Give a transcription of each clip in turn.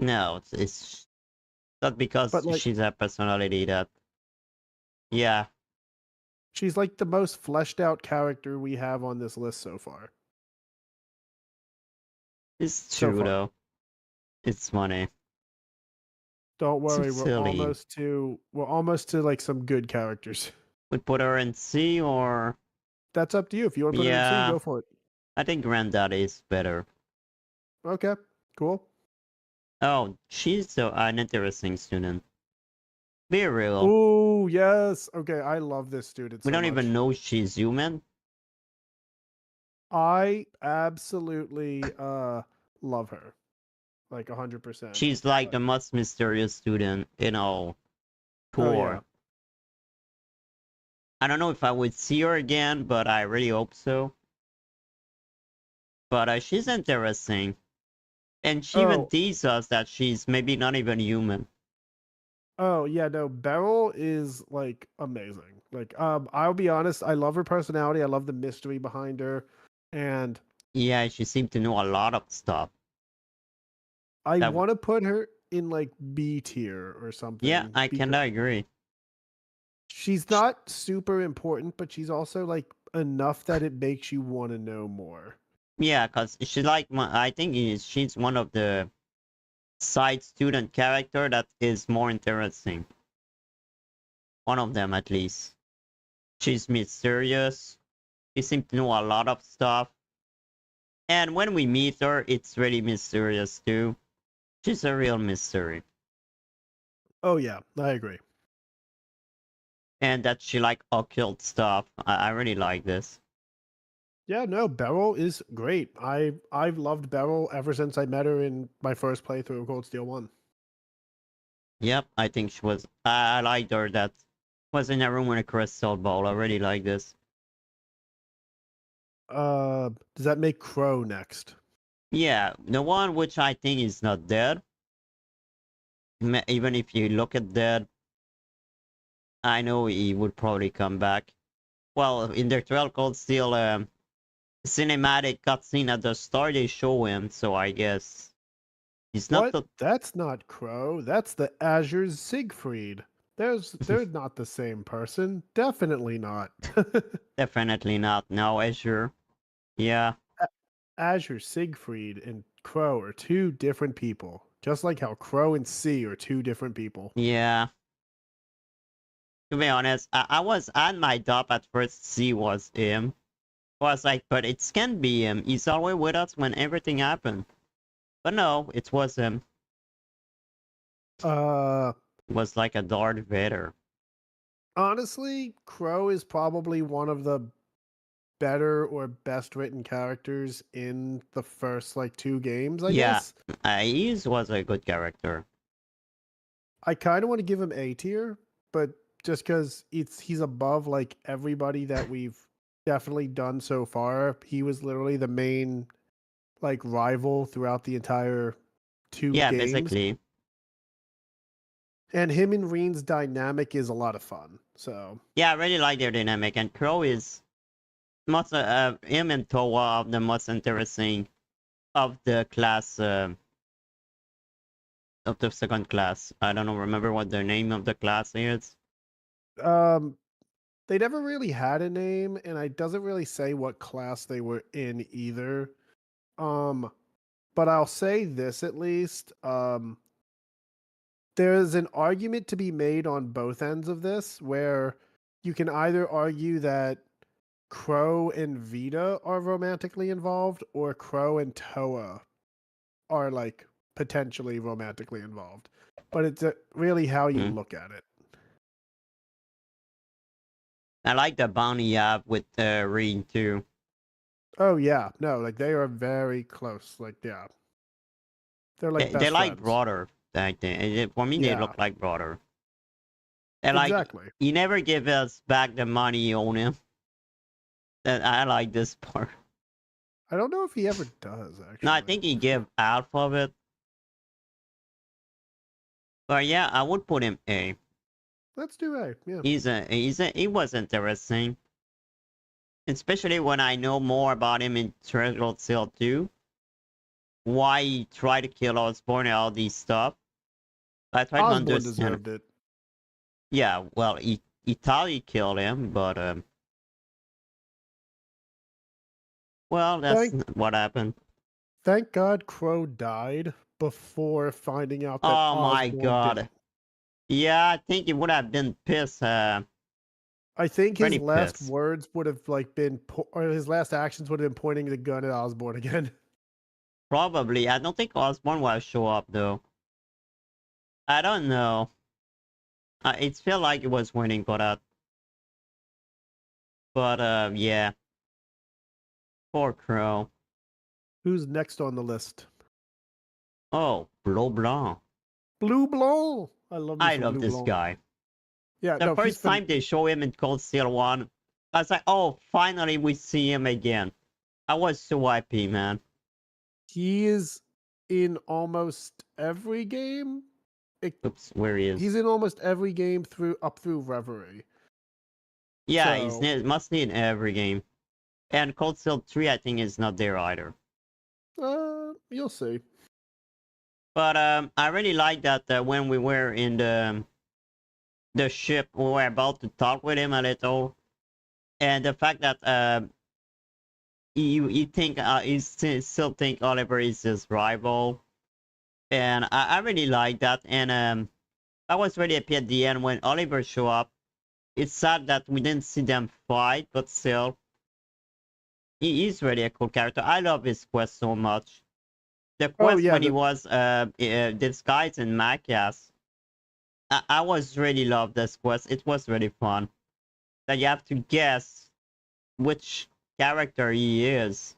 No, it's not because But like, she's a personality that. Yeah, she's like the most fleshed out character we have on this list so far. it's So true far. though. It's funny. Don't So worry, silly. we're almost to like some good characters. We put her in C or That's up to you. If you want to put her in C, yeah. go for it. I think Granddaddy is better. Okay, cool. Oh, she's an interesting student. Be real. Oh, yes. Okay, I love this student We so don't even much. know she's human. I absolutely love her. Like 100%. She's like Like, the most mysterious student in all oh yeah. tour. I don't know if I would see her again, but I really hope so. But she's interesting. And she even Oh, teases us that she's maybe not even human. oh yeah, no, Beryl is like amazing. Like, I'll be honest, I love her personality. I love the mystery behind her. And Yeah, she seemed to know a lot of stuff. I That want to put her in like B tier or yeah, something I because kinda agree. she's not super important, but she's also like enough that it makes you want to know more. Yeah, cause she's like I think she's one of the side student character that is more interesting. One of them at least. She's mysterious. She seems to know a lot of stuff. And when we meet her, it's really mysterious too. She's a real mystery. Oh yeah, I agree. And that she like occult stuff. I really like this. Yeah, no, Beryl is great. I've loved Beryl ever since I met her in my first playthrough of Cold Steel 1. Yep, I think she was. I liked her that was in a room with a crystal ball. I really like this. Does that make Crow next? Yeah, the one which I think is not dead. Even if you look at dead, I know he would probably come back. Well, in the Trail Cold Steel cinematic cutscene at the start, they show him, so I guess he's not What? the. That's not Crow. That's the Azure Siegfried. They're not the same person. Definitely not. Definitely not. No, Azure. Yeah. Azure Siegfried and Crow are two different people. Just like how Crow and C are two different people. Yeah. To be honest, I was at my top at first. C was him. I was like, but it can't be him. He's always with us when everything happened. But no, it was him. Uh It was like a Darth Vader. Honestly, Crow is probably one of the better or best written characters in the first like two games, I Yeah, guess. he was a good character. I kind of want to give him A tier, but just because he's above like everybody that we've definitely done so far. He was literally the main like rival throughout the entire two Yeah, games. basically. And him and Reen's dynamic is a lot of fun. So Yeah, I really like their dynamic. And Crow is most him and Towa are the most interesting of the class of the second class. I don't know, remember what the name of the class is? um they never really had a name, and it doesn't really say what class they were in either. Um, but I'll say this at least. There's an argument to be made on both ends of this where you can either argue that Crow and Vita are romantically involved, or Crow and Toa are like potentially romantically involved. But it's really how you Hmm. look at it. I like the bounty you have with Reen too. Oh yeah, no, like they are very close. Like yeah, they're like They best like friends. brother. Like for me, they Yeah, look like brother. And like exactly. he never give us back the money he own him. And I like this part. I don't know if he ever does No, I actually. think he give half of it. But yeah, I would put him A. Let's do A. Yeah. He was interesting. Especially when I know more about him in Treasure Seal 2. why he tried to kill Osborn and all these stuff. I tried to Osborn understand. deserved it. Yeah, well, Italy killed him, but well, that's Thank what happened. thank God Crow died before finding out that Oh my Osborn God. didn't. Yeah, I think he would have been pissed. I think his Pretty last pissed. words would have like been, or his last actions would have been pointing the gun at Osborn again. Probably. I don't think Osborn will show up though. I don't know. It felt like it was waiting for that. But yeah. Poor Crow. Who's next on the list? Oh, Bleu Blanc. Blue Blanc. I love me I some love Blue this Blanc. guy. Yeah, The no, he's first time they show him in Cold Steel 1, I was like, oh, finally we see him again. I was so happy, man. he is in almost every game. Oops, where he is. He's in almost every game up through Reverie. Yeah, he's So must be in every game. And Cold Steel 3, I think, is not there either. you'll see. But I really like that when we were in the ship, we were about to talk with him a little, and the fact that you think he still think Oliver is his rival, and I really like that. And I was really happy at the end when Oliver showed up. It's sad that we didn't see them fight, but still, he is really a cool character. I love his quest so much. The Oh quest yeah, when he was disguised in Machias, I was really love this quest. It was really fun. That you have to guess which character he is.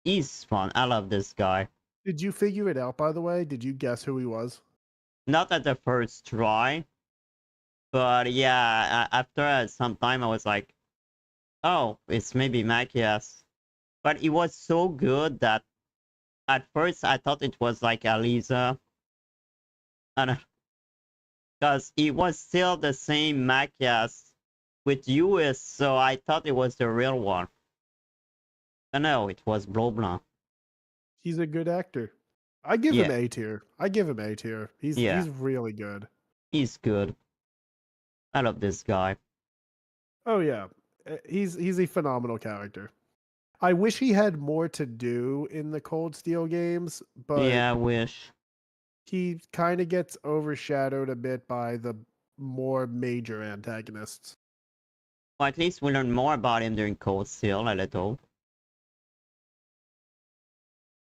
He's fun. I love this guy. did you figure it out by the way? Did you guess who he was? Not at the first try, but yeah, after some time I was like, oh, it's maybe Machias. But it was so good that at first I thought it was like Aliza. And because it was still the same Machias with US, so I thought it was the real one. But no, it was Bleu Blanc. He's a good actor. I give him Yeah, A tier. I give him A tier. yeah, He's really good. he's good. I love this guy. Oh yeah, he's a phenomenal character. I wish he had more to do in the Cold Steel games, but Yeah, I wish. he kind of gets overshadowed a bit by the more major antagonists. Well, at least we learn more about him during Cold Steel a little.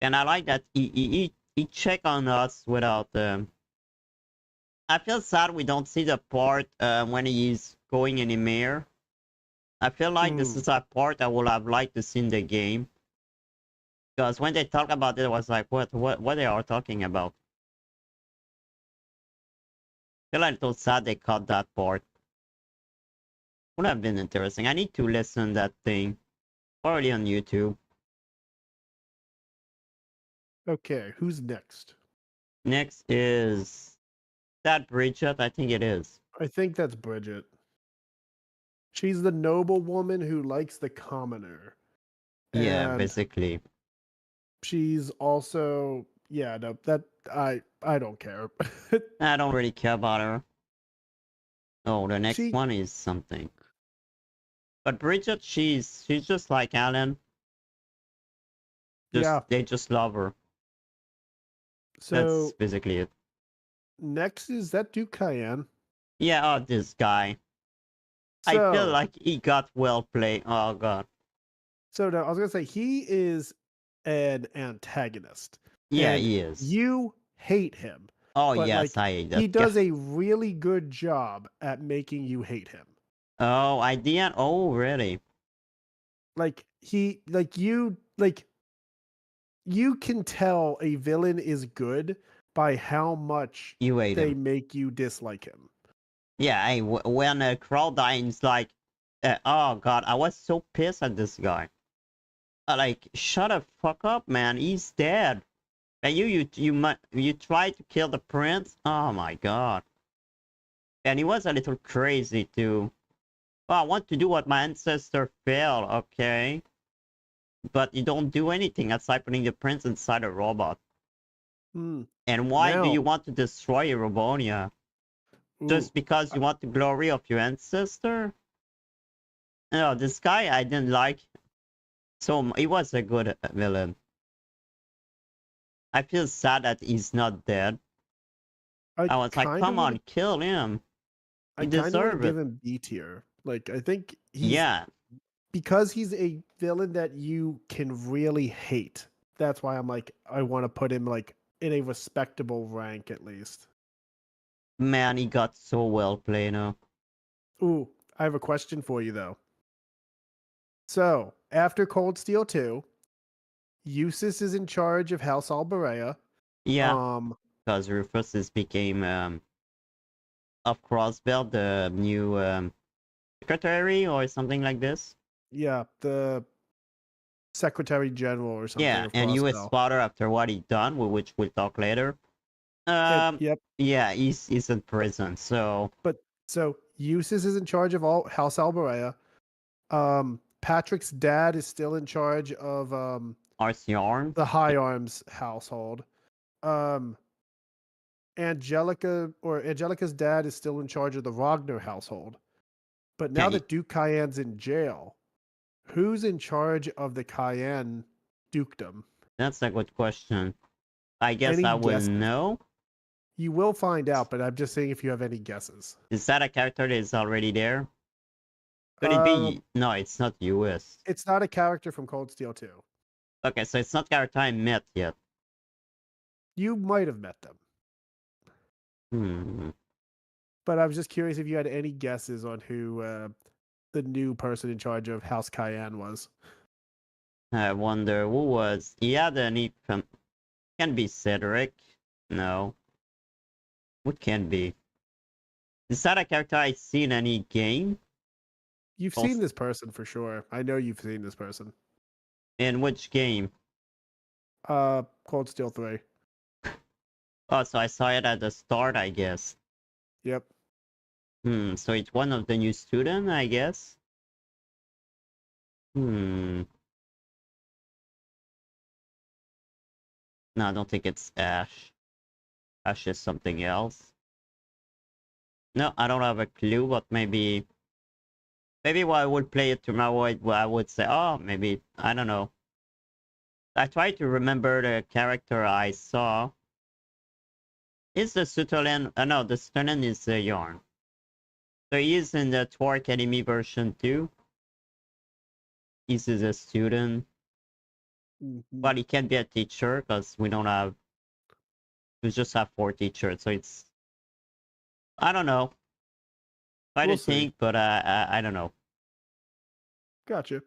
And I like that he check on us without I feel sad we don't see the part when he's going in the mirror. I feel like this is a part I would have liked to see in the game. Because when they talk about it, I was like, what they are talking about? I feel like it was sad they cut that part. Would have been interesting. I need to listen that thing. Probably on YouTube. Okay, who's next? Next is that Bridget, I think it is. I think that's Bridget. She's the noble woman who likes the commoner. Yeah, And basically. she's also yeah, no, that I don't care. I don't really care about her. Oh, the next she one is something. But Bridget, she's just like Alan. yeah. They just love her. So That's basically it. next is that Duke Cayenne. Yeah, oh, this guy. I feel So like he got well played. Oh god. so no, I was gonna say he is an antagonist. Yeah, And he is. you hate him. Oh But yes, like I hate he that guy. does a really good job at making you hate him. Oh, I didn't. Oh, really? Like you can tell a villain is good by how much You hate they him. make you dislike him. Yeah, hey, when Crowdine's like, oh god, I was so pissed at this guy. Like, shut the fuck up, man. He's dead. And you tried to kill the prince. Oh my god. And he was a little crazy too. Oh, I want to do what my ancestor failed. Okay. but you don't do anything aside putting the prince inside a robot. Hmm. And why do Now, you want to destroy Erobonia? ooh, Just because you want the glory of your ancestor? No, this guy I didn't like. So he was a good villain. I feel sad that he's not dead. I I was like, kind of come want on, to. kill him. I He kind of want to deserve give it. him B tier. Like, I think he's Yeah, because he's a villain that you can really hate. That's why I'm like, I want to put him like in a respectable rank at least. man, he got so well played. Ooh, I have a question for you though. So after Cold Steel 2, Eustace is in charge of House Alberea. Yeah, Um, because Rufus is became of Crossbelt, the new secretary or something like this. yeah, the Secretary General or something Yeah, of and US Crossbell. father after what he done, which we'll talk later. Um, Yep. yeah, he's in prison. So But so Eustace is in charge of all House Alberea. Patrick's dad is still in charge of RC Arms. the High Arms household. Um, Angelica's dad is still in charge of the Ragnar household. But now Okay, that Duke Cayenne's in jail, who's in charge of the Cayenne dukedom? that's a good question. I guess Any I will guesses? know. You will find out, but I'm just saying if you have any guesses. Is that a character that is already there? Could it be? Um, No, it's not US. it's not a character from Cold Steel 2. Okay, so it's not character I met yet. You might have met them, Hmm. but I was just curious if you had any guesses on who the new person in charge of House Cayenne was. I wonder who was. Yeah, the need from can be Cedric. No, what can be? Is that a character I see in any game? You've seen Also, this person for sure. I know you've seen this person. in which game? Cold Steel 3. Oh, so I saw it at the start, I guess. Yep. So it's one of the new student, I guess. Hmm. No, I don't think it's Ash. Ash is something else. No, I don't have a clue, but maybe while I would play it tomorrow, I would say, oh, maybe, I don't know. I try to remember the character I saw. Is the Sutherland? No, the Sutherland is the Yarn. So he is in the Tour Academy version too. He's a student, Mhm. but he can't be a teacher because we just have 4 teachers. So it's, I don't know. Try to We'll see. think, but I don't know. Gotcha.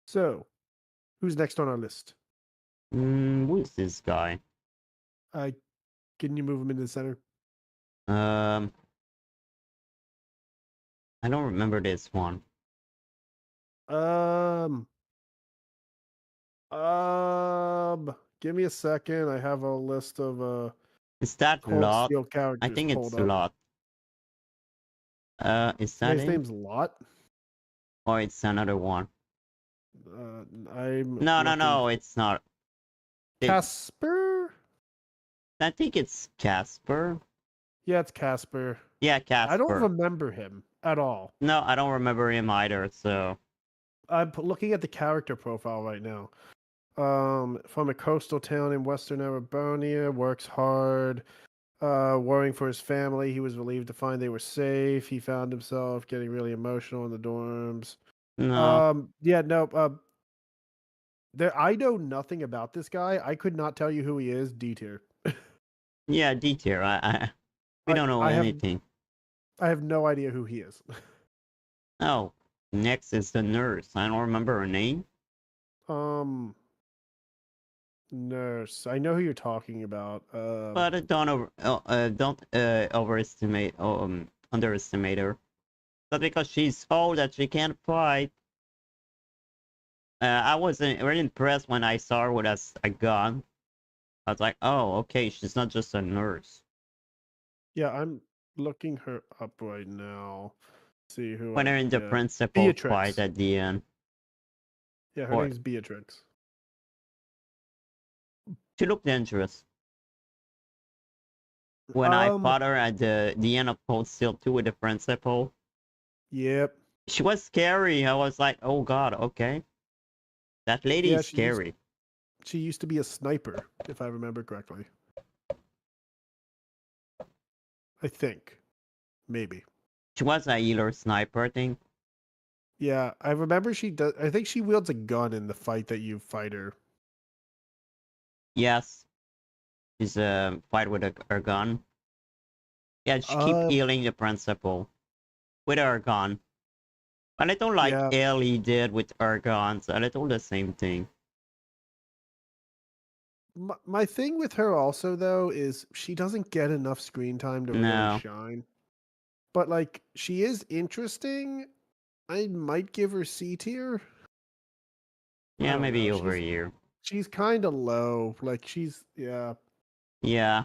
So, who's next on our list? Who is this guy? I Can you move him into the center? Um, I don't remember this one. Um, Give me a second. I have a list of Is that Cold Lot? Steel I characters think pulled it's up. Lot. Is that His it? name's Lot. Or it's another one? I'm No, no, looking. no, it's not. It, Casper? I think it's Casper. Yeah, it's Casper. Yeah, I don't Casper. remember him at all. No, I don't remember him either. So Looking at the character profile right now. From a coastal town in western Arabonia, works hard, worrying for his family. He was relieved to find they were safe. He found himself getting really emotional in the dorms. no. Yeah, no, I know nothing about this guy. I could not tell you who he is. D tier. Yeah, D tier. We don't know I anything. have no idea who he is. Oh, next is the nurse. I don't remember her name. um, Nurse. I know who you're talking about. But don't overestimate underestimate her. But because she's old that she can't fight. I was really impressed when I saw her with a gun. I was like, oh, okay, she's not just a nurse. Yeah, I'm looking her up right now. See who When I they're in the get. principal fight Beatrix. at the end. Yeah, her Or name's Beatrix. she looked dangerous. When I Um, fought her at the end of Cold Steel 2 with the principal, yep. she was scary. I was like, oh god, okay. That lady Yeah, is scary. she used to be a sniper, if I remember correctly. I think. Maybe. She was a healer sniper, I think. Yeah, I remember she does. I think she wields a gun in the fight that you fight her. Yes. She's fight with her gun. Yeah, she keep Uh, healing the principal with her gun. A little like yeah. Ellie did with her guns. A little the same thing. My thing with her also though is she doesn't get enough screen time to really No. shine. But like she is interesting. I might give her C tier. I Yeah, don't know. maybe over here. She's kind of low. Like she's yeah. Yeah.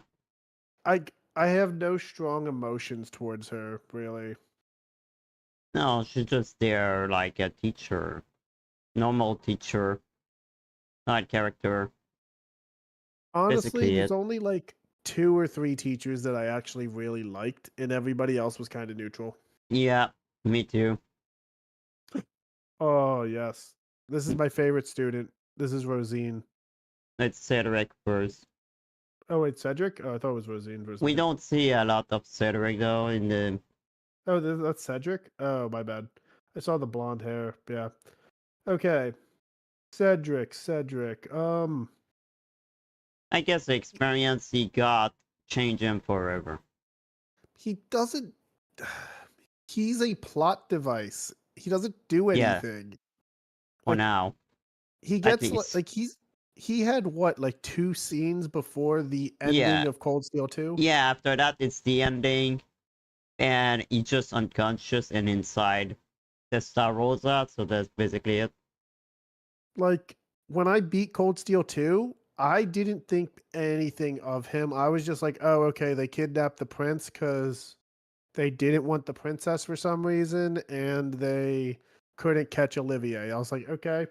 I I have no strong emotions towards her really. No, she's just there like a teacher. Normal teacher. Side character. Honestly, Basically there's it. only like 2 or 3 teachers that I actually really liked, and everybody else was kind of neutral. Yeah, me too. Oh yes, this is my favorite student. This is Rosine. Let's Cedric first. Oh wait, Cedric? Oh, I thought it was Rosine for a We second. don't see a lot of Cedric though in the Oh, that's Cedric? Oh, my bad. I saw the blonde hair. Yeah. Okay. Cedric. I guess the experience he got changed him forever. He doesn't he's a plot device. He doesn't do Yeah, anything. for Like now. he At gets least. like he had what, like 2 scenes before the ending Yeah. of Cold Steel 2? Yeah, after that it's the ending and he's just unconscious and inside the Star Rosa, so that's basically it. Like when I beat Cold Steel 2, I didn't think anything of him. I was just like, "Oh, okay, they kidnapped the prince cuz they didn't want the princess for some reason and they couldn't catch Olivier." I was like, "Okay."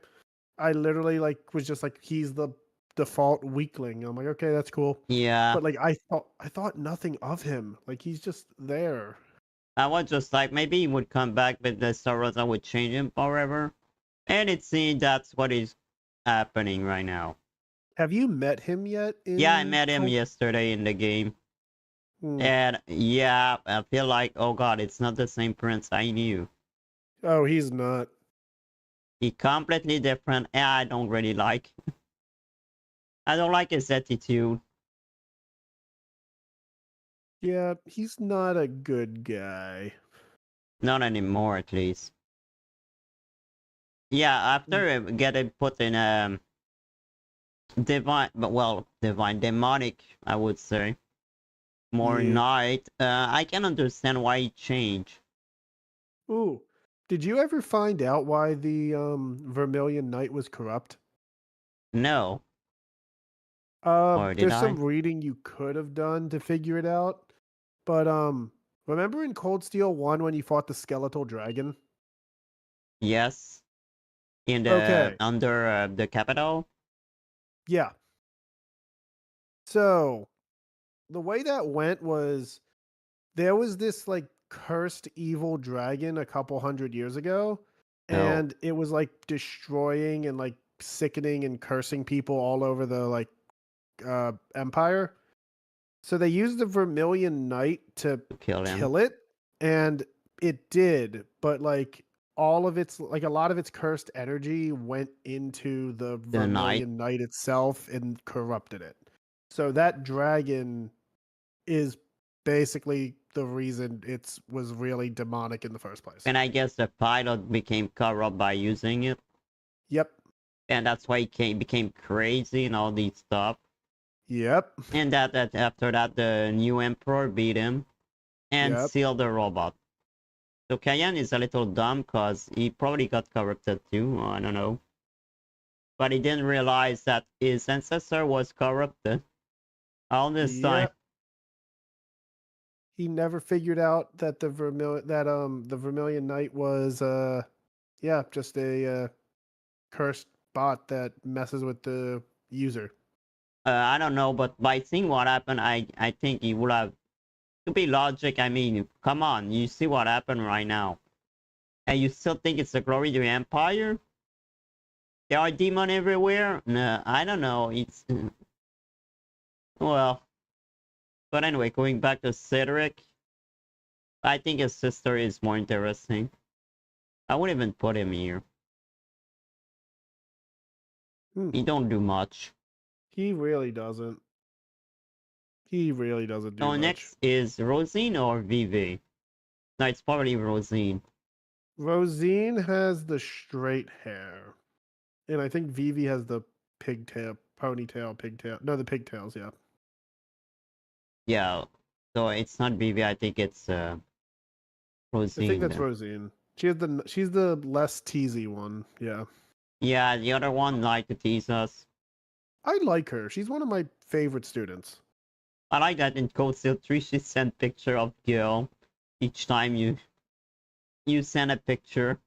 I literally like was just like he's the default weakling. I'm like, "Okay, that's cool." Yeah. But like I thought nothing of him. Like he's just there. I was just like maybe he would come back but the Star Rosa would change him forever. And it seems that's what is happening right now. Have you met him yet Yeah, I in met him Cold? yesterday in the game. Hmm. And yeah, I feel like, oh god, it's not the same prince I knew. Oh, he's not. He completely different, and I don't really like. I don't like his attitude. Yeah, he's not a good guy. Not anymore, at least. Yeah, Mm. after getting put in divine, but well, divine, demonic, I would say, more Yeah. night. I can understand why he changed. Ooh. Did you ever find out why the Vermilion Knight was corrupt? No, or did There's some I? reading you could have done to figure it out. But remember in Cold Steel 1 when you fought the skeletal dragon? Yes, in the Okay. under the capital. Yeah. So, the way that went was there was this like cursed evil dragon a couple hundred years ago, No, and it was like destroying and like sickening and cursing people all over the like empire. So they used the Vermilion Knight to to kill him. kill it, and it did, but like all of its like a lot of its cursed energy went into the The night. Vermilion Knight itself and corrupted it. So that dragon is basically the reason it was really demonic in the first place. And I guess the pilot became corrupt by using it. Yep. And that's why became crazy and all these stuff. Yep. And that after that, the new emperor beat him and Yep. sealed the robot. So Kayan is a little dumb because he probably got corrupted too. I don't know. But he didn't realize that his ancestor was corrupted all this time. Yep. He never figured out that the Vermilion Knight was yeah, just a cursed bot that messes with the user. I don't know, but by seeing what happened, I think he would have to be logic. I mean, come on, you see what happened right now, and you still think it's the glory to the Empire? There are demons everywhere. No, I don't know. It's well, but anyway, going back to Cedric, I think his sister is more interesting. I wouldn't even put him here. Hmm. He don't do much. He really doesn't. He really doesn't do So much. next is Rosine or Vivi? No, it's probably Rosine. Rosine has the straight hair. And I think Vivi has the pigtail. No, the pigtails, yeah. Yeah. So it's not Vivi. I think it's Rosine. I think that's then. Rosine. She's the less teasy one, yeah. Yeah, the other one like to tease us. I like her. She's one of my favorite students. I like that in Code Steel 3 she sent picture of Gil each time you send a picture.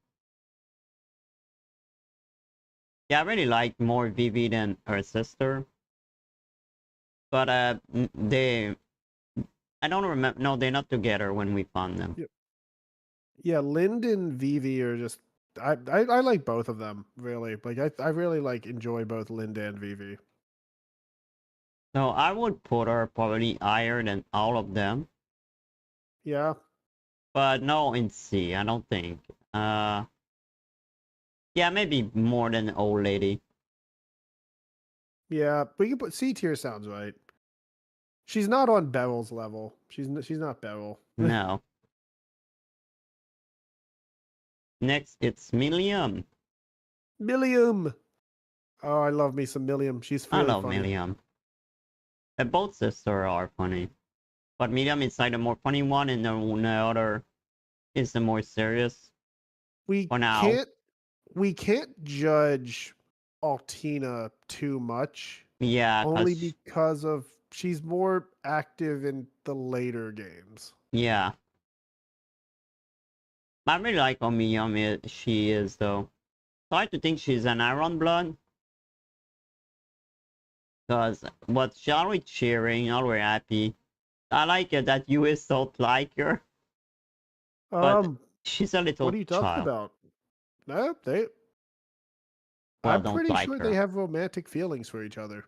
Yeah, I really like more Vivi than her sister. But they I don't remember. No, they're not together when we found them. Yeah, Lind and Vivi are just I like both of them, really. Like I really like enjoy both Lind and Vivi. So I would put her probably higher than all of them. Yeah. But no in C, I don't think. Yeah, maybe more than old lady. Yeah, we can put C tier sounds right. She's not on Beryl's level. She's not Beryl. No. Next, it's Milliam. Millium. Oh, I love me some Millium. She's I really love funny. Milliam. Both sisters are funny. But Milliam is like the more funny one, and the other is the more serious. We For now. can't judge Altina too much. Yeah, Only cause because of she's more active in the later games. yeah. I really like how Milliam she is though. So I like to think she's an Iron Blood. Cause but she always cheering, always happy. I like it that you is don't like her, but she's a little What are you talking child. about? No, they. Well, I'm don't pretty like sure they her. have romantic feelings for each other.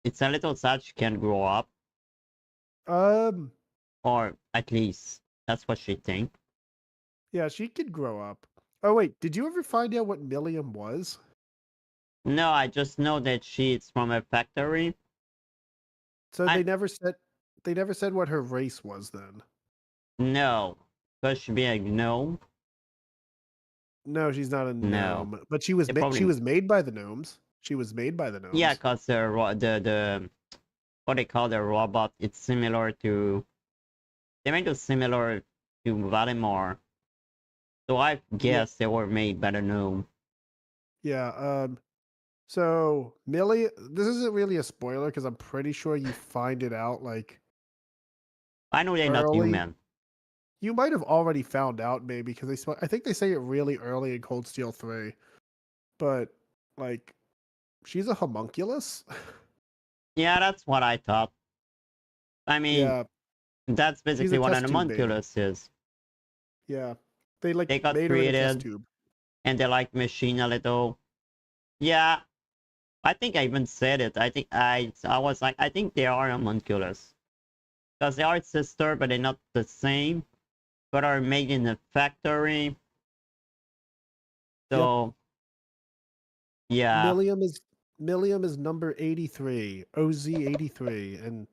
It's a little sad she can't grow up, Um, or at least that's what she think. yeah, she could grow up. Oh wait, did you ever find out what Milliam was? No, I just know that she's from a factory. So I they never said what her race was then. no, because she be a gnome. No, she's not a No, gnome, but they she probably was made by the gnomes. She was made by the yeah, gnomes. cause the what they call the robot, it's similar to they made it similar to Valimar. So I Yeah, guess they were made by the gnome. yeah. So Millie, this isn't really a spoiler because I'm pretty sure you find it out like I know they're not early. human. You might have already found out maybe because I think they say it really early in Cold Steel 3. But like she's a homunculus. Yeah, that's what I thought. I mean, Yeah, that's she's basically a what an test tube baby. homunculus is. Yeah. They like They got made her in a test created tube. and they like machine a little. Yeah, I think I even said it. I was like, I think they are homunculus. Because they are sister, but they're not the same. But are made in a factory. Yep. So yeah. Milliam is number 83, OZ83, and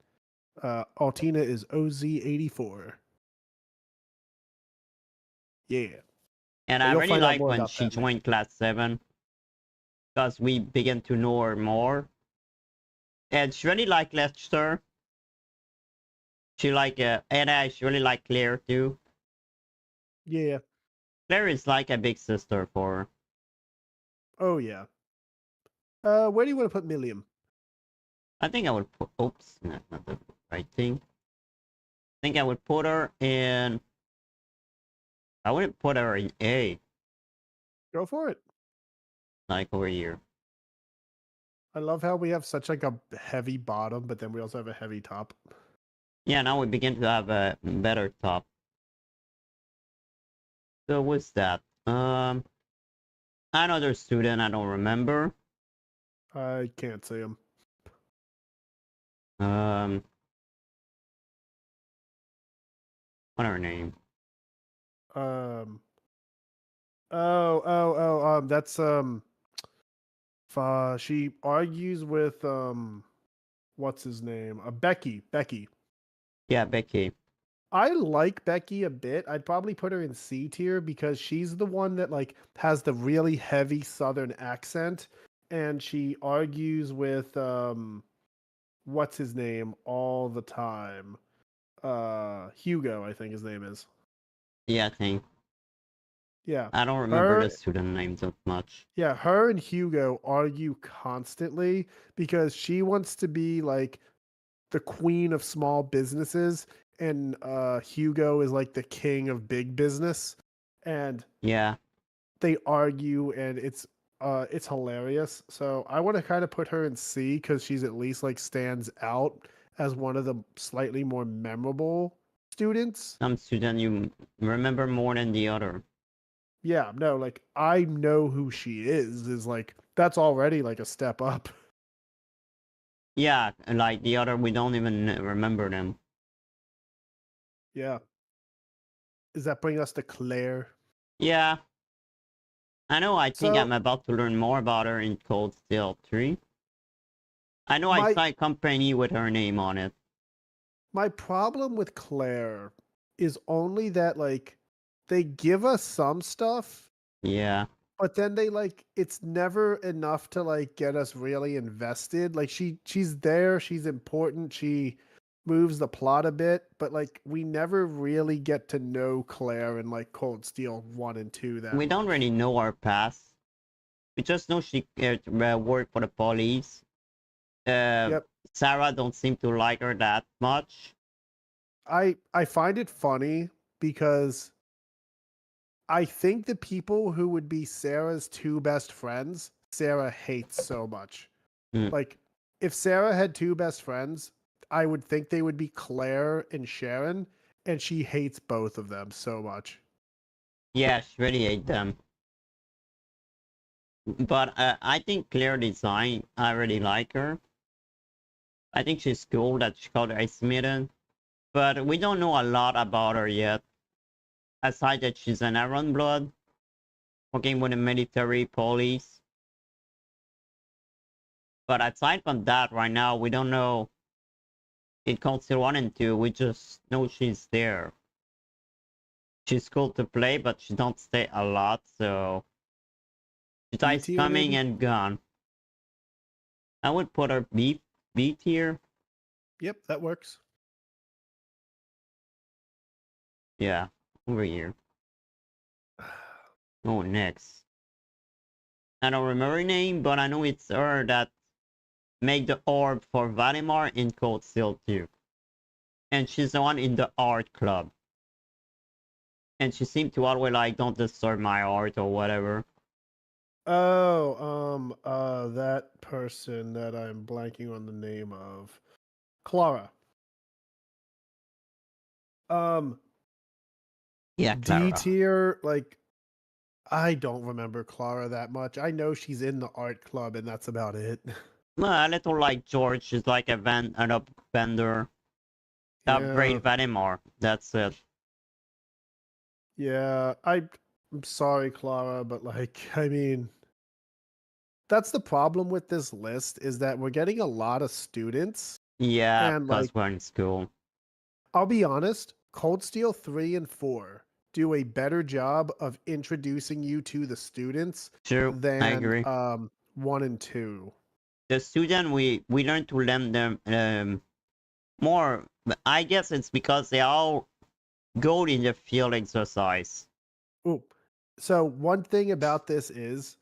Altina is OZ84. Yeah. And But I you'll really find out like more when about she that later. joined class 7. Because we begin to know her more. And she really like Lester. She like and I really like Claire too. Yeah. Claire is like a big sister for her. Oh yeah. Where do you want to put Milliam? I think I would put oops, not the right thing. I think I would put her in I wouldn't put her in A. Go for it. like over here. I love how we have such like a heavy bottom, but then we also have a heavy top. Yeah, now we begin to have a better top. So what's that? Another student I don't remember. I can't see him. What her name? That's she argues with what's his name? Becky. Becky. Yeah, Becky. I like Becky a bit. I'd probably put her in C tier because she's the one that like has the really heavy southern accent and she argues with what's his name all the time. Hugo, I think his name is. Yeah, I think. Yeah. I don't remember the Her student names that much. Yeah, her and Hugo argue constantly because she wants to be like the queen of small businesses and Hugo is like the king of big business and Yeah, they argue and it's hilarious. So I want to kind of put her in C cuz she's at least like stands out as one of the slightly more memorable students. some student you remember more than the other. Yeah, no, like I know who she is like that's already like a step up. Yeah, like the other, we don't even remember them. Yeah. Does that bring us to Claire? Yeah, I know. I think I'm So about to learn more about her in Cold Steel 3. I know I my saw a company with her name on it. my problem with Claire is only that like they give us some stuff, Yeah, but then they like it's never enough to like get us really invested. Like she's there, she's important, she moves the plot a bit, but like we never really get to know Claire in like Cold Steel 1 and 2 that we don't much. really know her past. We just know she worked for the police. Uh, Yep. Sarah don't seem to like her that much. I find it funny because I think the people who would be Sarah's two best friends, Sarah hates so much. Mm. Like, if Sarah had two best friends, I would think they would be Claire and Sharon, and she hates both of them so much. Yeah, she really hate them. But I think Claire design, I really like her. I think she's cool that she called her a Smitten. But we don't know a lot about her yet. Aside that she's an Iron Blood, working with the military police. But aside from that, right now, we don't know. In Council 1 and 2, we just know she's there. She's cool to play, but she don't stay a lot, so she B dies tier, coming maybe? and gone. I would put her B tier. Yep, that works. Yeah, over here. Oh, next. I don't remember her name, but I know it's her that make the orb for Valimar in Cold Steel 2. And she's the one in the art club. And she seemed to always like, don't disturb my art or whatever. That person that I'm blanking on the name of. Clara. Um, Yeah, D Clara. tier, like I don't remember Clara that much. I know she's in the art club and that's about it. Well, a little like George, she's like an upbender. Yeah. Upgrade Valimar. That's it. Yeah. I'm sorry, Clara, but like, I mean, that's the problem with this list is that we're getting a lot of students Yeah, and like because we're in school. I'll be honest, Cold Steel 3 and 4 do a better job of introducing you to the students True, I than agree. 1 and 2. The student, we learn to learn them more. But I guess it's because they all go in the field exercise. Ooh. So one thing about this is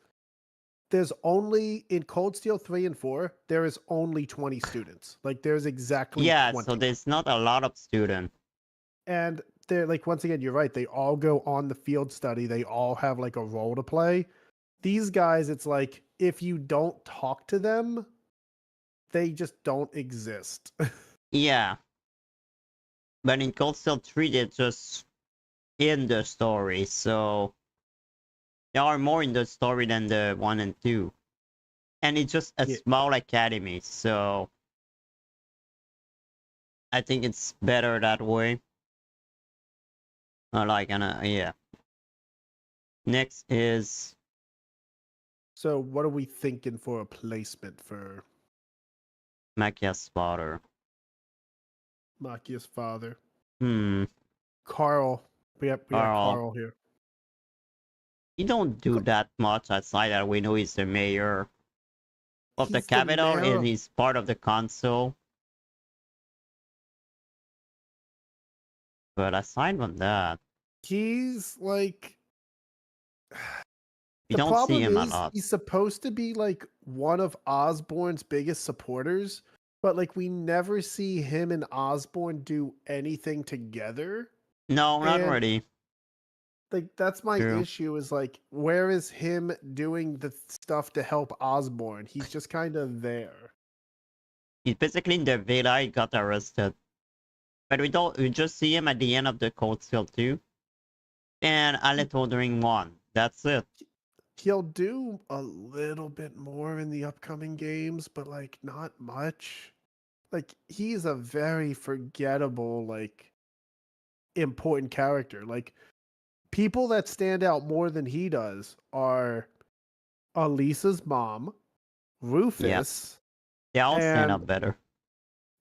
there's only in Cold Steel 3 and 4, there is only 20 students. Like there's exactly Yeah, so 20. there's not a lot of student. And they're like once again, you're right. They all go on the field study. They all have like a role to play. These guys, it's like if you don't talk to them, they just don't exist. Yeah, but in Cold Steel 3, they're just in the story, so they are more in the story than the 1 and 2. And it's just a Yeah. small academy, so I think it's better that way. Yeah. Next is So what are we thinking for a placement for Machia's spotter. Makia's father? Hmm. Carl. We got Carl. Carl here. He don't do that much outside that we know he's the mayor of the He's the capital mayor. and he's part of the council. But aside from that, He's like you the don't see problem him a is lot. he's supposed to be like one of Osborn's biggest supporters, but like we never see him and Osborn do anything together. No, not And really. like that's my True. issue is like where is him doing the stuff to help Osborn? He's just kind of there. He's basically in the villa, he got arrested. But we just see him at the end of the Cold Steel 2. And a little during 1. That's it. He'll do a little bit more in the upcoming games, but like not much. Like he's a very forgettable, like important character. Like people that stand out more than he does are Elisa's mom, Yeah. Rufus, They all stand and up better.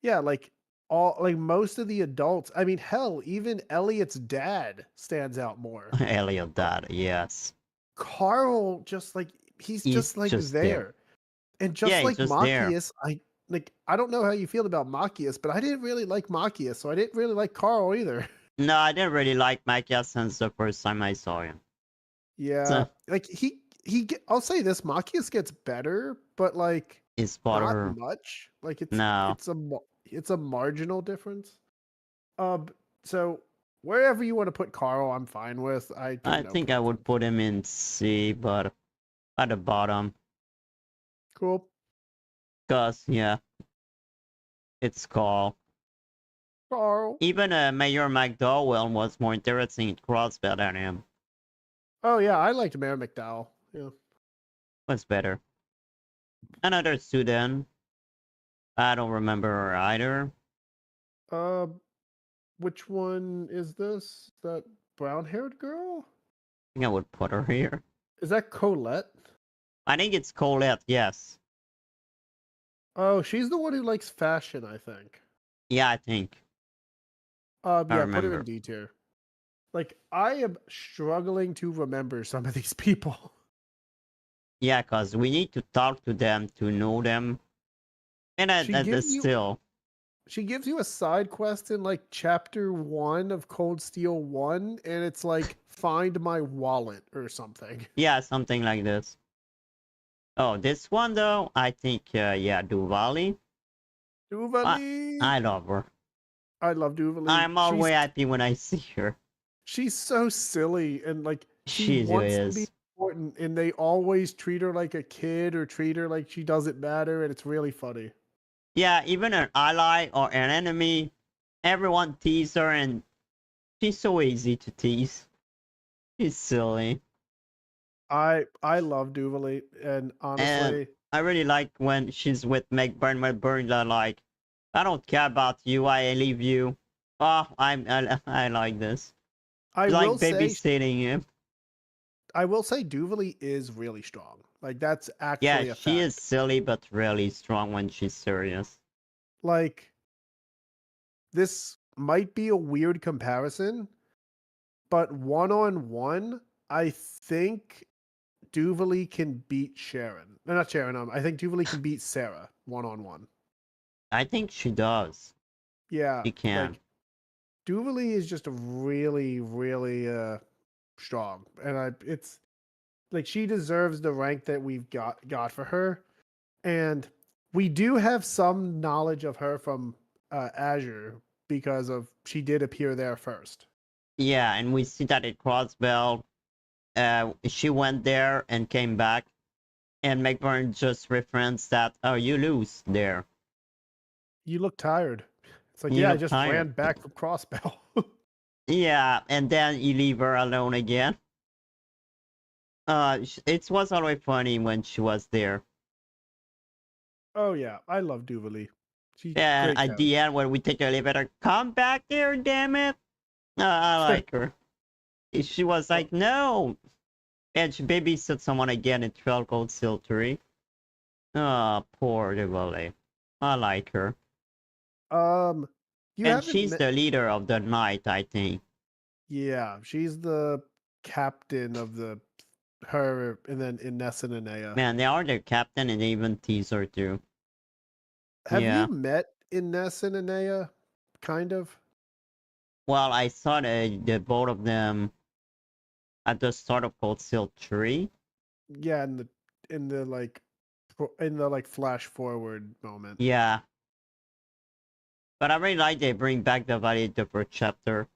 yeah, like most of the adults. I mean, hell, even Elliot's dad stands out more. Elliot dad, yes. Carl just like he's He's just like just there. there. And Yeah, just he's like just there. Machias, I don't know how you feel about Machias, but I didn't really like Machias, so I didn't really like Carl either. No, I didn't really like Micah since the first time I saw him. Yeah, So, like I'll say this, Machias gets better, but like it's not her. much. Like No, it's a marginal difference. Um, so wherever you want to put Carl, I'm fine with. I have I no think I would preference. put him in C, but at the bottom. Cool. Because, yeah, it's Carl. Carl. Even Mayor McDowell was more interesting in Crossbell than him. Oh yeah, I liked Mayor McDowell. Yeah. Was better. Another student. I don't remember her either. Uh, which one is this? That brown-haired girl? I think I would put her here. Is that Colette? I think it's Colette, yes. Oh, she's the one who likes fashion, I think. Yeah, I think. I Yeah, put her in remember. D tier. Like, I am struggling to remember some of these people. Yeah, because we need to talk to them to know them. And She gives you still. she gives you a side quest in like chapter 1 of Cold Steel 1, and it's like find my wallet or something. Yeah, something like this. Oh, this one though, I think, yeah, Duvali. I, Duvali. I love her. I love Duvali. I'm always happy when I see her. She's so silly and like she She wants to be is. important and they always treat her like a kid or treat her like she doesn't matter and it's really funny. Yeah, even an ally or an enemy, everyone tease her and she's so easy to tease. She's silly. I love Duvali and And honestly I really like when she's with McBurn, like, I don't care about you, I leave you. Oh, I like this. I It's like will say babysitting him. Duvali is really strong. Like that's Yeah, actually a she is fact. silly but really strong when she's serious. Like this might be a weird comparison, but one on one, I think Duvali can beat Sharon. No, not Sharon. I think Duvali can beat Sarah one on one. I think she does. Yeah, She can. like Duvali is just a really, really strong, and it's like she deserves the rank that we've got for her, and we do have some knowledge of her from Azure because of she did appear there first. Yeah, and we see that at Crossbell. she went there and came back, and McBurn just referenced that, oh, you lose there. You look tired. It's like, You yeah, I look just tired. ran back from Crossbell. Yeah, and then you leave her alone again. It was always funny when she was there. Oh yeah, I love Duvally. She's And great at the character. end, when we take the elevator, come back there, damn it! I like her. She was like, no! And she babysat someone again in Trail Cold Siltery. Oh, poor Duvally. I like her. Um, you And haven't she's met. the leader of the night, I think. Yeah, she's the captain of her, and then Ines and Anea. Man, they are the captain and they even tease her too. Have you Yeah. met Ines and Anea? Kind of. Well, I saw the both of them at the start of Cold Steel 3. Yeah, in the like in the like flash forward moment. Yeah. But I really like they bring back the Validator chapter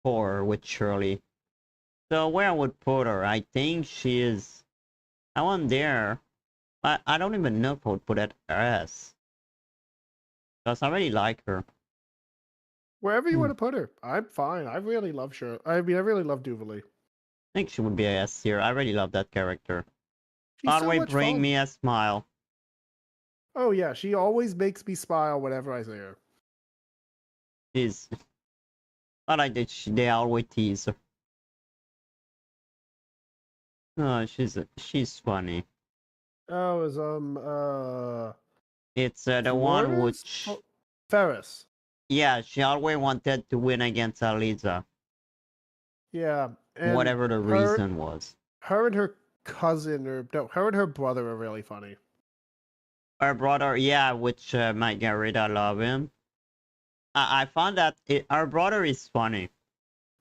4 with Shirley. So where I would put her, I think she is... I want there. I don't even know if I would put at S. Because I really like her. Wherever you Hmm. want to put her, I'm fine. I really love Shir. I mean, I really love Duvally. I think she would be a S tier. I really love that character. She's so Always much bring fun. me a smile. Oh yeah, she always makes me smile whenever I see her. She's... I like that they always tease her. Oh, she's funny. Oh, is It's the one Flores which... Ferris. Yeah, she always wanted to win against Aliza. Yeah, and Whatever the her reason was. her and her cousin, or no, her and her brother are really funny. Her brother, yeah, which Margarita love him. I found that her brother is funny.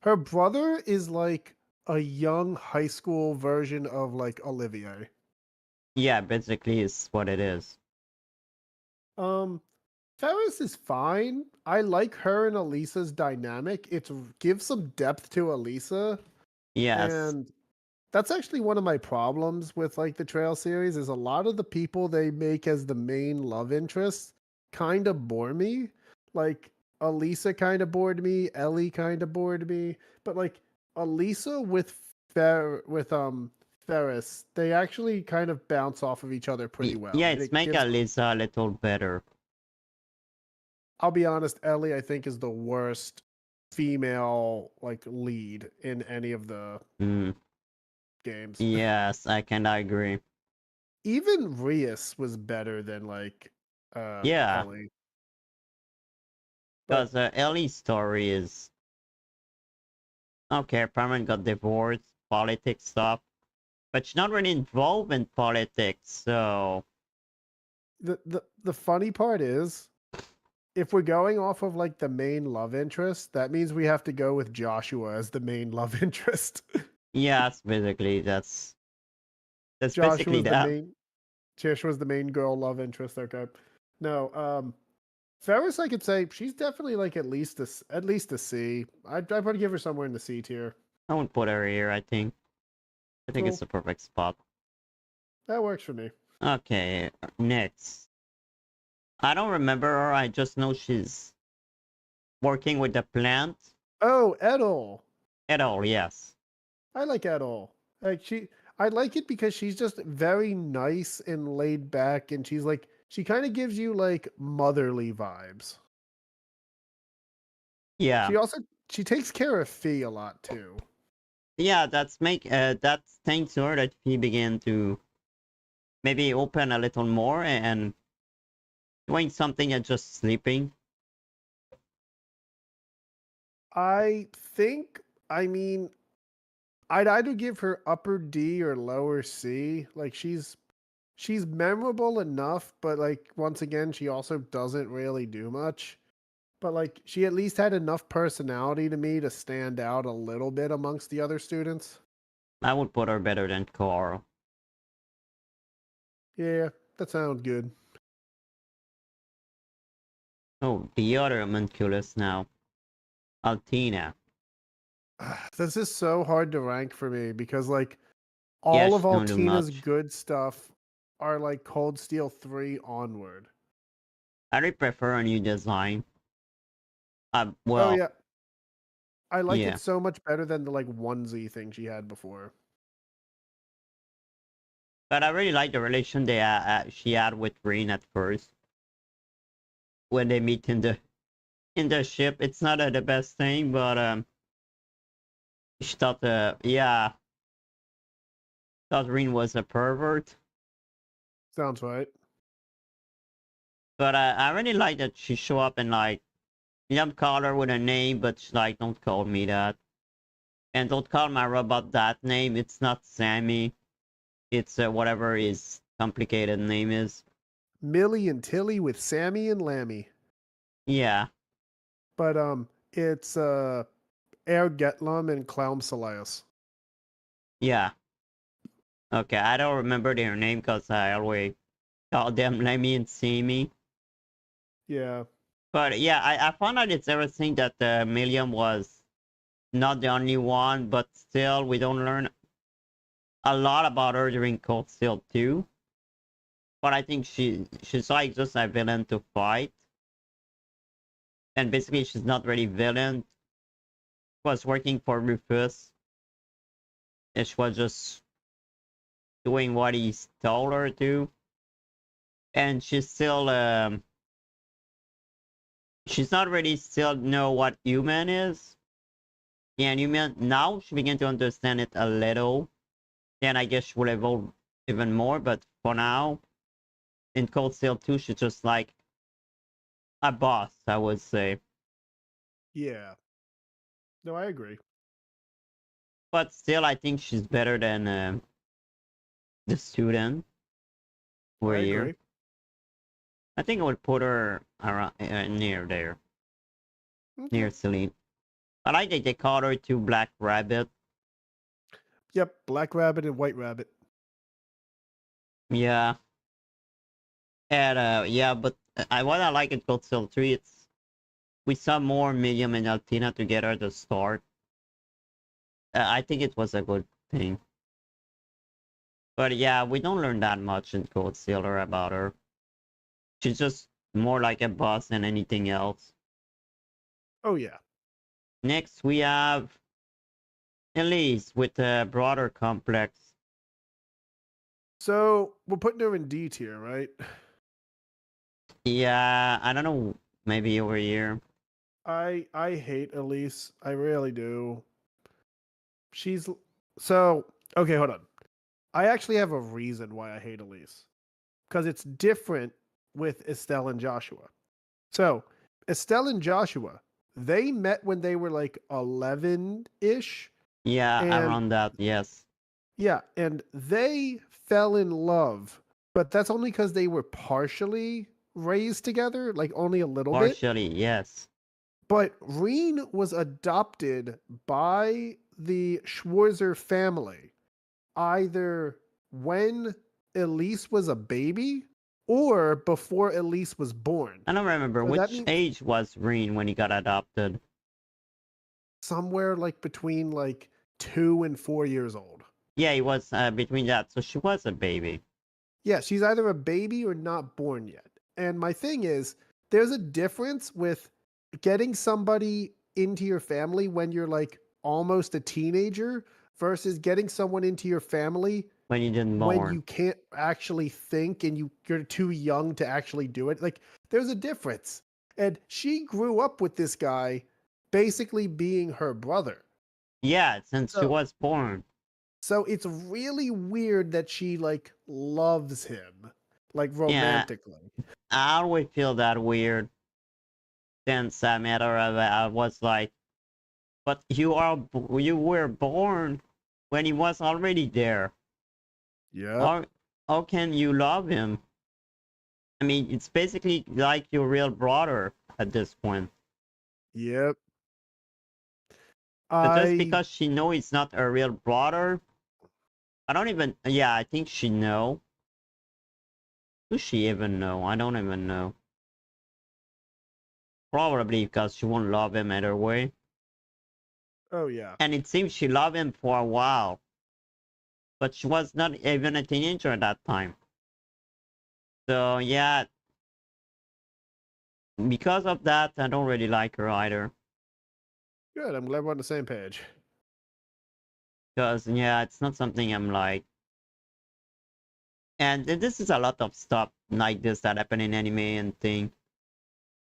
Her brother is like a young high school version of like Olivier. Yeah, basically is what it is. Um, Ferris is fine. I like her and Elisa's dynamic. It gives some depth to Elisa, Yes. and that's actually one of my problems with like the Trail series is a lot of the people they make as the main love interests kind of bore me. Like Elisa kind of bored me, Ellie kind of bored me, but like Elisa with Ferris, they actually kind of bounce off of each other pretty well, Yeah, and it's it make gives. Aliza a little better. I'll be honest, Ellie I think is the worst female like lead in any of the Mm, games. yes, I can agree. Even Rias was better than like Yeah, Ellie. But because Ellie's story is... Okay, apparently got divorced, politics stuff. But she's not really involved in politics, so... the funny part is if we're going off of like the main love interest, that means we have to go with Joshua as the main love interest. Yes, basically, that's basically Joshua's the that. main Joshua's the main girl love interest, okay. No, Ferris I could say she's definitely like at least a C. I'd probably give her somewhere in the C tier. I won't put her here, I think. I think it's Cool. the perfect spot. That works for me. Okay, next. I don't remember her, I just know she's working with the plant. Oh, Edel. At all, yes. I like Edel. I like it because she's just very nice and laid back, and she's like, she kind of gives you like motherly vibes. Yeah. She takes care of Fee a lot too. Yeah, that's thanks to her that he began to maybe open a little more and doing something and just sleeping. I think, I mean, I'd either give her upper D or lower C. Like she's memorable enough, but like once again, she also doesn't really do much. But like she at least had enough personality to me to stand out a little bit amongst the other students. I would put her better than Carl. Yeah, that sounds good. Oh, the other homunculus now. Altina. This is so hard to rank for me because like Yeah, all of she don't do Altina's much. good stuff are like Cold Steel 3 onward. I really prefer a new design. Oh Well, yeah, I like it yeah. so much better than the like onesie thing she had before. But I really like the relation she had with Rain at first when they meet in the ship. It's not the best thing, but she thought yeah, thought Rain was a pervert. Sounds right. But I really like that she show up and like you don't call her with a name, but she's like, don't call me that, and don't call my robot that name. It's not Sammy. It's whatever his complicated name is. Millie and Tilly with Sammy and Lammy. Yeah, But it's Air Getlam and Clown Solias. yeah. Okay, I don't remember their name because I always call them Lemmy and Sammy. Yeah. But yeah, I found out it's everything that Milliam was not the only one, but still we don't learn a lot about her during Cold Steel 2. But I think she's like just a villain to fight. And basically she's not really villain. She was working for Rufus. And she was just doing what he told her to. And she's not really still know what human is. Yeah, and human now she began to understand it a little. Then I guess she will evolve even more, but for now, in Cold Steel 2, she's just like a boss, I would say. Yeah. No, I agree. But still, I think she's better than the student I we're here. agree. I think I would put her around near there, Okay. near Celine. I like that they called her to Black Rabbit. Yep, Black Rabbit and White Rabbit. Yeah, and yeah, but what I like in Cold Steel 3, it's we saw more Miriam and Altina together at the start. I think it was a good thing. But yeah, we don't learn that much in Cold Stealer about her. She's just more like a boss than anything else. Oh yeah. Next, we have Elise with a broader complex. So we're putting her in D tier, right? Yeah, I don't know, maybe over here. I hate Elise. I really do. She's so okay, hold on. I actually have a reason why I hate Elise. Because it's different with Estelle and Joshua. So Estelle and Joshua, they met when they were like 11-ish. Yeah, And around that, yes. yeah, and they fell in love, but that's only because they were partially raised together, like only a little bit. Partially, yes. But Reen was adopted by the Schwarzer family either when Elise was a baby or before Elise was born. I don't remember So that which means age was Reen when he got adopted. somewhere like between like 2 and 4 years old. Yeah, he was between that, so she was a baby. Yeah, she's either a baby or not born yet. And my thing is, there's a difference with getting somebody into your family when you're like almost a teenager versus getting someone into your family When he didn't when born. you can't actually think and you're too young to actually do it. Like there's a difference. And she grew up with this guy basically being her brother. Yeah, since she So was born. so it's really weird that she like loves him like Yeah, romantically. I always feel that weird since I met her. I was like, but you were born when he was already there. Yep. How can you love him? I mean, it's basically like your real brother at this point. Yep. But just I because she know it's not a real brother, I don't even. Yeah, I think she know. Does she even know? I don't even know. Probably because she won't love him either way. Oh yeah. And it seems she loved him for a while. But she was not even a teenager at that time. So yeah, because of that, I don't really like her either. Good. I'm glad we're on the same page. Because yeah, it's not something I'm like. And this is a lot of stuff like this that happen in anime and thing.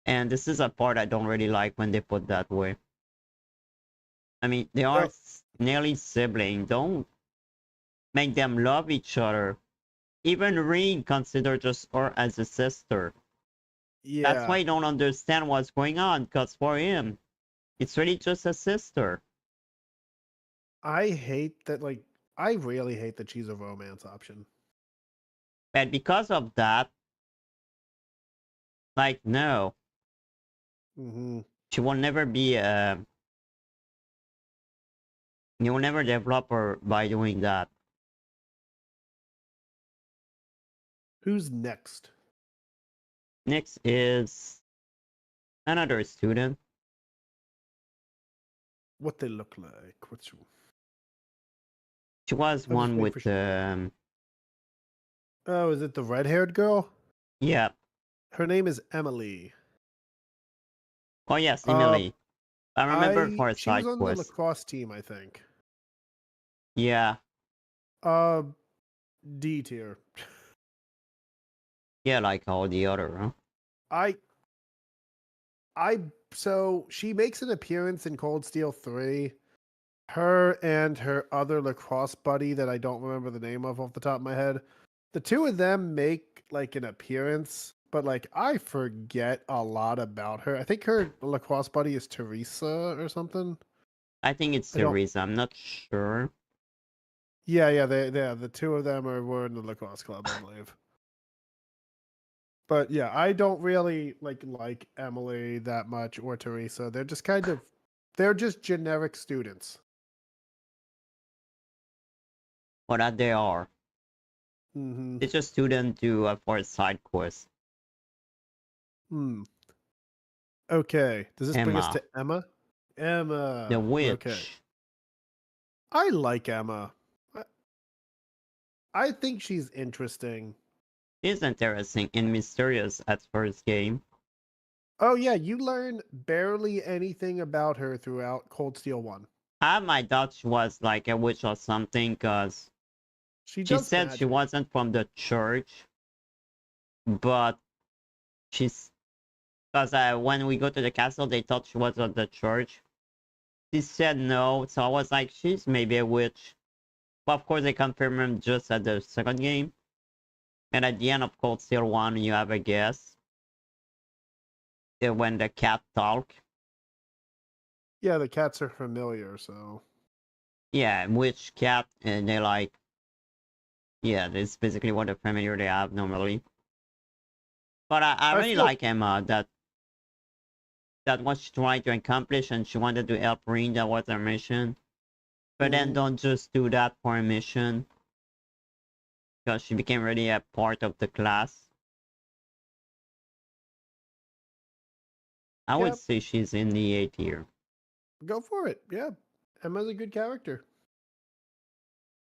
And this is a part I don't really like when they put that way. I mean, they are Well, nearly siblings. Don't make them love each other. Even Rin considered just her as a sister. That's why yeah. I don't understand what's going on. Because for him, it's really just a sister. I hate that. Like, I really hate that she's a romance option. And because of that, like, no, Mm-hmm. she will never be a. You will never develop her by doing that. Who's next? Next is another student. What they look like? What's? She was I'll just one wait with for. um. Oh, is it the red-haired girl? Yeah. Her name is Emily. Oh yes, Uh, Emily. I remember for a she was side on the quest. lacrosse team, I think. Yeah. Uh, D tier. Yeah, like all the other, huh? I I so she makes an appearance in Cold Steel 3. Her and her other lacrosse buddy that I don't remember the name of off the top of my head. The two of them make like an appearance, but like I forget a lot about her. I think her lacrosse buddy is Teresa or something. I think it's I the don't. reason. I'm not sure. Yeah, the two of them were in the lacrosse club, I believe. But yeah, I don't really like Emily that much or Teresa. They're just generic students. But that they are. Mm-hmm. It's just student do for a side quest. Hmm. Okay. Does this bring us Emma, to Emma? the Emma. Okay. witch. I like Emma. I, I think she's interesting. Is interesting and mysterious at first game. Oh yeah, you learn barely anything about her throughout Cold Steel 1. My Dutch was like a witch or something because She she does said she magic. wasn't from the church, but she's because when we go to the castle, they thought she was of the church. She said no, so I was like, she's maybe a witch. But of course, they confirmed him just at the second game. And at the end of Cold Steel 1, you have a guess. When the cat talk. Yeah, the cats are familiar, so Yeah, which cat, and they're like, yeah, that's basically what the familiar they have normally. But I I really feel like Emma, that what she tried to accomplish, and she wanted to help Ring, that was her mission. But then mhm. don't just do that for a mission, because she became really a part of the class. I would Yep, say she's in the A tier. go for it. Yeah. Emma's a good character.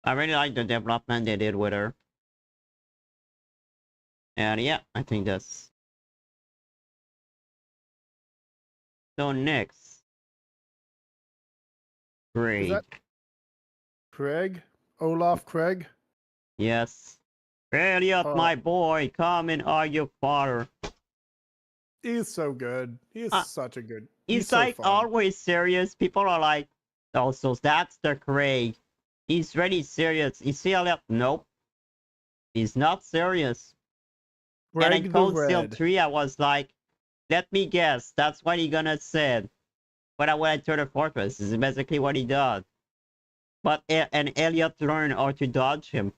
I really like the development they did with her. And yeah, I think that's... So next, Is that Craig. Craig? Olaf Craig? Yes. Elliot, Uh my boy, come and argue father. he's so good. He's Uh, such a good. He's he's so like fun. always serious. People are like, oh, so that's the Craig. He's really serious. You see, Elliot? Nope. He's not serious. And in Craig the Cold Steel Red. 3, I was like, let me guess. That's what he gonna say. But when I turned the fortress, this is basically what he does. But and Elliot learned how to dodge him.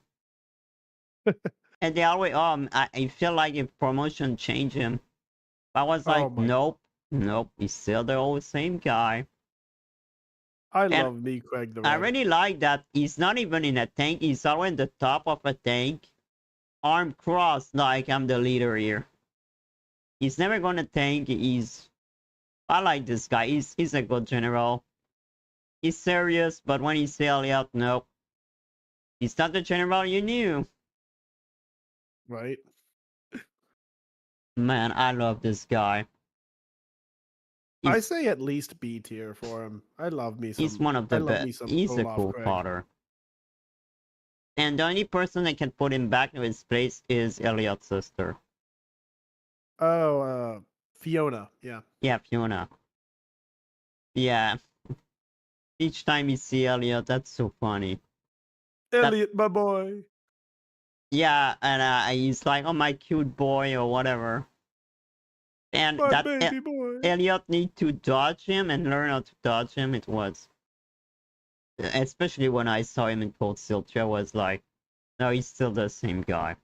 And they always, I feel like if promotion changed him. I was Oh like, my nope, nope, he's still the old same guy. I And love me Craig the I Red. really like that he's not even in a tank, he's always in the top of a tank, arm crossed like I'm the leader here. He's never gonna tank, I like this guy, he's a good general. He's serious, but when he say Elliot, nope. He's not the general you knew. Right? Man, I love this guy. I He's say at least B tier for him. I love me he's some. one of I the love best. me some He's a Olaf cool Craig. father. And the only person that can put him back in his place is Elliot's sister. Oh, Fiona. Yeah. Yeah, Fiona. Yeah. Each time you see Elliot, that's so funny. Elliot, my boy. Yeah, and he's like, "Oh, my cute boy," or whatever. And My that baby boy. Elliot need to dodge him and learn how to dodge him. It was, especially when I saw him in Cold Steel 2, I was like, "No, he's still the same guy."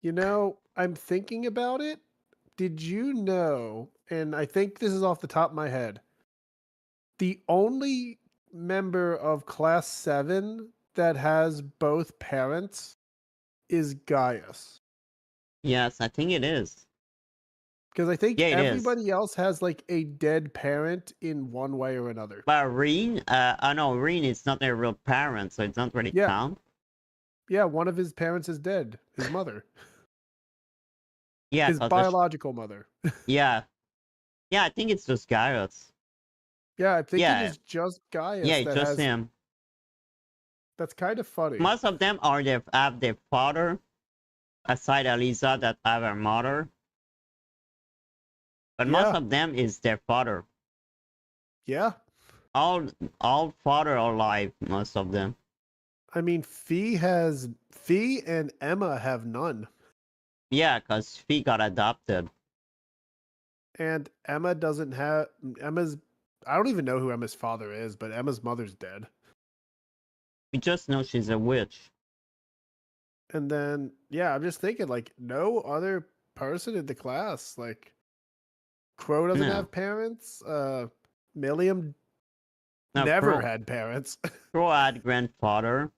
You know, I'm thinking about it. Did you know, and I think this is off the top of my head, the only member of Class 7 that has both parents is Gaius. Yes, I think it is. Because I think Yeah, it is. everybody else has like a dead parent in one way or another. But Reen, I know Reen is not their real parent, so it doesn't really Yeah. count. Yeah, one of his parents is dead. His mother. Yeah, His cause biological mother. yeah, yeah, I think it's just Gyros. Yeah, I think it Yeah, is just yeah, Gaius it's that just has. him. That's kind of funny. Most of them have their father, aside Elisa that have her mother. But most Yeah. of them is their father. Yeah. All father are alive, most of them. I mean, Fee and Emma have none. Yeah, cause Fee got adopted. And Emma doesn't have Emma's I don't even know who Emma's father is, but Emma's mother's dead. We just know she's a witch. And then yeah, I'm just thinking like no other person in the class. Like Crow doesn't No, have parents. Milliam no, never had parents. Crow had grandfather,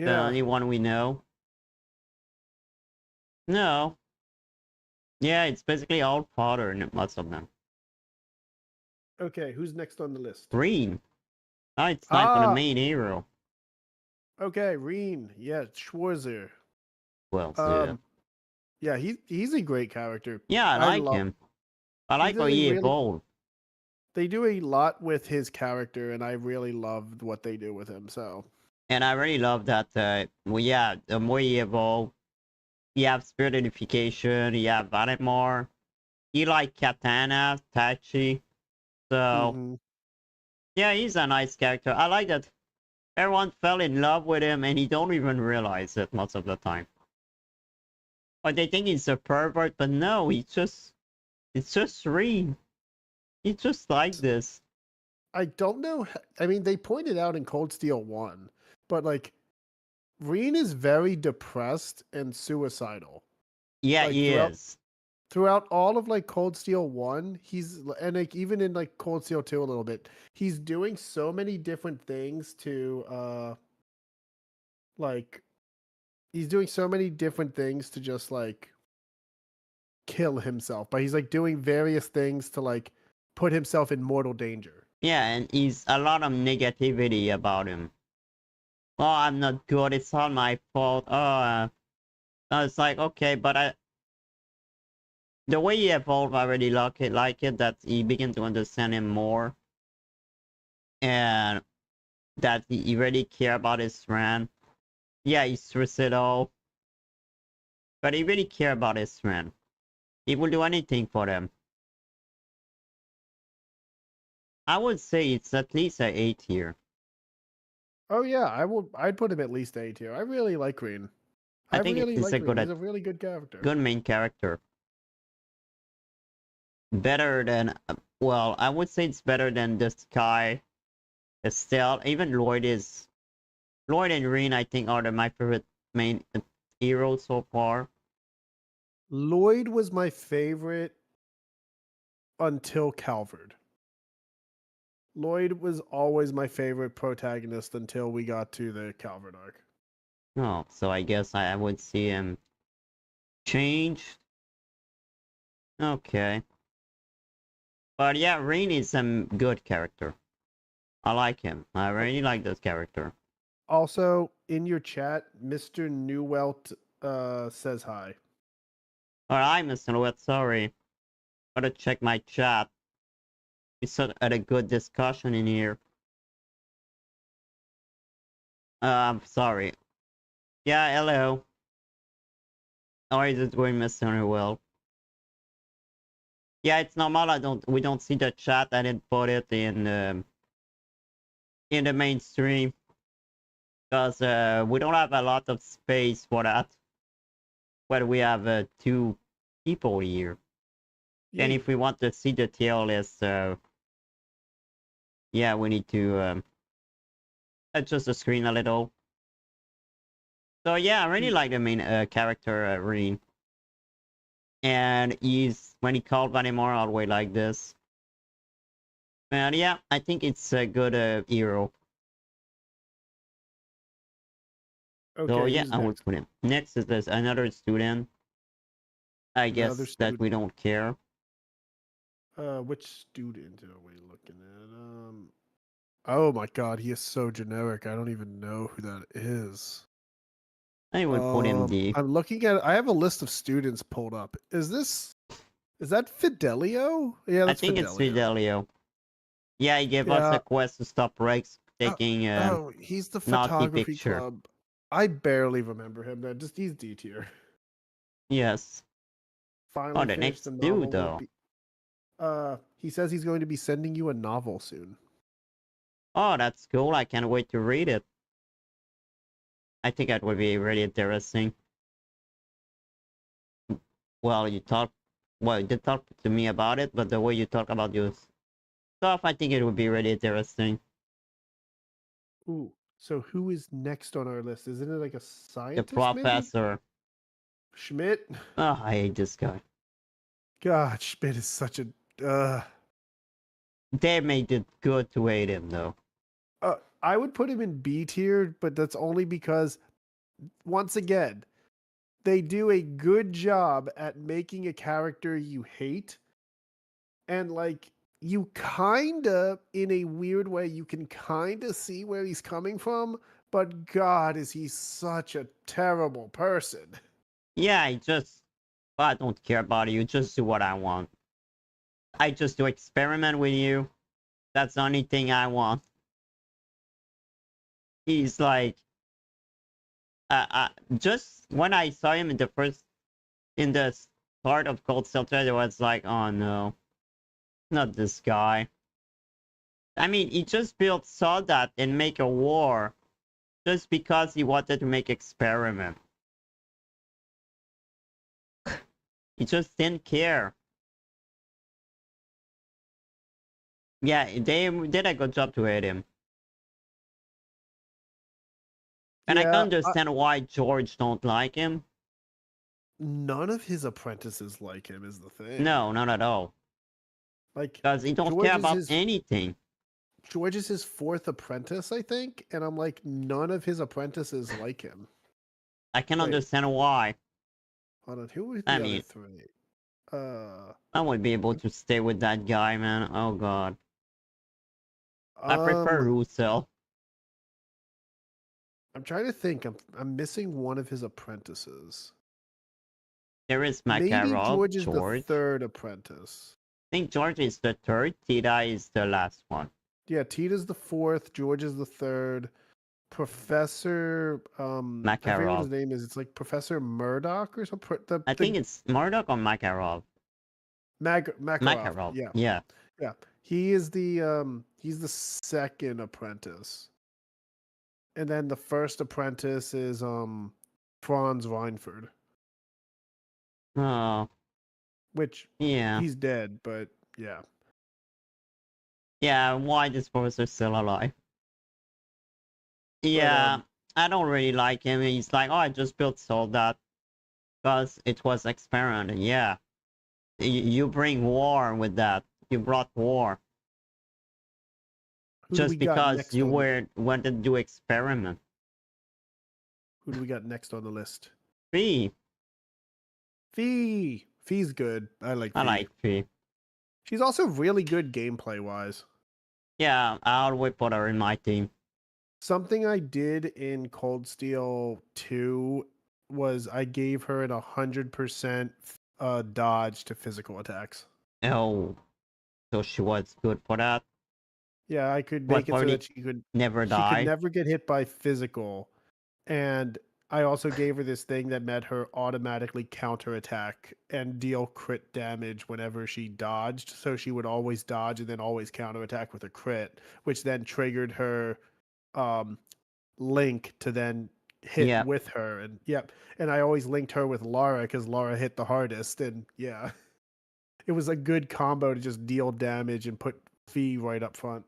the Yeah. only one we know. No, yeah, it's basically all father, most of them. Okay, who's next on the list? Green. Oh, it's time for the Ah, main hero. okay, Reen. Yeah, Schwarzer. Well, yeah. Um, yeah, he's a great character. Yeah, I I like love. him. I He like how does a he really. evolved. They do a lot with his character, and I really loved what they do with him. So And I really love that, well, yeah, the more he evolved, he have spirit unification, he have Vanemore, he like Katana, Tachi. So, mhm. yeah, he's a nice character. I like that everyone fell in love with him and he don't even realize it most of the time. Or they think he's a pervert, but no, it's just Reed. He's just like this. I don't know. I mean, they pointed out in Cold Steel 1, but like Reen is very depressed and suicidal. Yeah, Like he is. throughout all of like Cold Steel 1, he's and like even in like Cold Steel 2 a little bit, he's doing so many different things to like he's doing so many different things to just like kill himself. But he's like doing various things to like put himself in mortal danger. Yeah, and he's a lot of negativity about him. Oh, I'm not good. It's all my fault. Oh, it's like okay, but the way he evolved, I really like it that he began to understand him more, and that he really care about his friend. Yeah, he's suicidal, but he really care about his friend. He will do anything for them. I would say it's at least an A tier. Oh yeah, I'd put him at least A tier. I really like Green. I I think really it's like a Green. He's a really good character. good main character. Better than, well, I would say it's better than the Sky, Estelle. Even Lloyd and Reen, I think, are my favorite main heroes so far. Lloyd was my favorite until Calvard. Lloyd was always my favorite protagonist until we got to the Calvard arc. Oh, so I guess I would see him changed. Okay. But yeah, Rain is a good character. I like him. I really like this character. Also, in your chat, Mr. Newelt says hi. Alright, Mr. Lewis, sorry. Gotta check my chat. We had a good discussion in here. I'm sorry. Yeah, hello. How is it going, Mr. Well? Yeah, it's normal. We don't see the chat. I didn't put it in the mainstream because we don't have a lot of space for that. But we have 2 people here. And if we want to see the tier list, yeah, we need to adjust the screen a little. So yeah, I really like the main character, Reen. And when he called Vanimore all the way like this. And yeah, I think it's a good hero. Okay, So yeah, who's I will next? put him. Next is this another student. I guess that we don't care. Which student are we looking at? Oh my god, he is so generic. I don't even know who that is. I will put him D. I'm looking at. I have a list of students pulled up. Is that Fidelio? Yeah, I that's think it's Fidelio. Fidelio. Yeah, he gave us a quest to stop Rex taking he's the naughty photography picture. club. I barely remember him. He's D tier. Yes. Finally the finished next the dude novel. though. He says he's going to be sending you a novel soon. Oh, that's cool. I can't wait to read it. I think that would be really interesting. Well, you did talk to me about it, but the way you talk about your stuff, I think it would be really interesting. Ooh, so who is next on our list? Isn't it like a The scientist, maybe? professor. Schmidt? Oh, I hate this guy. God, Schmidt is such a... They made it good to hate him, though. I would put him in B tier, but that's only because, once again, they do a good job at making a character you hate. And, like, you kinda, in a weird way, you can kinda see where he's coming from, but God, is he such a terrible person. Yeah, I don't care about you. Just do what I want. I just do experiment with you. That's the only thing I want. He's like, just when I saw him in the start of Cold Filter, it was like, oh no, not this guy. I mean, he just saw that and make a war just because he wanted to make experiment. He just didn't care. Yeah, they did a good job to hate him. And I can understand why George don't like him. None of his apprentices like him is the thing. No, not at all. Like, because he don't care about anything. George is his 4th apprentice, I think, and I'm like, none of his apprentices like him. I can understand why. Hold on, who were the other 3? I would be able to stay with that guy, man. Oh god. I prefer Russell. I'm trying to think. I'm missing one of his apprentices. There is Makarov. Maybe George is the 3rd apprentice. I think George is the 3rd. Tita is the last one. Yeah, Tita's the 4th. George is the 3rd. Professor Makarov. I forget what his name is. It's like Professor Murdoch or something. I think it's Murdoch or Makarov. Makarov. Yeah. Yeah. He is he's the 2nd apprentice. And then the 1st apprentice is Franz Reinford. Oh. Which he's dead, but yeah. Yeah, why this professor's still alive? Yeah, I don't really like him. He's like, oh, I just built Soldat because it was experiment. Yeah, you bring war with that. You brought war. Just because you wanted to do experiment. Who do we got next on the list? Fee. Fee's good. I like Fee. I like Fee. She's also really good gameplay wise. Yeah, I always put her in my team. Something I did in Cold Steel 2 was I gave her an 100% dodge to physical attacks. Oh, so she was good for that. Yeah, I could Was make it so probably that never she could die. never get hit by physical. And I also gave her this thing that made her automatically counterattack and deal crit damage whenever she dodged. So she would always dodge and then always counterattack with a crit, which then triggered her um, link to then hit Yeah. with her. And yep. And I always linked her with Lara because Lara hit the hardest. And yeah, it was a good combo to just deal damage and put Fee right up front.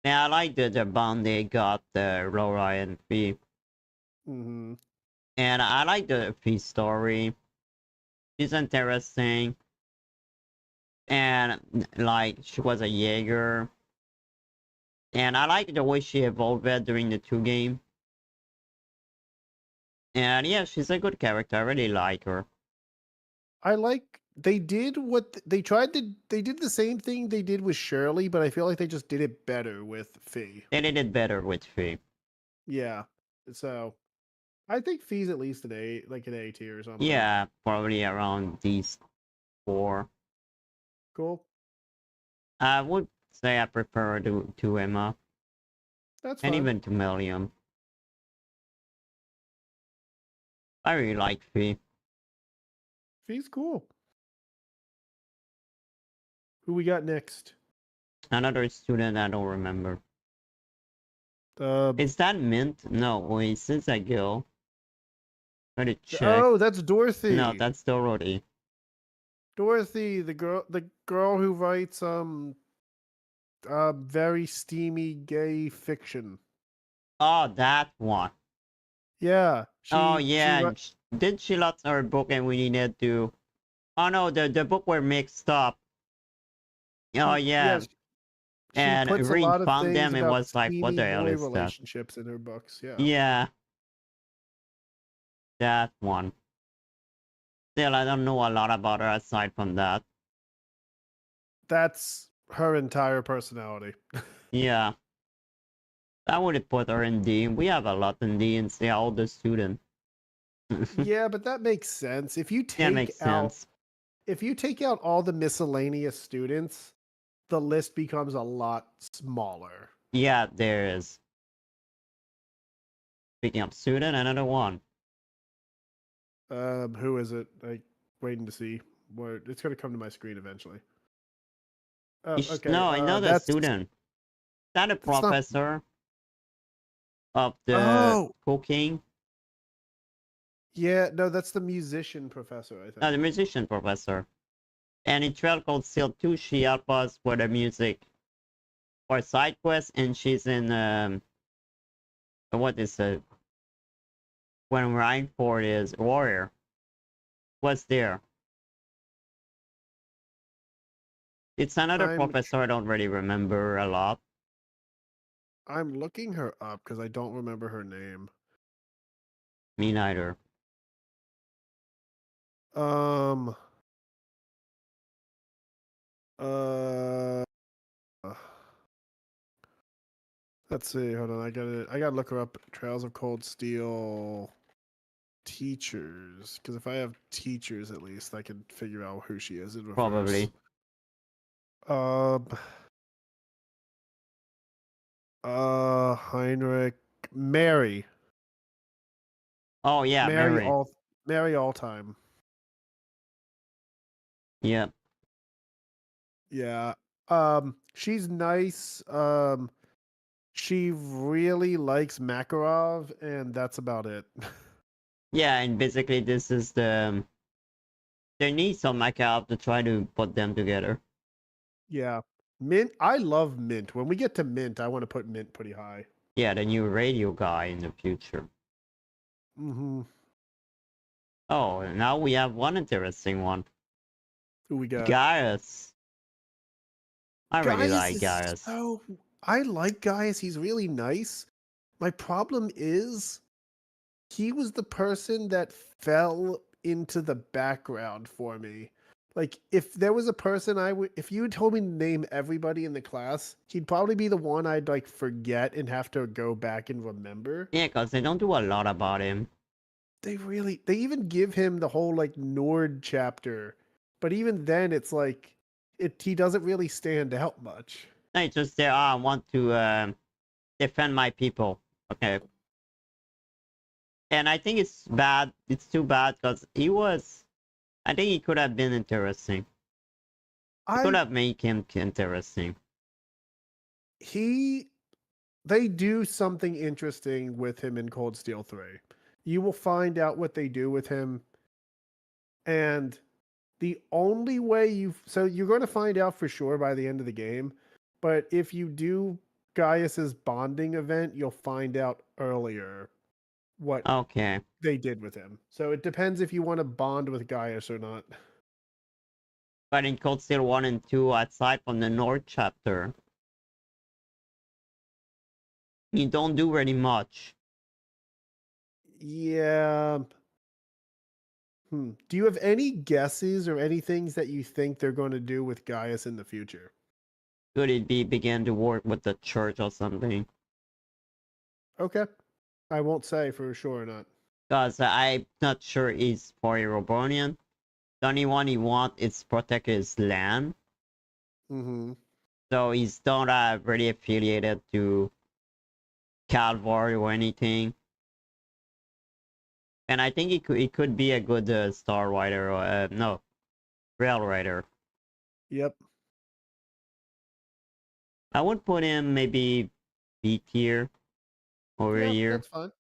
Yeah, I like the bond they got, the Laura and Fee. Hmm. And I like the Fee story. She's interesting. And like she was a Jaeger. And I like the way she evolved during the 2 game. And yeah, she's a good character. I really like her. I like they did what they tried to they did the same thing they did with Shirley, but I feel like they just did it better with Fee. They did it better with Fee. Yeah. So I think Fee's at least like an A tier or something. Yeah, probably around these 4. Cool. I would say I prefer to Emma That's and fine. even to Milliam. I really like Fee. Fee's cool. Who we got next? Another student I don't remember. Uh Is that Mint? No, wait, is this a girl? Let me check. oh, that's No, Dorothy. that's Dorothy. Dorothy, the girl who writes very steamy gay fiction. Oh, that one. Yeah, Oh, she yeah. Did she lost her book and we needed to... Oh, no, the book were mixed up. Oh, yeah, yeah. she And puts a Reed lot of found things them and about was like, what steamy the hell boy is that? relationships in her books. Yeah. Yeah, that one. Still, I don't know a lot about her aside from that. That's her entire personality. Yeah. I would have put her in D. We have a lot in D and say all the student. Yeah, but that makes sense. That makes sense. If you take out all the miscellaneous students, the list becomes a lot smaller. Yeah, there is. Picking up student, another one. Who is it? Like waiting to see where it's going to come to my screen eventually. Okay. No, another student. Is that a That's not. professor of the Oh, cooking? yeah. No, that's the musician professor. I No, the think. musician professor. And in Trail Called Seal 2, she helped us with the music for side quest, and she's in what is it? When Rhineford is warrior. What's there? It's another I'm professor I don't really remember a lot. I'm looking her up because I don't remember her name. Me neither. Um. Uh. Let's see. Hold on. I gotta look her up. Trails of Cold Steel teachers. Because if I have teachers, at least I can figure out who she is in reverse. Probably. Um. Heinrich. Mary. Oh yeah, Mary Mary. all. Mary all time. Yeah. Yeah. She's nice. She really likes Makarov, and that's about it. Yeah, and basically this is they need some makeup to try to put them together. Yeah. Mint. I love Mint. When we get to Mint, I want to put Mint pretty high. Yeah, the new radio guy in the future. Mm-hmm. Oh, now we have one interesting one. Who we got? Gaius. I really Gaius like is Gaius. so. I like Gaius. He's really nice. My problem is he was the person that fell into the background for me. Like, if there was a person if you had told me to name everybody in the class, he'd probably be the one I'd like forget and have to go back and remember. Yeah, because they don't do a lot about him. They even give him the whole like Nord chapter, but even then it's like he doesn't really stand out much. They just say, I want to defend my people. Okay. And I think it's bad. It's too bad because I think he could have been interesting. He could I have made him interesting. he They do something interesting with him in Cold Steel 3. You will find out what they do with him, and the only way you're going to find out for sure by the end of the game, but if you do Gaius's bonding event, you'll find out earlier what Okay. they did with him. So it depends if you want to bond with Gaius or not. But in Cold Steel 1 and 2, aside from the North chapter, you don't do very much. Yeah. Do you have any guesses or any things that you think they're going to do with Gaius in the future? Could it be begin to work with the church or something? Okay. I won't say for sure or not. Because I'm not sure he's for Erebonian. The only one he wants is protect his land. Mm-hmm. So he's not really affiliated to Calvary or anything. And I think he could be a good star rider or no, rail rider. Yep. I would put him maybe B tier over a Yep, year. that's fine.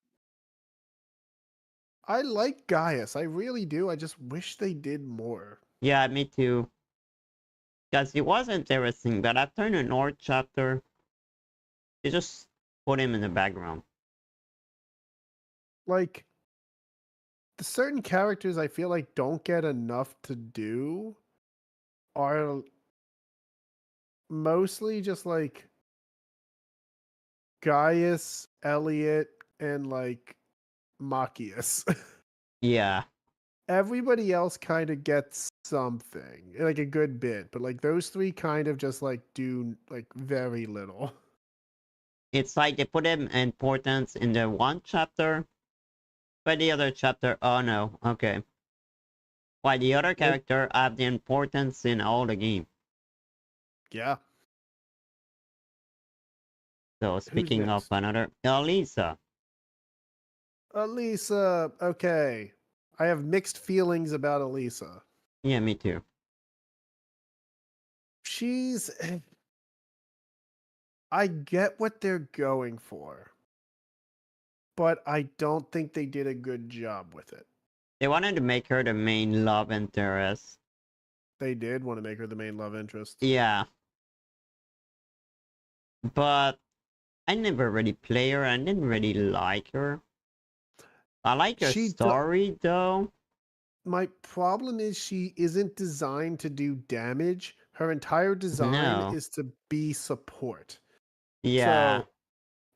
I like Gaius. I really do. I just wish they did more. Yeah, me too. Because he was interesting, but after the North chapter, they just put him in the background. Like, the certain characters I feel like don't get enough to do are mostly just like Gaius, Elliot, and like Machias. Yeah. Everybody else kind of gets something, like a good bit, but like those three kind of just like do like very little. It's like they put him importance in the one chapter, but the other chapter, oh no, okay. While the other It, character have the importance in all the game. yeah. So Who's speaking of next? another, Elisa. Elisa. Okay. I have mixed feelings about Elisa. Yeah, me too. She's. I get what they're going for, but I don't think they did a good job with it. They wanted to make her the main love interest. They did want to make her the main love interest. Yeah, but I never really play her. I didn't really like her. I like her She. Do- story though. My problem is she isn't designed to do damage. Her entire design No. is to be support. Yeah. So,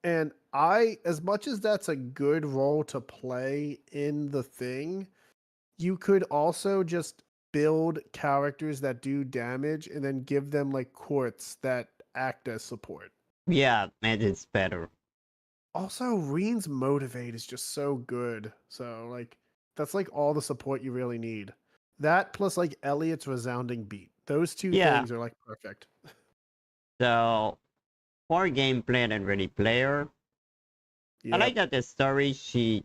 and as much as that's a good role to play in the thing, you could also just build characters that do damage and then give them like courts that act as support. Yeah, and it's better. Also, Reen's motivate is just so good. So like that's like all the support you really need. That plus like Elliot's resounding beat. Those two Yeah. things are like perfect. So for gameplay and really player, I like Yep. that the story she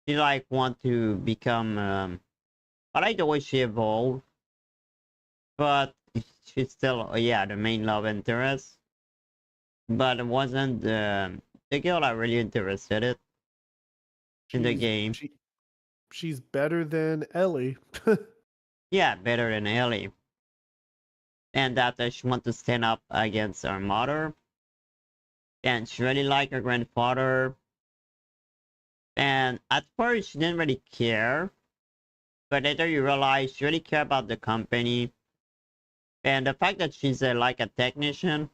like want to become I like the way she evolved, but she's still yeah the main love interest. But it wasn't the girl I really interested in the She's game. she she's better than Ellie. Yeah, better than Ellie. And that she want to stand up against her mother. And she really like her grandfather. And at first she didn't really care. But later you realize she really care about the company. And the fact that she's like a technician,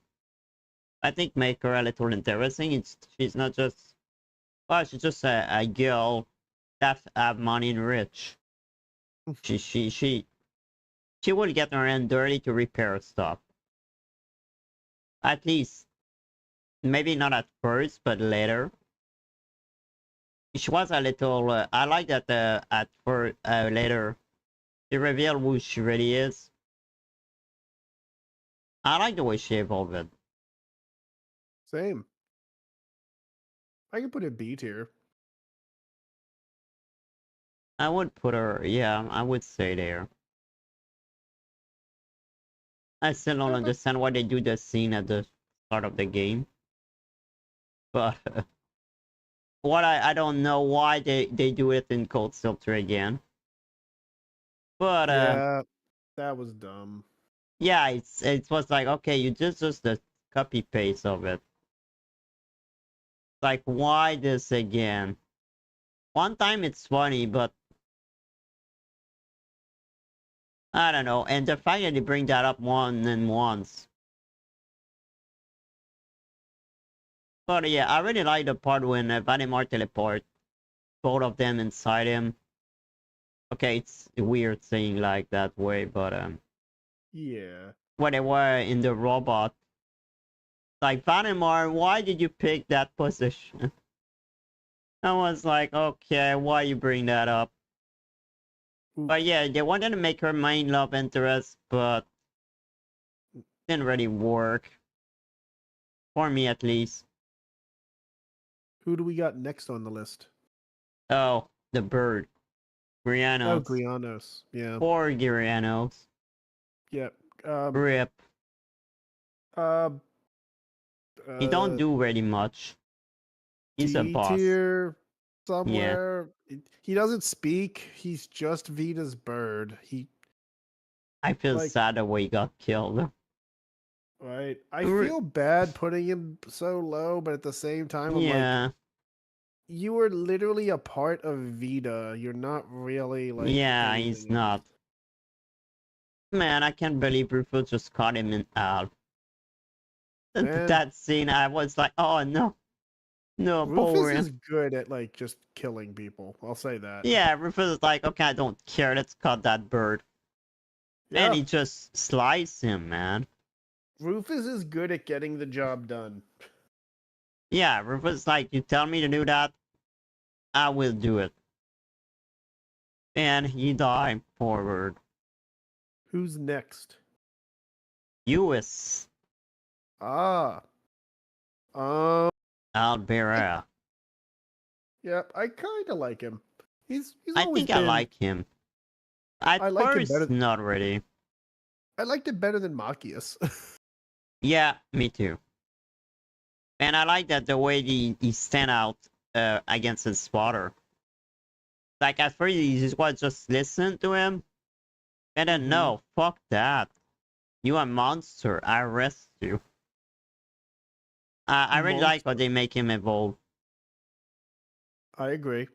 I think make her a little interesting. She's not just well, she's just a girl that have money and rich. She She would get her hand dirty to repair stuff. At least, maybe not at first, but later. She was a little. I like that at first, later, she revealed who she really is. I like the way she evolved. Same. I can put a B tier. I would put her. Yeah, I would say there. I still don't understand why they do the scene at the start of the game. But what I don't know why they do it in Cold Steel 3 again. But Yeah, that was dumb. yeah, it was like, okay, you just the copy paste of it. Like, why this again? One time it's funny, but I don't know. And the fact that they bring that up once. But yeah, I really like the part when Valimar teleport both of them inside him. Okay, it's weird saying like that way, but Yeah. when they were in the robot, like Valimar, why did you pick that position? I was like, okay, why you bring that up? Ooh, But yeah, they wanted to make her main love interest, but didn't really work. For me, at least. who do we got next on the list? Oh, the bird. Oh, Grianos. Grianos. Yeah. Poor Grianos. Yep. Rip. Uh, He don't do very much. He's a D boss. tier Yeah. somewhere. He doesn't speak. He's just Vita's bird. I feel like- sad the way he got killed. Right. I Ri- feel bad putting him so low, but at the same time, I'm like, Yeah. you were literally a part of Vita. You're not really like. Yeah, he's anything not. else. Man, I can't believe Rufus just caught him in half. Man. That scene, I was like, oh no. No, Rufus poor is him. good at like just killing people. I'll say that. Yeah, Rufus is like, okay, I don't care, let's cut that bird. Yeah. And he just sliced him, man. Rufus is good at getting the job done. Yeah, Rufus is like, you tell me to do that, I will do it. And he died forward. Who's next? US Ah. Albera. Yep, I kind of like him. He's I always think I been- like him. At I like him first, better- not really. I liked it better than Machias. Yeah, me too. And I like that the way he stand out against his spotter. Like at first he just was just listen to him. And then no, fuck that. You a monster. I arrest you. I really like how they make him evolve. I agree.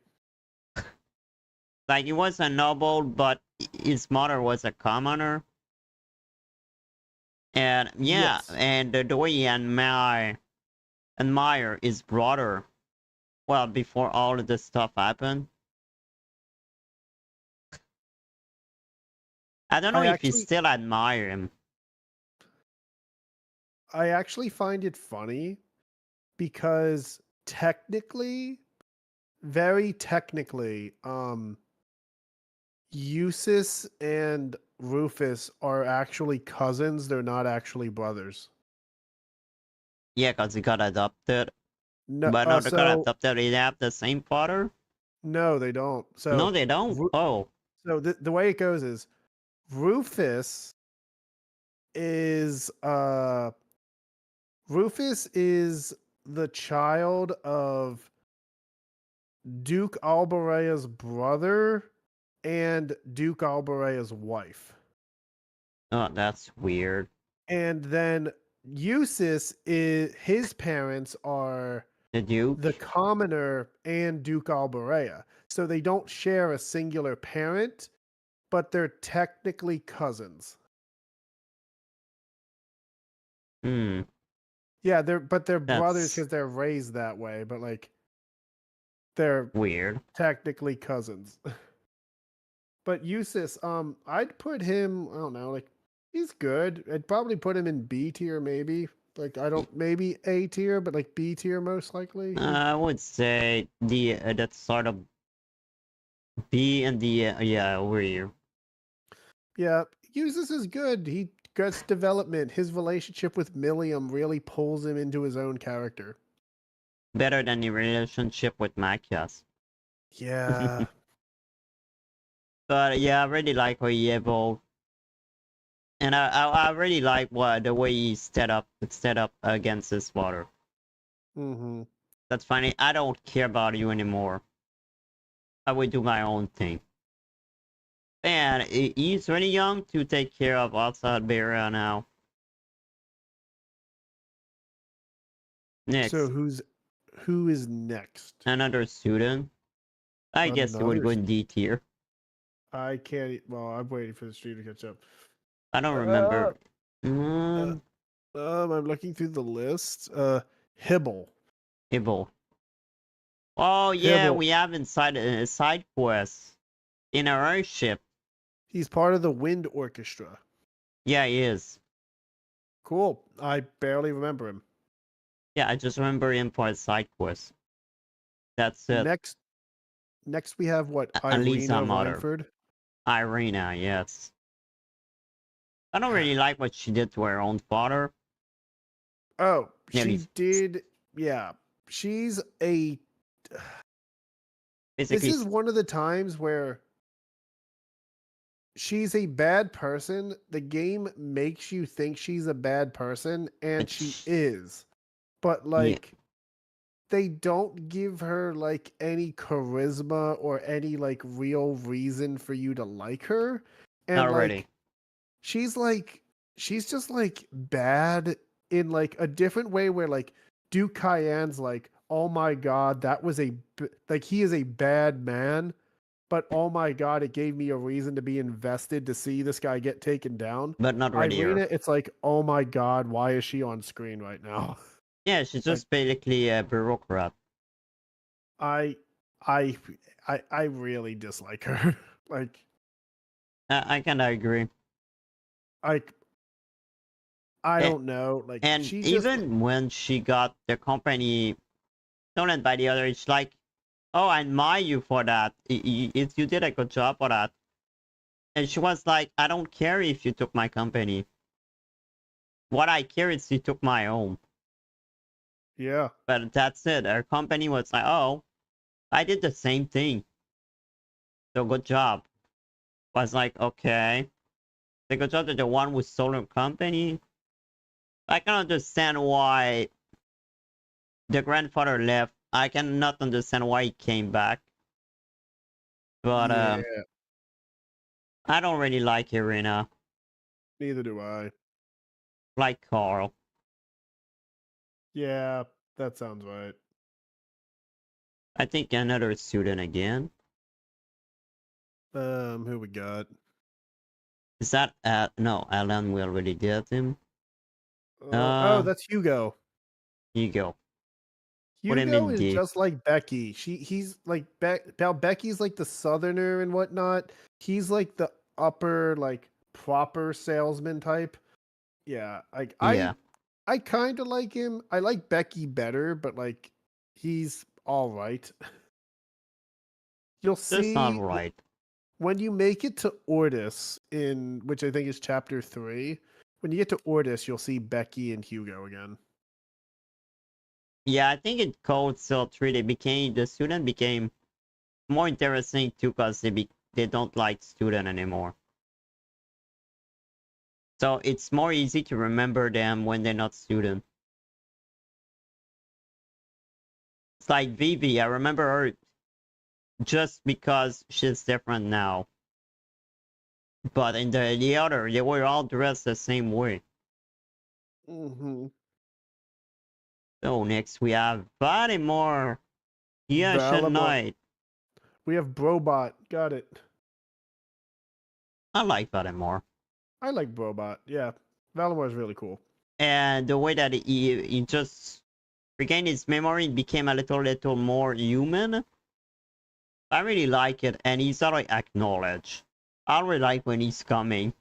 Like he was a noble, but his mother was a commoner. And yeah, Yes. and the way he admire his brother. Well, before all of this stuff happened. I don't know if he still admire him. I actually find it funny because technically, very technically, Eustace and Rufus are actually cousins. They're not actually brothers. Yeah, because he got adopted. No, But no, they got adopted. They have the same father? no, they don't. So No, they don't. Oh. So the way it goes is Rufus is the child of Duke Albarea's brother and Duke Albarea's wife. Oh, that's weird. And then Eustace his parents are The Duke? the commoner and Duke Albarea. So they don't share a singular parent, but they're technically cousins. Hmm. Yeah, they're brothers That's- because they're raised that way, but like they're Weird. technically cousins. But Eustace, I'd put him, I don't know, like he's good. I'd probably put him in B tier, maybe. Like I don't, maybe A tier, but like B tier most likely. I would say the that sort of B and the yeah, over here. Yeah, Eustace is good. He gets development. His relationship with Milliam really pulls him into his own character. Better than the relationship with Machias. Yeah. But yeah, I really like how he evolved. And I really like the way he set up against his water. Mm-hmm. That's funny. I don't care about you anymore. I will do my own thing. And he's really young to take care of outside Beria now. So Next, who is next? another student. I guess he would Another. go in D tier. I can't. Well, I'm waiting for the stream to catch up. I don't Uh, remember. Mm, I'm looking through the list. Hibble. Ibble. Oh yeah, Hibble. we have inside a side quest in our airship. He's part of the Wind Orchestra. Yeah, he is. Cool. I barely remember him. Yeah, I just remember him for a side quest. That's it. Next we have what? Elisa Irina Mother. Ranford. Irina, yes. I don't Yeah. really like what she did to her own father. Oh, Nearly, she did. Yeah, she's a. This basically, is one of the times where she's a bad person. The game makes you think she's a bad person, and she is. But yeah, like, they don't give her like any charisma or any like real reason for you to like her. And already. she's just like bad in like a different way where like Duke Cayenne's like, oh my god, that was like he is a bad man, but oh my god, it gave me a reason to be invested to see this guy get taken down. But not really her. Irina, it's like, oh my god, why is she on screen right now? Yeah, she's Like just basically a bureaucrat. I I I really dislike her. Like I kind of agree. like I A- don't know. Like And she just even when she got the company stolen by the other, it's like, oh, I admire you for that. You did a good job for that. And she was like, I don't care if you took my company. What I care is you took my home. yeah. But that's it. Her company was like, oh, I did the same thing. So good job. Was like, okay. The good job that the one with stolen company. I can understand why the grandfather left. I cannot understand why he came back. But Yeah, I don't really like Irina. neither do I. Like Carl. Yeah, that sounds right. I think another student again. Who we got? Is that no, Alan we already did him. Oh, that's Hugo. Here you go. Put him Hugo in is D. just like Becky. He's like now Becky's like the southerner and whatnot. He's like the upper like proper salesman type. Yeah, like Yeah. I kind of like him. I like Becky better, but like he's all right. You'll That's not see right. when you make it to Ortis in which I think is chapter 3. When you get to Ortis, you'll see Becky and Hugo again. Yeah, I think in Code Cell 3 the student became more interesting too because they don't like student anymore. So it's more easy to remember them when they're not student. It's like Vivi, I remember her just because she's different now. But in the other, they were all dressed the same way. Mm-hmm. So next we have Baltimore. Yasha Valamar. Knight. We have Brobot. Got it. I like Baltimore. I like Brobot. Yeah. Valamar is really cool. And the way that he just regained his memory and became a little more human. I really like it, and he's sort of acknowledged. I really like when he's coming.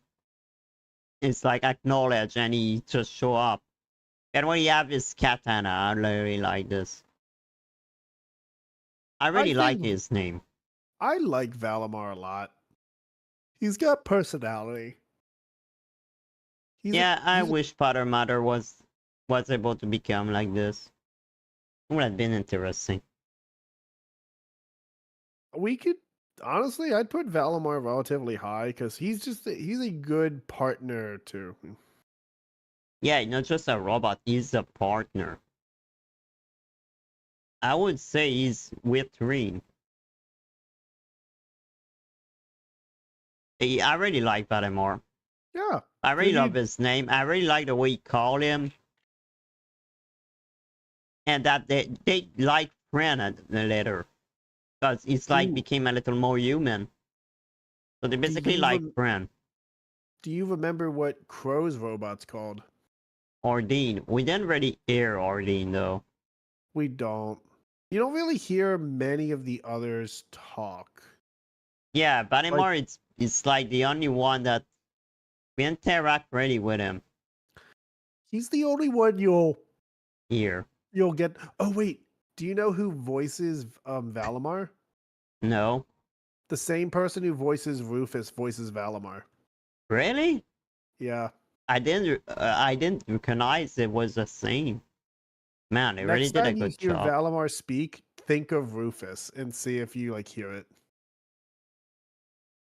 It's like acknowledge and he just show up. And when he have his katana, I really like this. I I really like think his name. I like Valimar a lot. He's got personality. Yeah, I He's a, wish Father Mother was able to become like this. It would have been interesting. we could honestly, I'd put Valimar relatively high because he's a good partner too. Yeah, not just a robot, he's a partner. I would say he's with Rin. I really like Valimar. Yeah, I really love his name. I really like the way he call him. And that they like friend at the later. Because it's like do became a little more human. So they do basically you like friend. do you remember what Crow's robot's called? Ordine. We didn't really hear Ordine though. We don't. You don't really hear many of the others talk. Yeah, Like Valimar it's like the only one that we interact really with him he's the only one here. you'll get. Oh wait, do you know who voices Valimar? No? The same person who voices Rufus voices Valimar. Really? Yeah. I didn't recognize it was the same. Man, they really Next did a time you good hear job. Valimar speak, think of Rufus and see if you like hear it.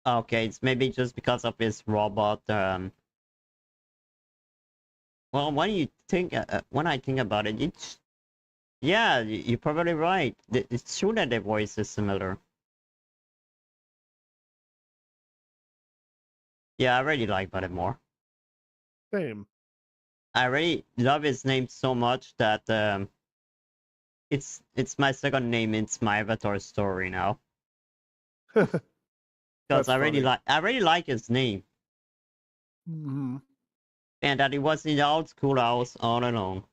Okay, it's maybe just because of his robot. Well, when I think about it, yeah, you're probably right. It's true that their voice is similar. Yeah, I really like Buttermore. Same. I really love his name so much that it's my second name. It's my avatar story now because That's funny. I really like his name Hmm. and that he was in the old schoolhouse all along.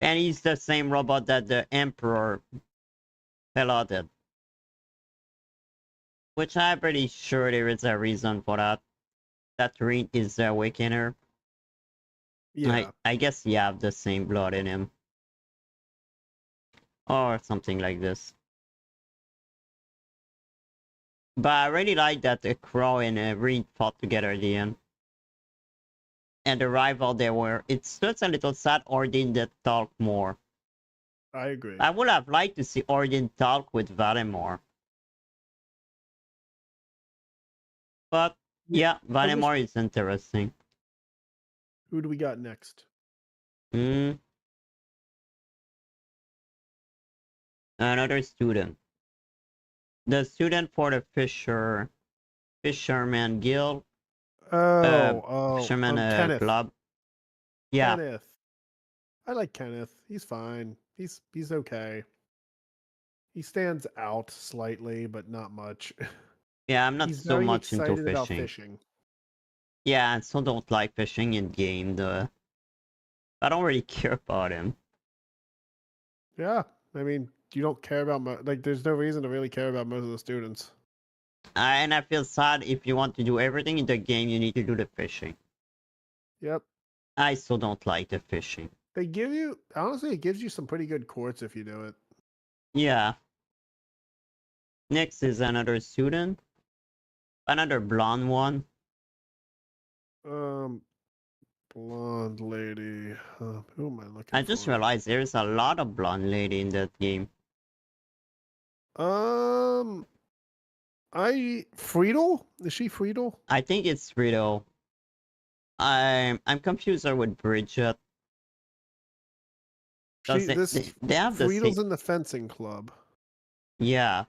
And he's the same robot that the Emperor piloted, which I'm pretty sure there is a reason for that. That Reed is the Awakener. Yeah. I guess he have the same blood in him. Or something like this. But I really like that the Crow and Reed fought together at the end. And the rival they were. It's just a little sad Ordin that talk more. I agree. I would have liked to see Ordin talk with Valimor. But Yeah. yeah, I wish. Valimor is interesting. Who do we got next? Hmm. Another student. The student for the Fisherman Guild. Fisherman Kenneth. Club. Yeah. Kenneth. I like Kenneth. He's fine. He's okay. He stands out slightly, but not much. Yeah, I'm not He's so very much into excited about fishing. fishing. Yeah, I still don't like fishing in game. I don't really care about him. Yeah, I mean, you don't care about like. There's no reason to really care about most of the students. And I feel sad if you want to do everything in the game, you need to do the fishing. Yep. I still don't like the fishing. They give you honestly, it gives you some pretty good quartz if you do it. Yeah. Next is another student. Another blonde one. Um, blonde lady. Who am I looking I just for? realized there's a lot of blonde lady in that game. Um, Friedel? Is she Friedel? I think it's Rito. I'm confused her with Bridget. Because they have the same. Friedel's in the fencing club, Yeah.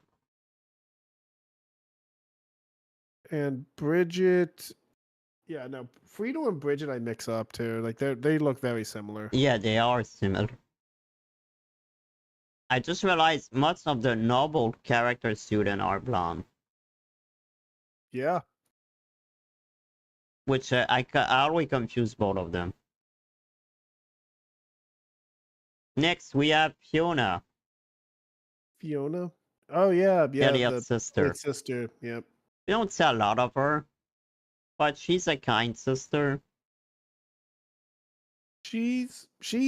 and Bridget. Yeah, no, Friedel and Bridget I mix up too. Like they look very similar. Yeah, they are similar. I just realized most of the noble character students are blonde. Yeah. Which I always confuse both of them. Next, we have Fiona, Fiona. Oh yeah, yeah, Elliot's the sister. big sister. Yep. We don't see a lot of her, but she's a kind sister. She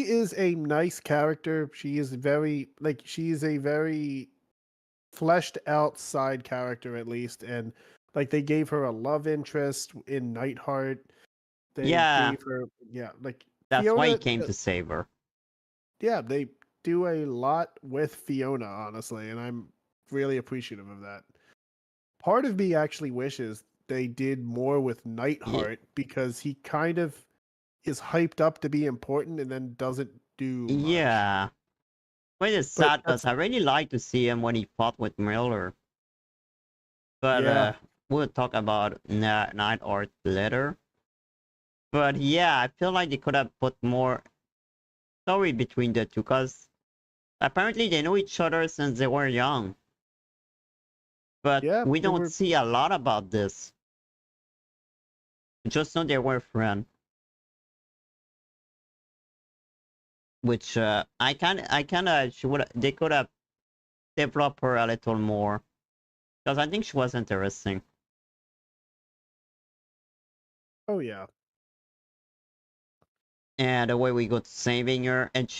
is a nice character. She is a very fleshed out side character at least, and like they gave her a love interest in Nightheart. They Yeah, gave her like that's why he Fiona. came to save her. Yeah, they do a lot with Fiona, honestly, and I'm really appreciative of that. Part of me actually wishes they did more with Yeah, Nightheart because he kind of is hyped up to be important and then doesn't do much. yeah. But it's But sad because that's I really like to see him when he fought with Miller. But yeah, we'll talk about Night Art later. But yeah, I feel like they could have put more story between the two because apparently they know each other since they were young. But yeah, we they don't were see a lot about this. We just know they were friends. Which she would they could have developed her a little more because I think she was interesting. oh yeah. And the way we go to saving her, and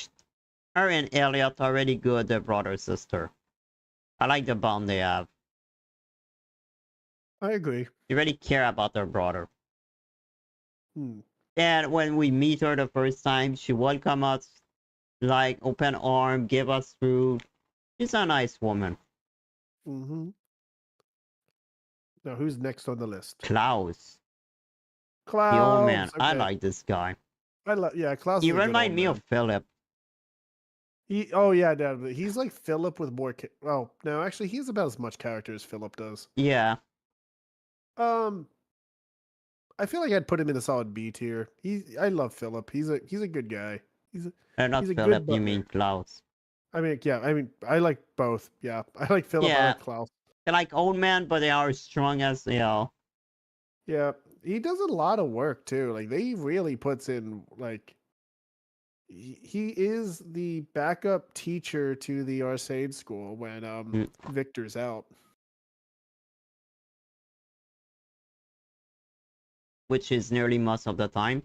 her and Elliot are really good, brother sister. I like the bond they have. I agree. They really care about their brother. Hmm. And when we meet her the first time, she welcome us like open arm, give us food. She's a nice woman. Mm-hmm. Now who's next on the list? Klaus, the old man. Klaus. I Okay. like this guy. Klaus He is a good old remind me man. of Philip. Oh yeah, definitely. He's like Philip with more. Oh no, actually, he's about as much character as Philip does. Yeah, Um, I feel like I'd put him in a solid B tier. I love Philip. He's a good guy. He's a, not he's a good Philip. You mean butler. Klaus? I like both. Yeah, I like Philip. I Yeah, like Klaus. they're like old men, but they are strong as hell. Yeah, he does a lot of work too. Like they really puts in like he is the backup teacher to the Arcade school when Mm. Victor's out. Which is nearly most of the time.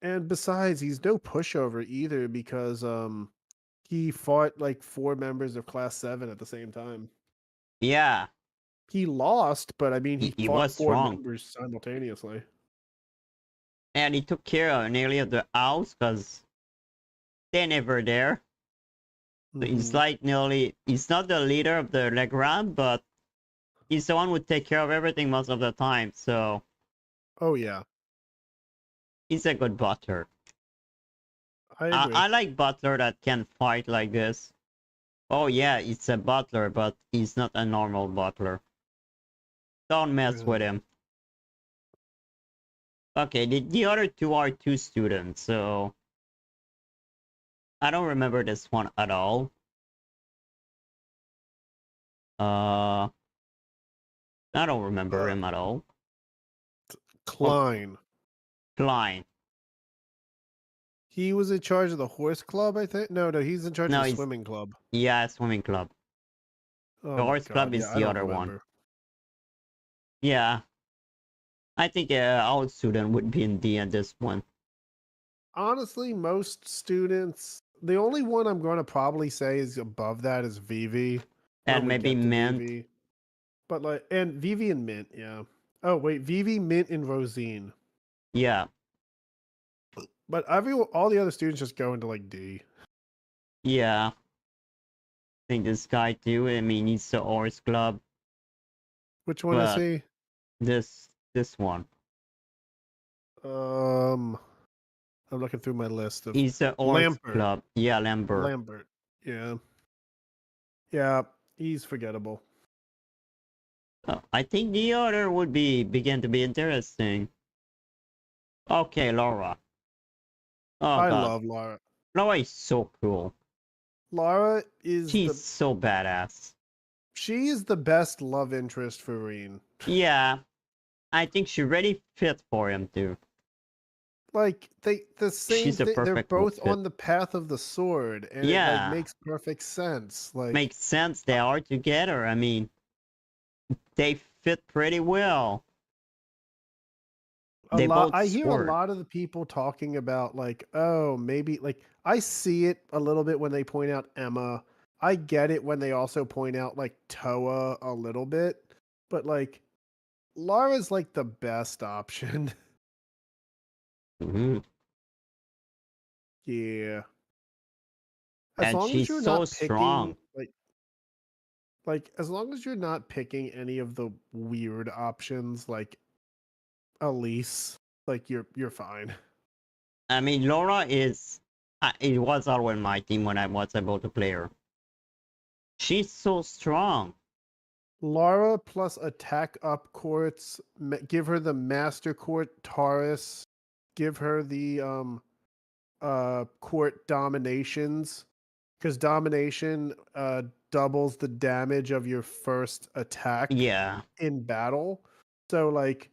And besides, he's no pushover either because he fought like 4 members of Class 7 at the same time. Yeah, He lost, but I mean he he fought was four strong. members simultaneously. And he took care of nearly of the house because they're never there. So he's Hmm. like nearly, he's not the leader of the Legrand, but he's the one who take care of everything most of the time. So Oh yeah, he's a good butler. I agree. I like butler that can fight like this. Oh yeah, it's a butler, but he's not a normal butler. Don't mess with Really. him. Okay, the other two are two students, so I don't remember this one at all. Uh, I don't remember Uh, him at all. Oh, Klein. Klein. He was in charge of the horse club, I think. No, he's in charge of No, the he's swimming club. yeah, swimming club. Oh The my horse club god, is yeah, I the don't other one. remember. Yeah, I think our student would be in D at this one. Honestly, most students, the only one I'm going to probably say is above that is Vivi when And we maybe get to Mint. Vivi. But and Vivi and Mint, yeah. Oh wait, Vivi, Mint, and Rosine. Yeah, But all the other students just go into like D. yeah. I think this guy too. I mean, he's the horse club, Which one is but he? this one. Um, I'm looking through my list of He's the horse Lampert. club. Yeah, Lambert. Lambert. Yeah. Yeah, he's forgettable. I think the other would begin to be interesting. Okay, Laura. Oh I god. love Lara. Laura is so cool. Lara is She's so badass. she is the best love interest for Reen. Yeah, I think she really fit for him too. Like the same She's a thing. They're perfect both fit. on the path of the sword, and it like Yeah, makes perfect sense. Like makes sense. They are together. I mean, they fit pretty well. They both I hear a sword. lot of the people talking about like, oh, maybe like I see it a little bit when they point out Emma. I get it when they also point out like Toa a little bit, but like Lara's like the best option. Mhm. Yeah. As And long as she's you're so not picking strong. like as long as you're not picking any of the weird options like Elise, like you're fine. I mean, Laura is. It was always my team when I was able to play her. She's so strong. Lara plus attack up courts, give her the master court Taurus, give her the court dominations because domination doubles the damage of your first attack Yeah. in battle. So like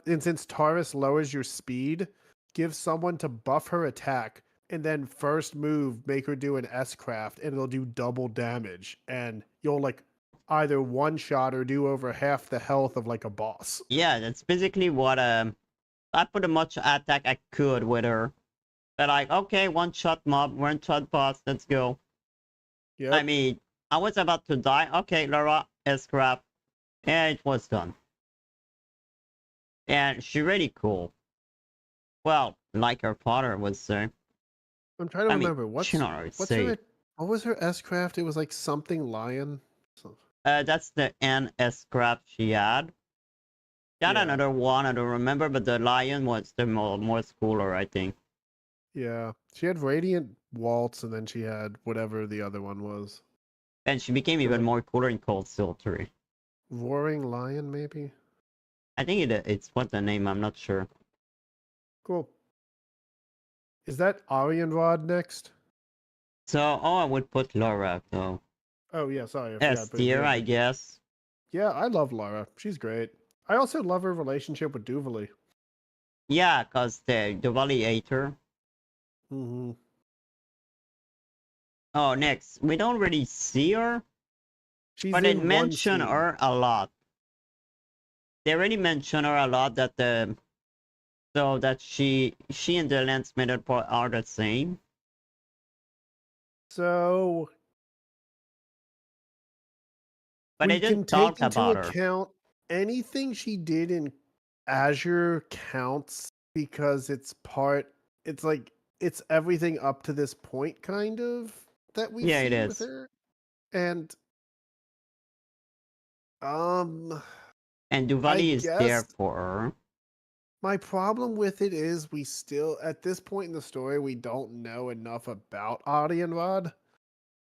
and since Taurus lowers your speed, give someone to buff her attack and then first move make her do an S craft and it'll do double damage and you'll like either one shot or do over half the health of like a boss. Yeah, that's basically what I put as much attack I could with her. But like, okay, one shot mob, one shot boss, let's go. I Yep. mean, I was about to die. Okay, Laura, scrap. And it was done. And she really cool. Well, like her father would say. I'm trying to I mean, remember she not always say. what was her S craft? It was like something lion. That's the N scrap she had. Got Yeah. another one, I don't remember, but the lion was the more cooler, I think. Yeah. She had Radiant Waltz and then she had whatever the other one was. And she became The even like more cooler in Cold Steel 3. Roaring Lion, maybe? I think it's what the name, I'm not sure. Cool. Is that Arianrod next? So, I would put Laura, though. Oh yeah, sorry, I forgot. S But tier, I guess. yeah, I love Lara. She's great. I also love her relationship with Duvali. Yeah, because the Valley ate her. Mm-hmm. Oh, next. We don't really see her, She's but they in one mention scene. her a lot. They already mention her a lot that so that she and the Lance Method are the same. So But they we can didn't talk take into about her. account anything she did in Azure counts because it's like it's everything up to this point kind of that we've Yeah, it seen with is. her. And um And I Duvali is guess there for her. my problem with it is we still at this point in the story we don't know enough about Adianrod.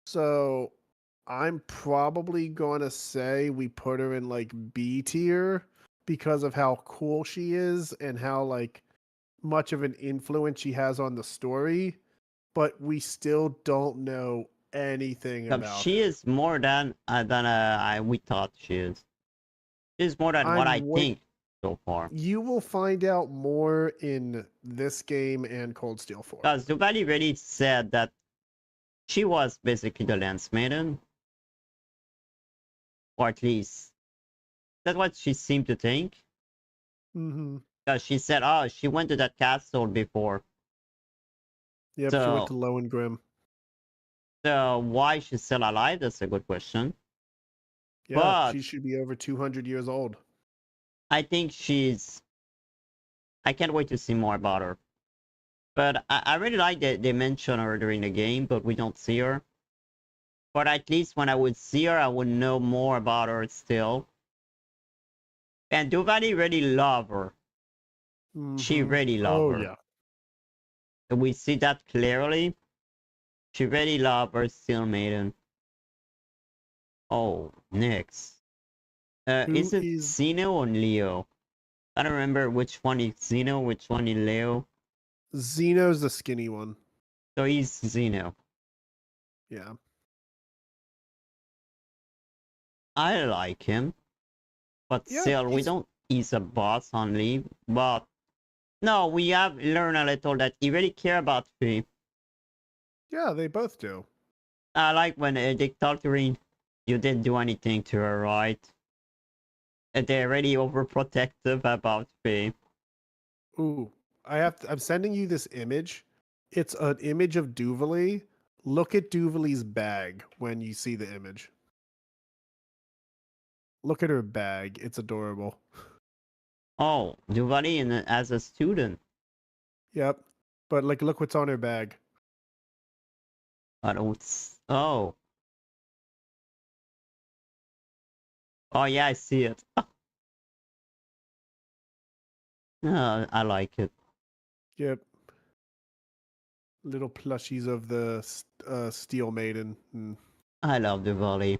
So I'm probably gonna say we put her in like B tier because of how cool she is and how like much of an influence she has on the story, but we still don't know anything about She her. is more than we thought she is. She's more than what I I'm wait think so far. You will find out more in this game and Cold Steel 4. Because Duvali really said that she was basically the Lance Maiden. Or at least that's what she seemed to think. Mm-hmm. Because she said, oh, she went to that castle before. Yep, she went to So, Lohengrin. why she's still alive? That's a good question. Yeah, But she should be over 200 years old. I think I can't wait to see more about her. But I really like that they mention her during the game, but we don't see her. But at least when I would see her, I would know more about her still. And Duvali really love her. She Mm-hmm. really love Oh her. yeah. And we see that clearly. She really love her Steel Maiden. Oh, next. Who Is it is Zeno or Leo? I don't remember which one is Zeno, which one is Leo. Zeno's the skinny one. So he's Zeno. Yeah. I like him. But Yeah, still, we he's don't. He's a boss only. But no, we have learned a little that he really care about Fee. yeah, they both do. I like when they talk to her. You didn't do anything to her, right? They're already overprotective about me. Ooh, I'm sending you this image. It's an image of Duvalie. Look at Duvallie's bag when you see the image. Look at her bag. It's adorable. Oh, Duvali as a student. Yep. But like, look what's on her bag. I don't. Oh. Oh yeah, I see it. I like it. Yep. Little plushies of the Steel Maiden. I love Duvali.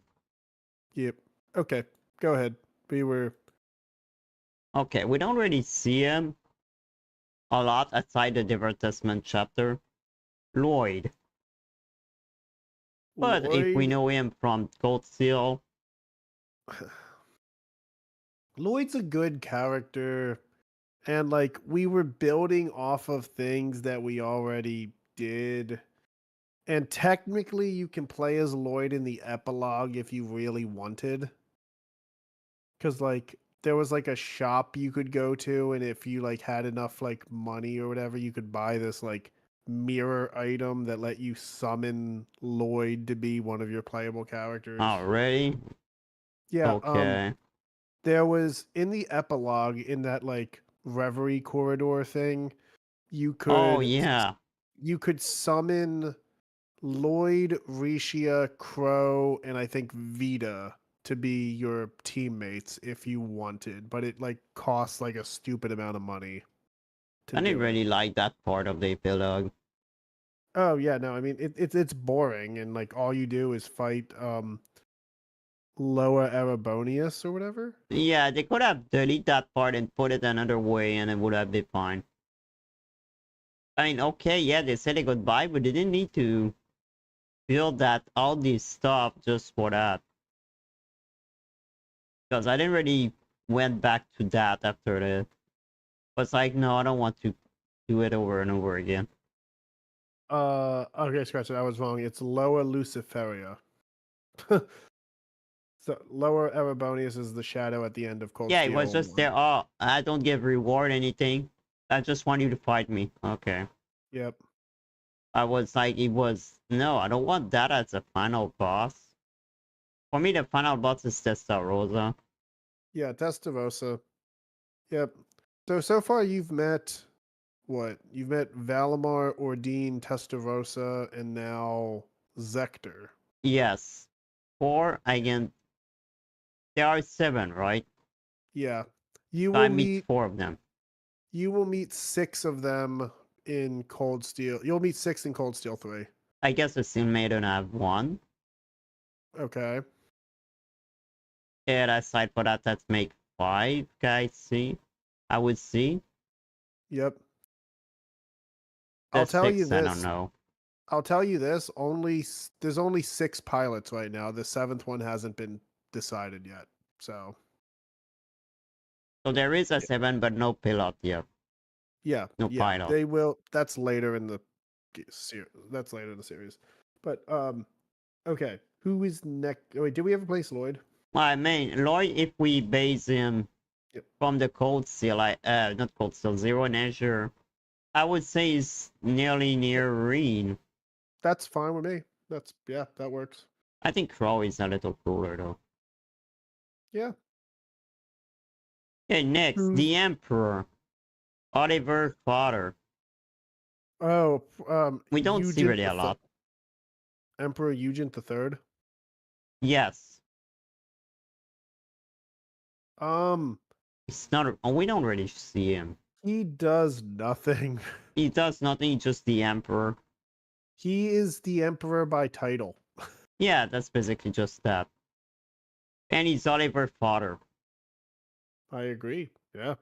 Yep. Okay. Go ahead. We were. Okay, we don't really see him a lot outside the advertisement chapter. Lloyd. But if we Lloyd. know him from Cold Steel. Lloyd's a good character. And like, we were building off of things that we already did. And technically, you can play as Lloyd in the epilogue if you really wanted. Because, like, there was like a shop you could go to, and if you like had enough like money or whatever, you could buy this like mirror item that let you summon Lloyd to be one of your playable characters. Already? Yeah, Okay. there was in the epilogue in that like reverie corridor thing, you Oh could yeah. you could summon Lloyd, Risha, Crow, and I think Vita to be your teammates if you wanted, but it like costs like a stupid amount of money to I didn't do it. really like that part of the epilogue. Oh yeah, no, I mean it's boring and like all you do is fight Loa Erebonius or whatever. Yeah, they could have deleted that part and put it another way and it would have been fine. I mean, okay, yeah, they said a goodbye, but they didn't need to build that all this stuff just for that. Because I didn't really went back to that after that. Was like, no, I don't want to do it over and over again. Okay, scratch it. I was wrong. It's Loa Luciferia. So Lower Erebonius is the shadow at the end of Cold Yeah, it was Steel just 1. there. Oh, I don't give reward anything. I just want you to fight me. Okay. Yep. I was like, it was no, I don't want that as a final boss. For me, the final boss is Testarossa. Yeah, Testarossa. Yep. So far you've met what? You've met Valimar, Ordine, Testarossa, and now Zector. Yes. Four again. There are seven, right? Yeah. You So I will meet meet four of them. you will meet 6 of them in Cold Steel. You'll meet 6 in Cold Steel 3. I guess the Sin Maiden have one. Okay. And aside for that, let's make five guys see. I would see. Yep. The I'll tell you six, I don't this. know. I'll tell you this, there's only 6 pilots right now. The 7th one hasn't been decided yet. So, So there is a yeah. seven, but no pilot yet. Yeah, No yeah. pilot. They will that's later in the that's later in the series. But okay. Who is next? Oh, wait, did we ever place Lloyd? Well, I mean, Lloyd, if we base him Yep. from the Cold Steel, not Cold Steel, Zero and Azure, I would say he's nearly near Reen. That's fine with me. Yeah, that works. I think Crow is a little cooler though. Yeah. Okay, next, Who's the Emperor, Oliver Father. Oh, We don't see Eugent really the a lot. Emperor Eugent the Third. Yes, Um, it's not. We don't really see him. he does nothing. He does nothing. Just the Emperor. He is the Emperor by title. Yeah, that's basically just that. And he's Oliver Father. I agree. Yeah.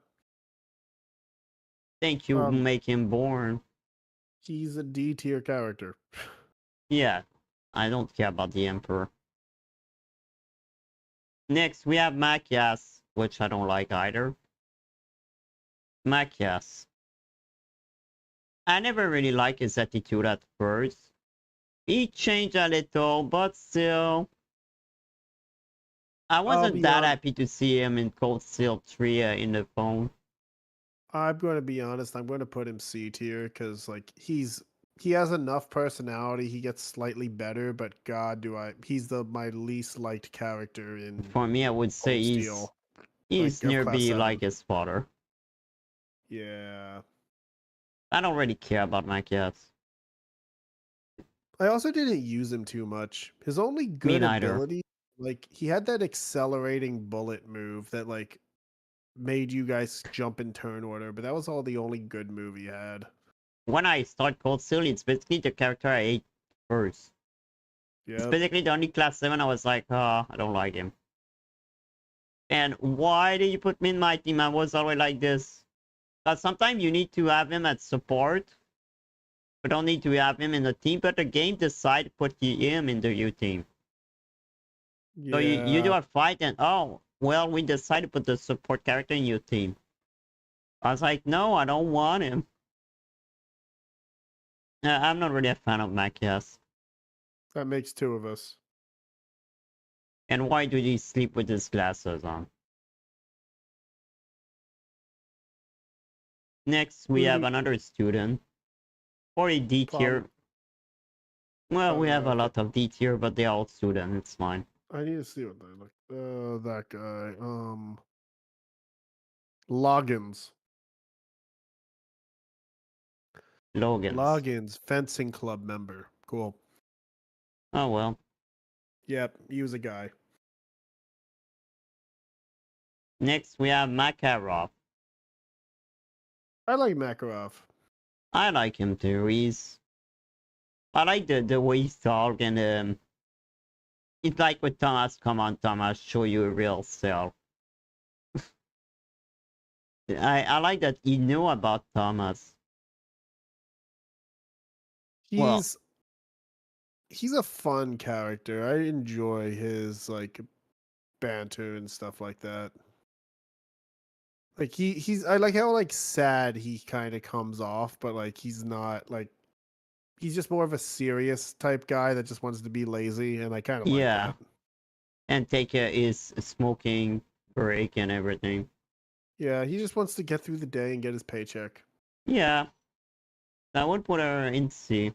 Thank you, make him born. He's a D tier character. Yeah, I don't care about the Emperor. Next, we have Machias, which I don't like either. Machias. I never really liked his attitude at first. He changed a little, but still, I I'll wasn't be that on. happy to see him in Cold Steel 3 in the phone. I'm going to be honest. I'm going to put him C tier because like he has enough personality. He gets slightly better, but God, he's my least liked character in For me, I would say Cold Steel, he's like of class nearly 7. like his father. Yeah. I don't really care about my cats. I also didn't use him too much. His only Me good neither. ability, like he had that accelerating bullet move that like made you guys jump in turn order, but that was all the only good move he had. When I start Cold Steel, it's basically the character I ate first. It's Yep. basically the only class 7 I was like, oh, I don't like him. And why did you put me in my team? I was always like this. But sometimes you need to have him at support. You don't need to have him in the team, but the game decide to put him in your team. So you do Yeah. a fight and, oh, well, we decided to put the support character in your team. I was like, no, I don't want him. I'm not really a fan of Machias. That makes 2 of us. And why do he sleep with his glasses on? Next, we Who do have we another student. Or a D probably tier. Well, oh we yeah, have a okay. lot of D tier, but they're all students. It's fine. I need to see what they look. That guy. Loggins. Logans. Loggins, fencing club member. Cool. Oh well. Yep, he was a guy. Next, we have Makarov. I like Makarov. I like him too. I like the way he's talk and it's like with Thomas. Come on, Thomas, show you a real self. I like that he knew about Thomas. Well, He's he's a fun character. I enjoy his like banter and stuff like that. Like he's I like how like sad he kind of comes off, but like he's not like he's just more of a serious type guy that just wants to be lazy, and I kind of like yeah, that. and take his smoking break and everything. Yeah, he just wants to get through the day and get his paycheck. Yeah, I would put her in C.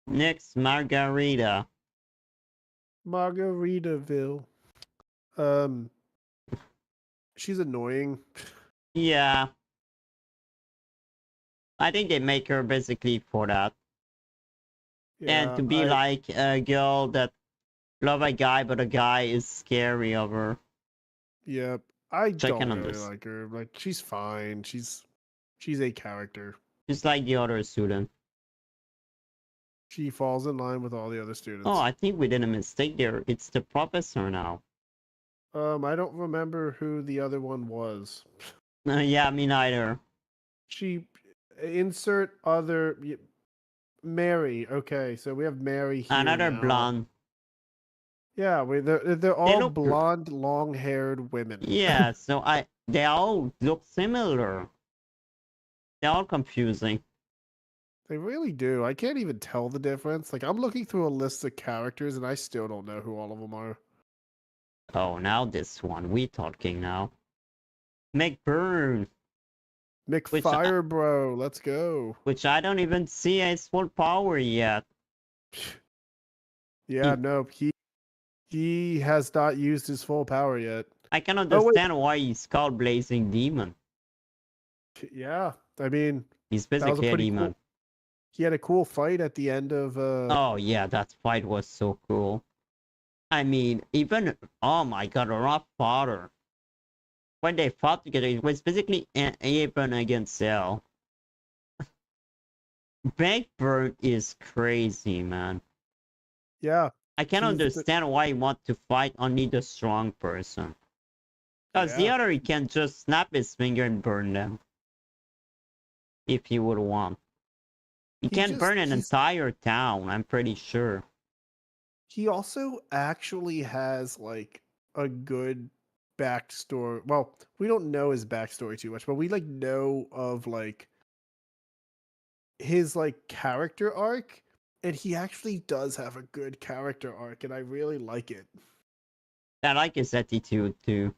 Next, Margarita. Margaritaville. Um, she's annoying. Yeah, I think they make her basically for that. And Yeah, to be like a girl that love a guy, but a guy is scary of her. yep. I Which I don't can really understand. like her. Like she's fine. She's a character. Just like the other student. She falls in line with all the other Oh, students. I think we did a mistake there. It's the professor now. I don't remember who the other one was. Yeah, me neither. She insert other Mary. Okay, so we have Mary here Another now. blonde. Yeah, they're They all look. blonde, long-haired women. Yeah, so they all look similar. They're all confusing. They really do. I can't even tell the difference. Like I'm looking through a list of characters and I still don't know who all of them are. Oh, now this one. We talking now. McBurn. Which I, McFire bro, let's go. which I don't even see his full power yet. Yeah, He, no, he has not used his full power yet. I can Oh wait, understand why he's called Blazing Demon. yeah. I mean, He's that was a basically a pretty demon. cool. He had a cool fight at the end of Oh yeah, that fight was so cool. I mean, even oh my god, Rough Father. When they fought together, it was basically an Aben against Cell. Bankburn is crazy, man. yeah. I can understand why he want to fight only the strong person. Because the Yeah. other, he can just snap his finger and burn them. If he would want. He can burn an entire town, I'm pretty sure. He also actually has like a good backstory. Well, we don't know his backstory too much, but we like know of like his like character arc and he actually does have a good character arc, and I really like it. I like his attitude too.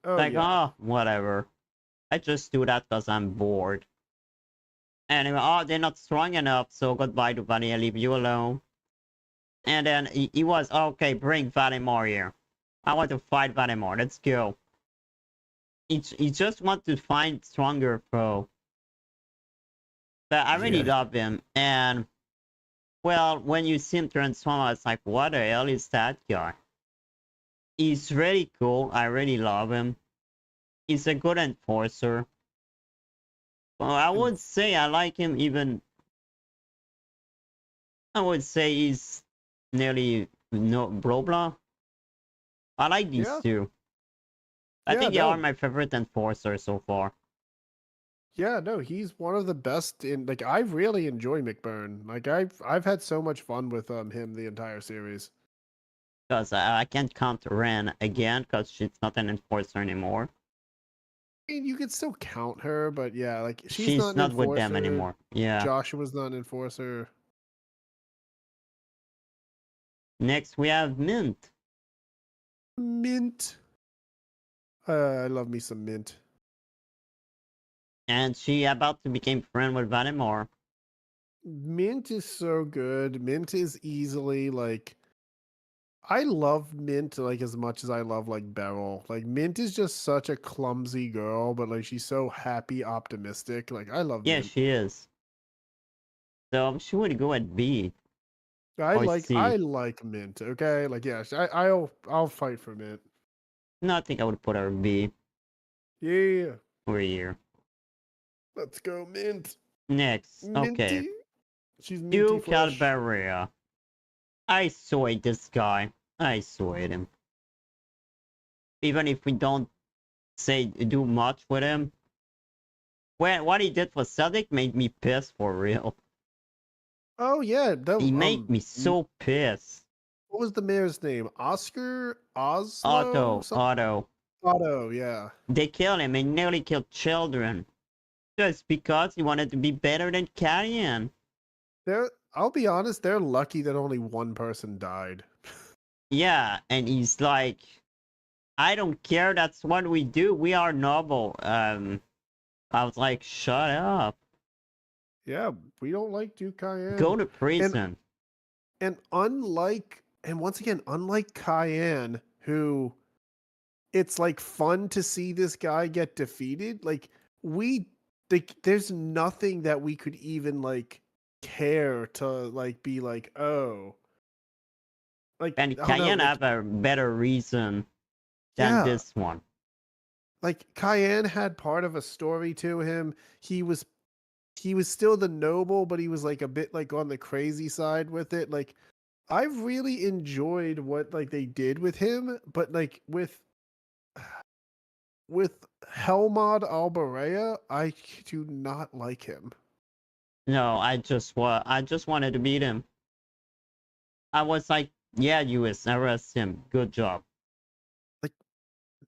Oh Like, yeah. oh, whatever. I just do that because I'm bored. Anyway, oh, they're not strong enough, so goodbye to Bunny, I leave you alone. And then he was, okay, bring Valimar here. I want to fight Valimar, let's go. He just wants to find stronger foe. But I really Yeah. love him, and, well, when you see him transform, it's like, what the hell is that guy? He's really cool, I really love him. He's a good enforcer. Well, I And would say I like him even. I would say he's nearly no blah blah. I like these yeah. two. I Yeah, think they are no. my favorite enforcers so far. Yeah, no, he's one of the best in like I really enjoy McBurn. Like I've had so much fun with him the entire series. Because I can't count Ren again because she's not an enforcer anymore. I mean, you could still count her, but yeah, like she's not She's an not with them enforcer. anymore. Yeah. Joshua's not an enforcer. Next we have Mint. Mint. I love me some mint. And she about to become friend with Valimar. Mint is so good. Mint is easily like I love Mint like as much as I love like Beryl. Like Mint is just such a clumsy girl, but like she's so happy, optimistic. Like I love Yeah, Mint. she is. So she would go at B or I C. like Mint. Okay, like yes, I'll fight for Mint. No, I think I would put her B Yeah, over here. let's go Mint. Next, okay. Minty. She's minty Duke fresh. Calvaria. I soyed this guy. I soyed him. Even if we don't say do much with him. When what he did for Celtic made me pissed for real. Oh yeah, that He made me so pissed. what was the mayor's name? Oscar Oslo? Something. Otto. Otto, yeah. They killed him and nearly killed children. Just because he wanted to be better than Carrion. I'll be honest, they're lucky that only one person died. Yeah, and he's like, I don't care, that's what we do. We are noble. I was like, shut up. Yeah, we don't like Duke Go Cayenne. to And prison. once again, unlike Cayenne, who it's like fun to see this guy get defeated, like we like there's nothing that we could even like care to like be like, oh. Like And I don't know, Cayenne like have a better reason than yeah. this one. Like Cayenne had part of a story to him. He was still the noble, but he was like a bit like on the crazy side with it. Like I really enjoyed what like they did with him, but like with Helmod Alberea, I do not like him. No, I just wanted to beat him. I was like, yeah, US, arrest him. Good job. Like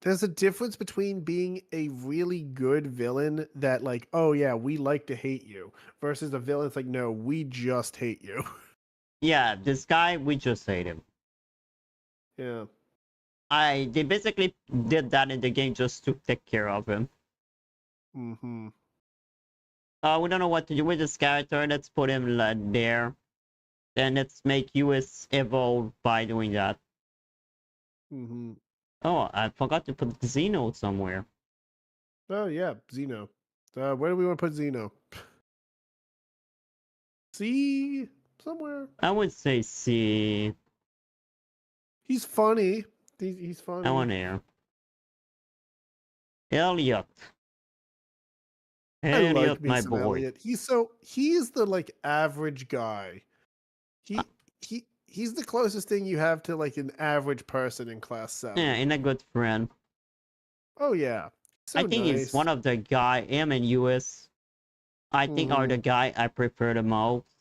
there's a difference between being a really good villain that like, oh yeah, we like to hate you, versus a villain that's like, no, we just hate you. Yeah, this guy, we just hate him. Yeah. They basically did that in the game just to take care of him. Mm-hmm. We don't know what to do with this character. Let's put him there. Then let's make US evolve by doing that. Mm-hmm. Oh, I forgot to put Xeno somewhere. Oh yeah, Zeno. Where do we want to put Zeno? C somewhere. I would say C. He's funny. He's I funny. want here. Elliot. I like Elliot, me my some boy. Elliot. He's the like average guy. Uh, He's the closest thing you have to like an average person in class yeah, 7. and a good friend. Oh yeah. I So think he's nice. one of the guy, him and US, I think are Mm-hmm. the guy I prefer the most.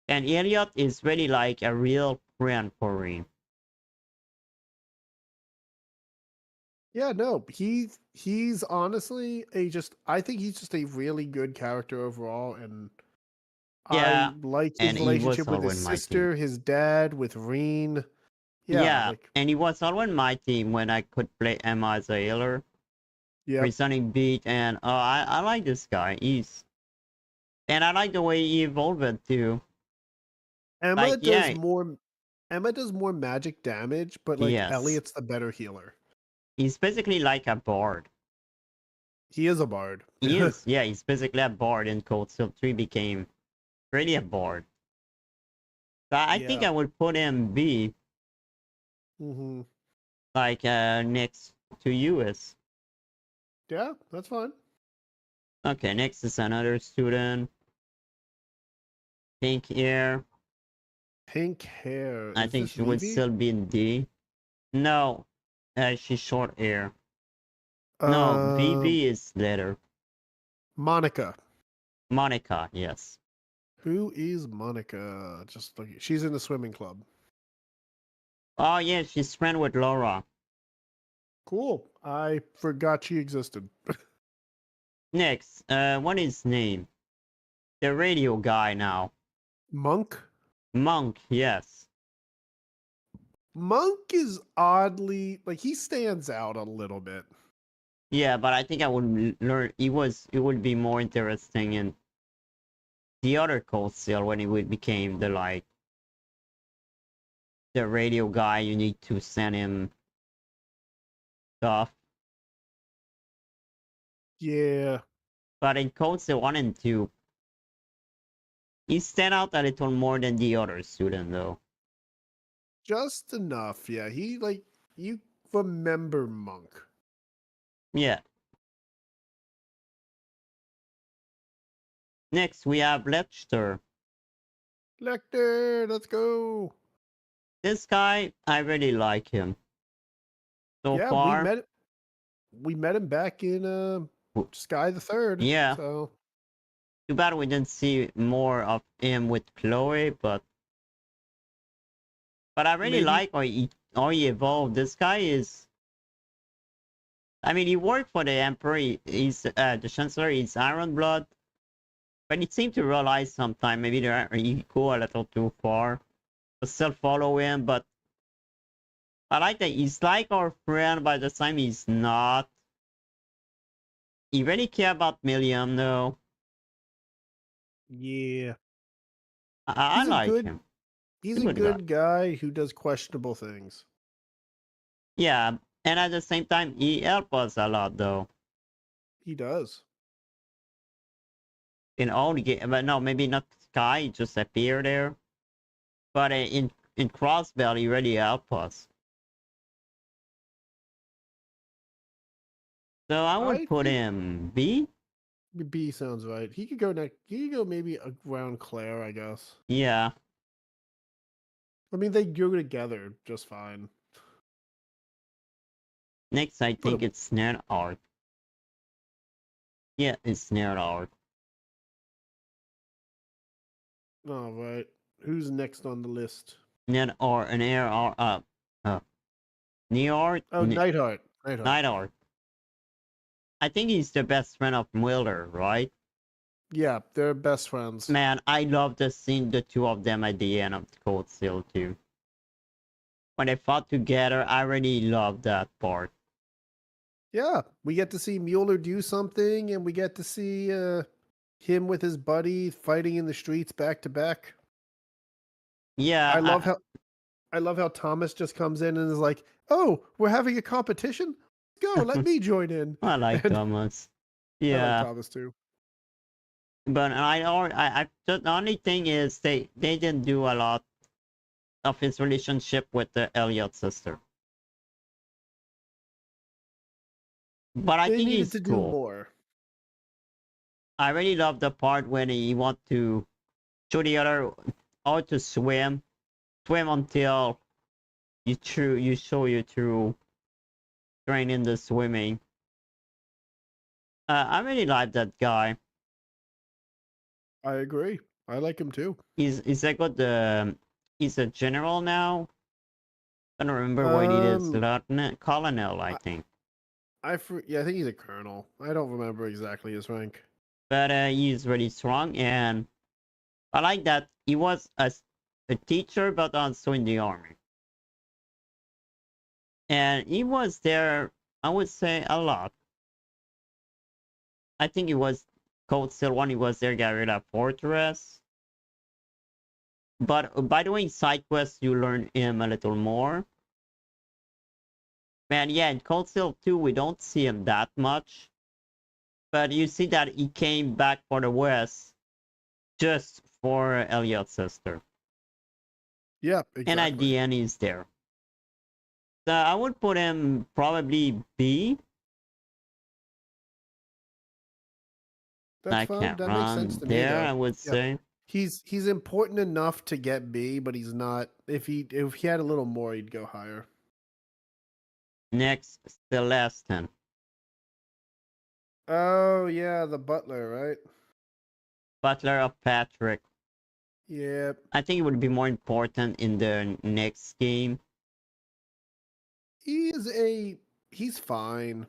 And Elliot is really like a real friend for me. Yeah, no, he's honestly I think he's just a really good character overall, and I Yeah, like his and he was relationship with his always my team. sister, his dad, with Reen. Yeah, Yeah, like and he was always my team when I could play Emma as a healer, yep. presenting beat, and I like this guy. And I like the way he evolved too. Emma Like, does yeah, more Emma does more magic damage, but like yes, Elliot's the better healer. he's basically like a bard. He is a bard. He is, yeah, he's basically a bard, and Cold Steel 3 became really a bard. So I think Yeah. I would put him B, hmm like next to US. Yeah, that's fine. Okay, next is another student, pink hair. Pink hair. I Is think this she would Vivi? still be in D. No, she's short hair. No, Um, BB is later. Monica. Monica, yes. Who is Monica? Just look. She's in the swimming club. Oh yeah, she's friend with Laura. Cool. I forgot she existed. Next, what is his name? The radio guy now. Monk. Monk, yes. Monk is oddly like he stands out a little bit. Yeah, but I think I would learn. It would be more interesting in the other Cold Steel when it would became the like the radio guy. You need to send him stuff. Yeah, But in Cold Steel 1 and 2, he stand out a little more than the other student though. just enough. Yeah, he like you remember Monk. Yeah. Next we have Lechster. Lecter, let's go. This guy, I really like him. So Yeah, far, we met him back in w- Sky the Third. yeah. So Too bad we didn't see more of him with Chloe, but I really maybe like how he evolved. This guy is. I mean, he worked for the Emperor. He's the Chancellor. He's Iron Blood, but he seemed to realize sometime maybe he go a little too far. But still follow him. But I like that he's like our friend. By the time he's not, he really care about Milliam though. yeah. I He's a like good him. he's He's a a good guy. good guy who does questionable things. Yeah, and at the same time, he helped us a lot though. He does. In all the game, but no, maybe not Sky, he just appear there. But in Crossbell, he really helped us. So I would I put think him B. B sounds right. He could go next. He could go maybe around Claire, I guess. Yeah. I mean, they go together just fine. Next, I Put think him. it's Snare Art. Yeah, it's Snare Art. All right. Who's next on the list? Snare Art, an air art, Knee Art, Oh, Nightheart. Nightheart. Night Art. I think he's the best friend of Wilder, right? Yeah, they're best friends. Man, I love the scene, the two of them at the end of Cold Steel too. When they fought together, I really love that part. Yeah, we get to see Mueller do something, and we get to see him with his buddy fighting in the streets back to back. Yeah, I love how Thomas just comes in and is like, "Oh, we're having a competition. Go, let me join in." I like And Thomas. I like Yeah, Thomas too. but the only thing is they didn't do a lot of his relationship with the Elliot sister. But I They think needed he's to do cool. more. I really love the part when he want to show the other how to swim until you show you through training the swimming. I really like that guy. I agree. I like him too. He's a good he's a general now. I don't remember what it is. Um, Lieutenant Colonel, I I, think. Yeah, I think he's a colonel. I don't remember exactly his rank. But he's really strong, and I like that he was a teacher, but also in the army. And he was there, I would say, a lot. I think he was Cold Steel 1, he was there, Garrilla Fortress. But by the way, in side quests, you learn him a little more. And yeah, in Cold Steel 2, we don't see him that much. But you see that he came back for the West just for Elliot's sister. Yeah, exactly. And at the end, he's there. So I would put him probably B. That's I fine. can't That makes sense run to me, there, though. I would Yeah. say. He's important enough to get B, but he's not. If he had a little more, he'd go higher. Next, Celestin. Oh yeah, the butler, right? Butler of Patrick. Yeah. I think it would be more important in the next game. He's fine.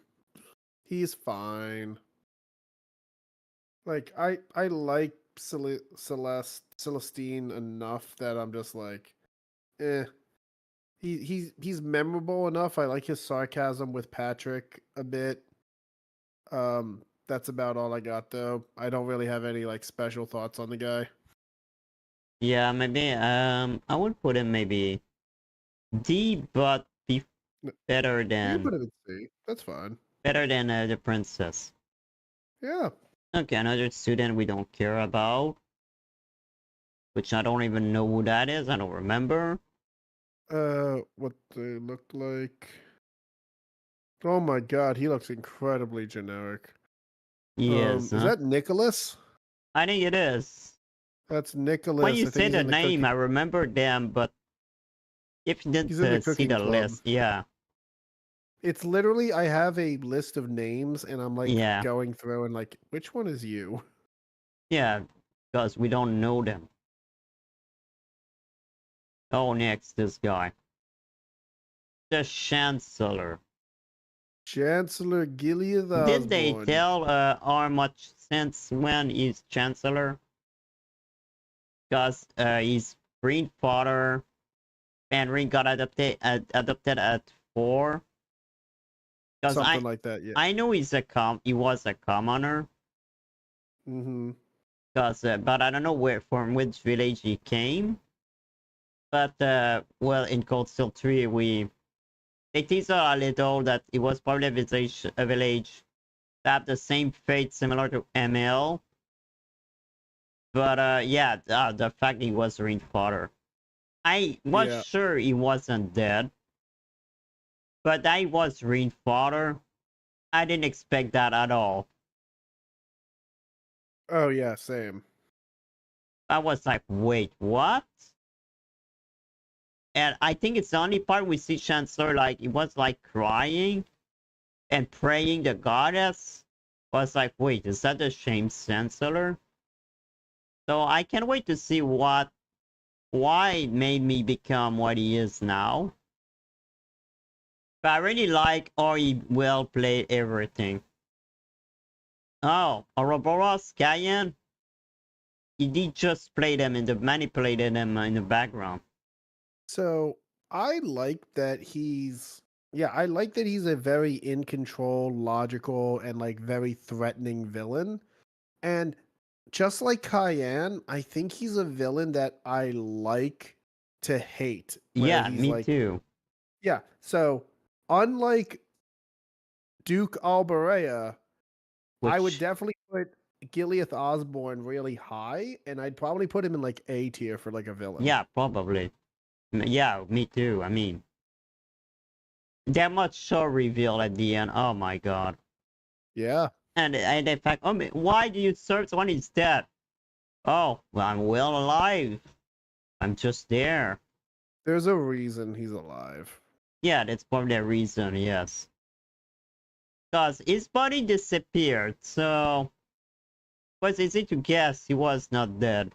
He's fine. Like I like Celestine enough that I'm just like, eh. He's memorable enough. I like his sarcasm with Patrick a bit. That's about all I got though. I don't really have any like special thoughts on the guy. Yeah, maybe I would put him maybe D, but be better You can than put him in C. That's fine. the princess. Yeah. Okay, another student we don't care about, which I don't even know who that is. I don't remember. What they look like. Oh my god, he looks incredibly generic. Yes, Is that Nicholas? I think it is. That's Nicholas. When you I think say he's the in the name, cookie. I remember them, but if you He's in the didn't see cooking the club. list, yeah. It's literally I have a list of names and I'm like Yeah. going through and like, which one is you? Yeah, because we don't know them. Oh, next, this guy. The Chancellor. Chancellor Gilead Did they Osborne. tell how much since when he's Chancellor? Because his grandfather and Ring got adopted at 4. Because Something like that, yeah. I know he was a commoner. Mm-hmm. Because but I don't know from which village he came. But well, in Cold Steel 3 they tease a little that it was probably a village that have the same fate similar to ML. But yeah, the fact he was Ring's father. I was sure he wasn't dead. But I was Ring's father. I didn't expect that at all. Oh yeah, same. I was like, wait, what? And I think it's the only part we see Chancellor like he was like crying and praying the goddess. I was like, wait, is that the same Chancellor? So I can't wait to see why it made me become what he is now. But I really like how he well played everything. Oh, Ouroboros, Cayenne. He did just play them manipulated them in the background. So I like that I like that he's a very in control, logical, and like very threatening villain. And just like Cayenne, I think he's a villain that I like to hate. Where Yeah, he's me like, too. yeah. So unlike Duke Alberea, I would Which, definitely put Gilead Osborne really high, and I'd probably put him in like A tier for like a villain. yeah, probably. Yeah, me too. I mean, that much so revealed at the end. Oh my god. Yeah. And in fact, why do you serve someone who's dead? Oh, well, I'm well alive. I'm just there. There's a reason he's alive. Yeah, that's probably the reason, yes. Because his body disappeared, so it was easy to guess he was not dead.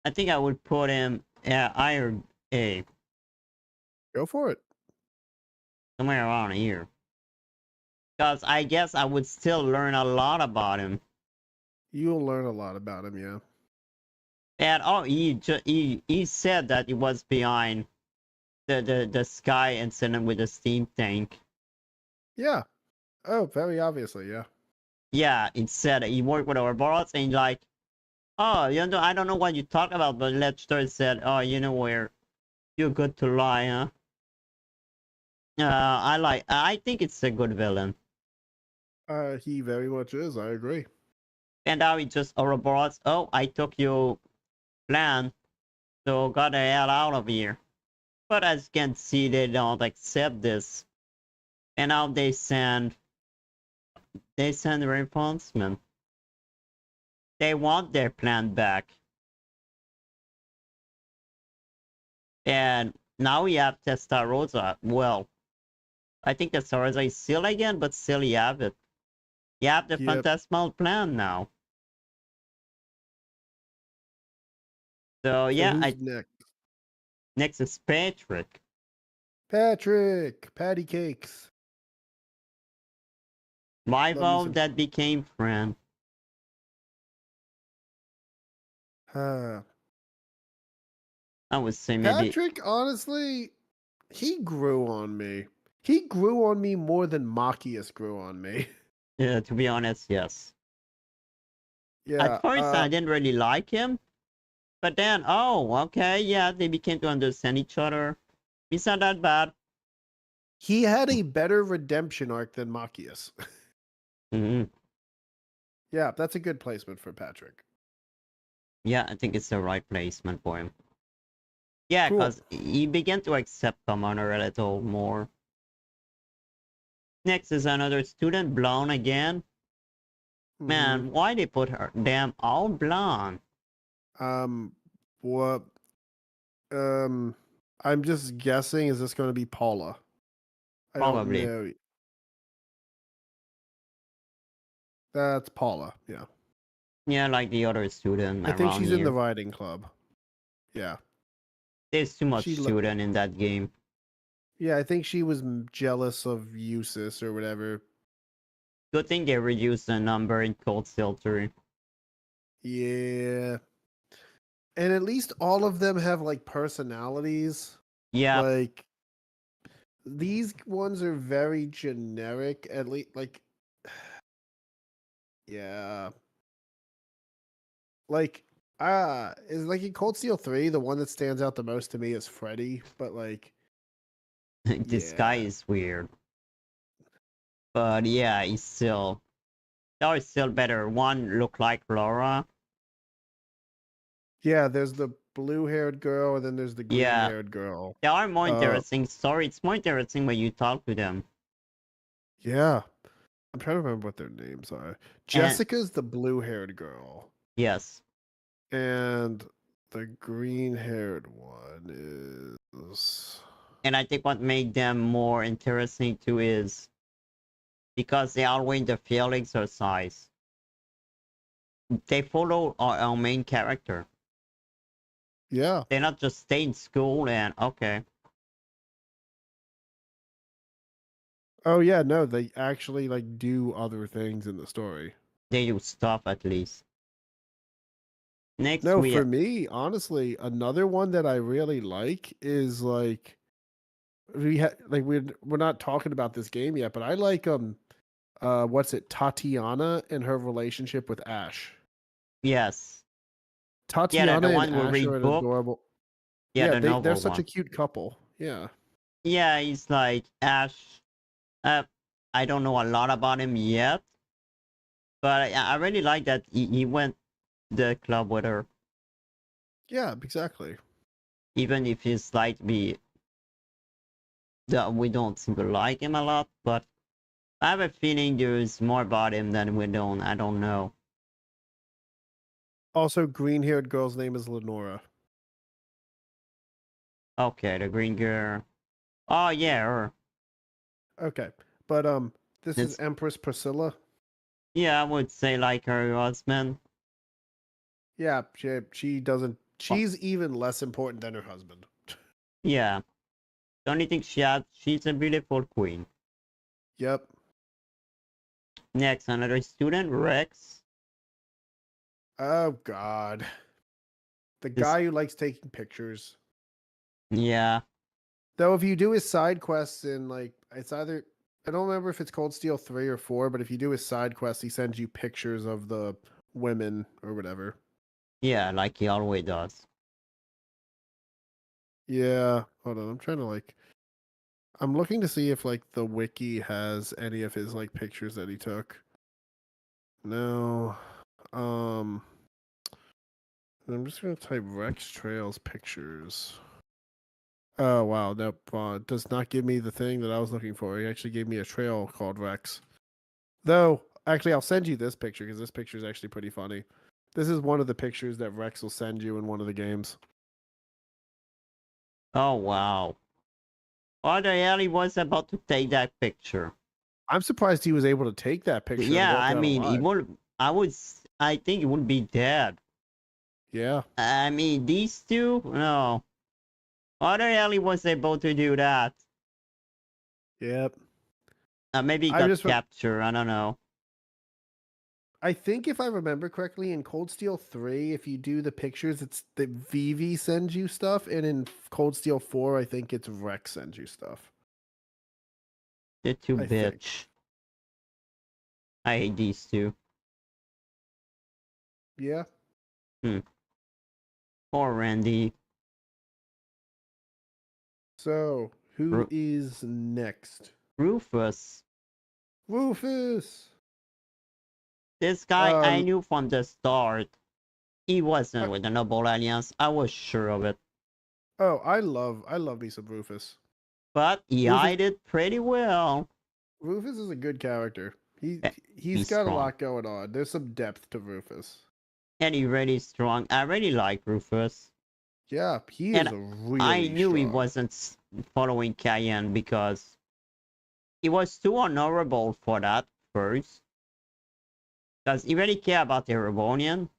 I think I would put him higher A. Go for it. Somewhere around here. Because I guess I would still learn a lot about him. You'll learn a lot about him, yeah. And oh, he said that he was behind the sky incident with the steam tank. Yeah. Oh, very obviously, yeah. Yeah, it said he worked with our boss and like, oh, you know, I don't know what you talk about, but Lester said, oh, you know where you're good to lie, huh? I think it's a good villain. He very much is, I agree. And now he just Ouroboros, oh, I took your plan, so got the hell out of here. But as you can see, they don't accept this. And now they send reinforcement. They want their plan back. And now we have Testarossa. Well, I think Testarossa is still again, but still you have it. You have the Yep. phantasmal plan now. So So yeah, who's next? next is Patrick. Patrick! Patty Cakes. Love me Rival some. that became friend. Uh, I would say maybe Patrick, honestly, he grew on me. He grew on me more than Machias grew on me. to be honest, yes. At Yeah, first I didn't really like him, but then oh okay, yeah, they became to understand each other. He's not that bad. he had a better redemption arc than Machias. Hmm. Yeah, that's a good placement for Patrick. Yeah, I think it's the right placement for him. Yeah, Cool. because he began to accept Commander a little more. Next is another student, blonde again. Hmm. Man, why they put her damn all blonde? What? Um, I'm just guessing. Is this going to be Paula? I don't Probably. know. That's Paula. Yeah, Yeah, like the other student I think around she's in the here. riding club. Yeah, There's too much she. student in that game. Yeah, I think she was jealous of Usis or whatever. Good thing they reduced the number in Cold Steel 3. Yeah, and at least all of them have like personalities. Yeah, Like these ones are very generic. At least, like, yeah, like is like in Cold Steel 3, the one that stands out the most to me is Freddy. But like, this guy yeah, is weird. But yeah, he's still... That was still better. One looked like Laura. yeah. There's the blue-haired girl, and then there's the Yeah, green-haired girl. they are more Uh, interesting story. It's more interesting when you talk to them. yeah. I'm trying to remember what their names are. And Jessica's the blue-haired girl, yes, and the green-haired one is. and I think what made them more interesting too is because they are doing the field exercise. They follow our main character. Yeah. They not just stay in school and okay. Oh yeah, no, they actually like do other things in the story. They do stuff at least. Next No, we for me, honestly, another one that I really like is like we're not talking about this game yet, but I like what's it, Tatiana and her relationship with Ash. yes. Yeah, the Tatiana and one who Ash are read an book. adorable. Yeah, Yeah, the they're novel such a one. cute couple. Yeah. Yeah, he's like Ash. Uh, I don't know a lot about him yet, but I really like that he went the club with her, Yeah, exactly. even if he's like we don't seem to like him a lot. But I have a feeling there's more about him than we don't. I don't know. Also, green-haired girl's name is Lenora. Okay, the green girl. Oh yeah, her. Okay, but this is It's Empress Priscilla. yeah, I would say like her husband. Yeah, she doesn't. Well, She's even less important than her husband. yeah, the only thing she's a beautiful queen. Yep. Next, another student, Rex. Oh God, the This, guy who likes taking pictures. yeah. Though if you do his side quests in like it's either I don't remember if it's Cold Steel 3 or 4, but if you do his side quests, he sends you pictures of the women or whatever. Yeah, like he always does. Yeah, hold on. I'm looking to see if like the wiki has any of his like pictures that he took. No. Um I'm just gonna type Rex Trails pictures. Oh wow, nope. It does not give me the thing that I was looking for. He actually gave me a trail called Rex. Though, actually, I'll send you this picture because this picture is actually pretty funny. This is one of the pictures that Rex will send you in one of the games. Oh, wow. Oh, the hell he was about to take that picture. I'm surprised he was able to take that picture and Yeah, walk I out mean, he alive. would, I think he would be dead. Yeah. I mean, these two, no. How the hell he was able to do that? Yep. Maybe he I got just captured, I don't know. I think if I remember correctly, in Cold Steel 3, if you do the pictures, it's the Vivi sends you stuff, and in Cold Steel 4, I think it's Rex sends you stuff. The two I think. bitch. I hate these two. Yeah. Poor Randy. So, who Ru- is next? Rufus. Rufus. This guy I Um. knew from the start. He wasn't I- with the Noble Alliance. I was sure of it. oh, I love me some Rufus. But he Rufus hid it pretty well. Rufus is a good character. He Eh, he's He's got a strong. lot going on. There's some depth to Rufus. And he really strong. I really like Rufus. Yeah, he is And I really knew he strong. wasn't following Cayenne because he was too honorable for that first. Because he really cared about the Rebellion.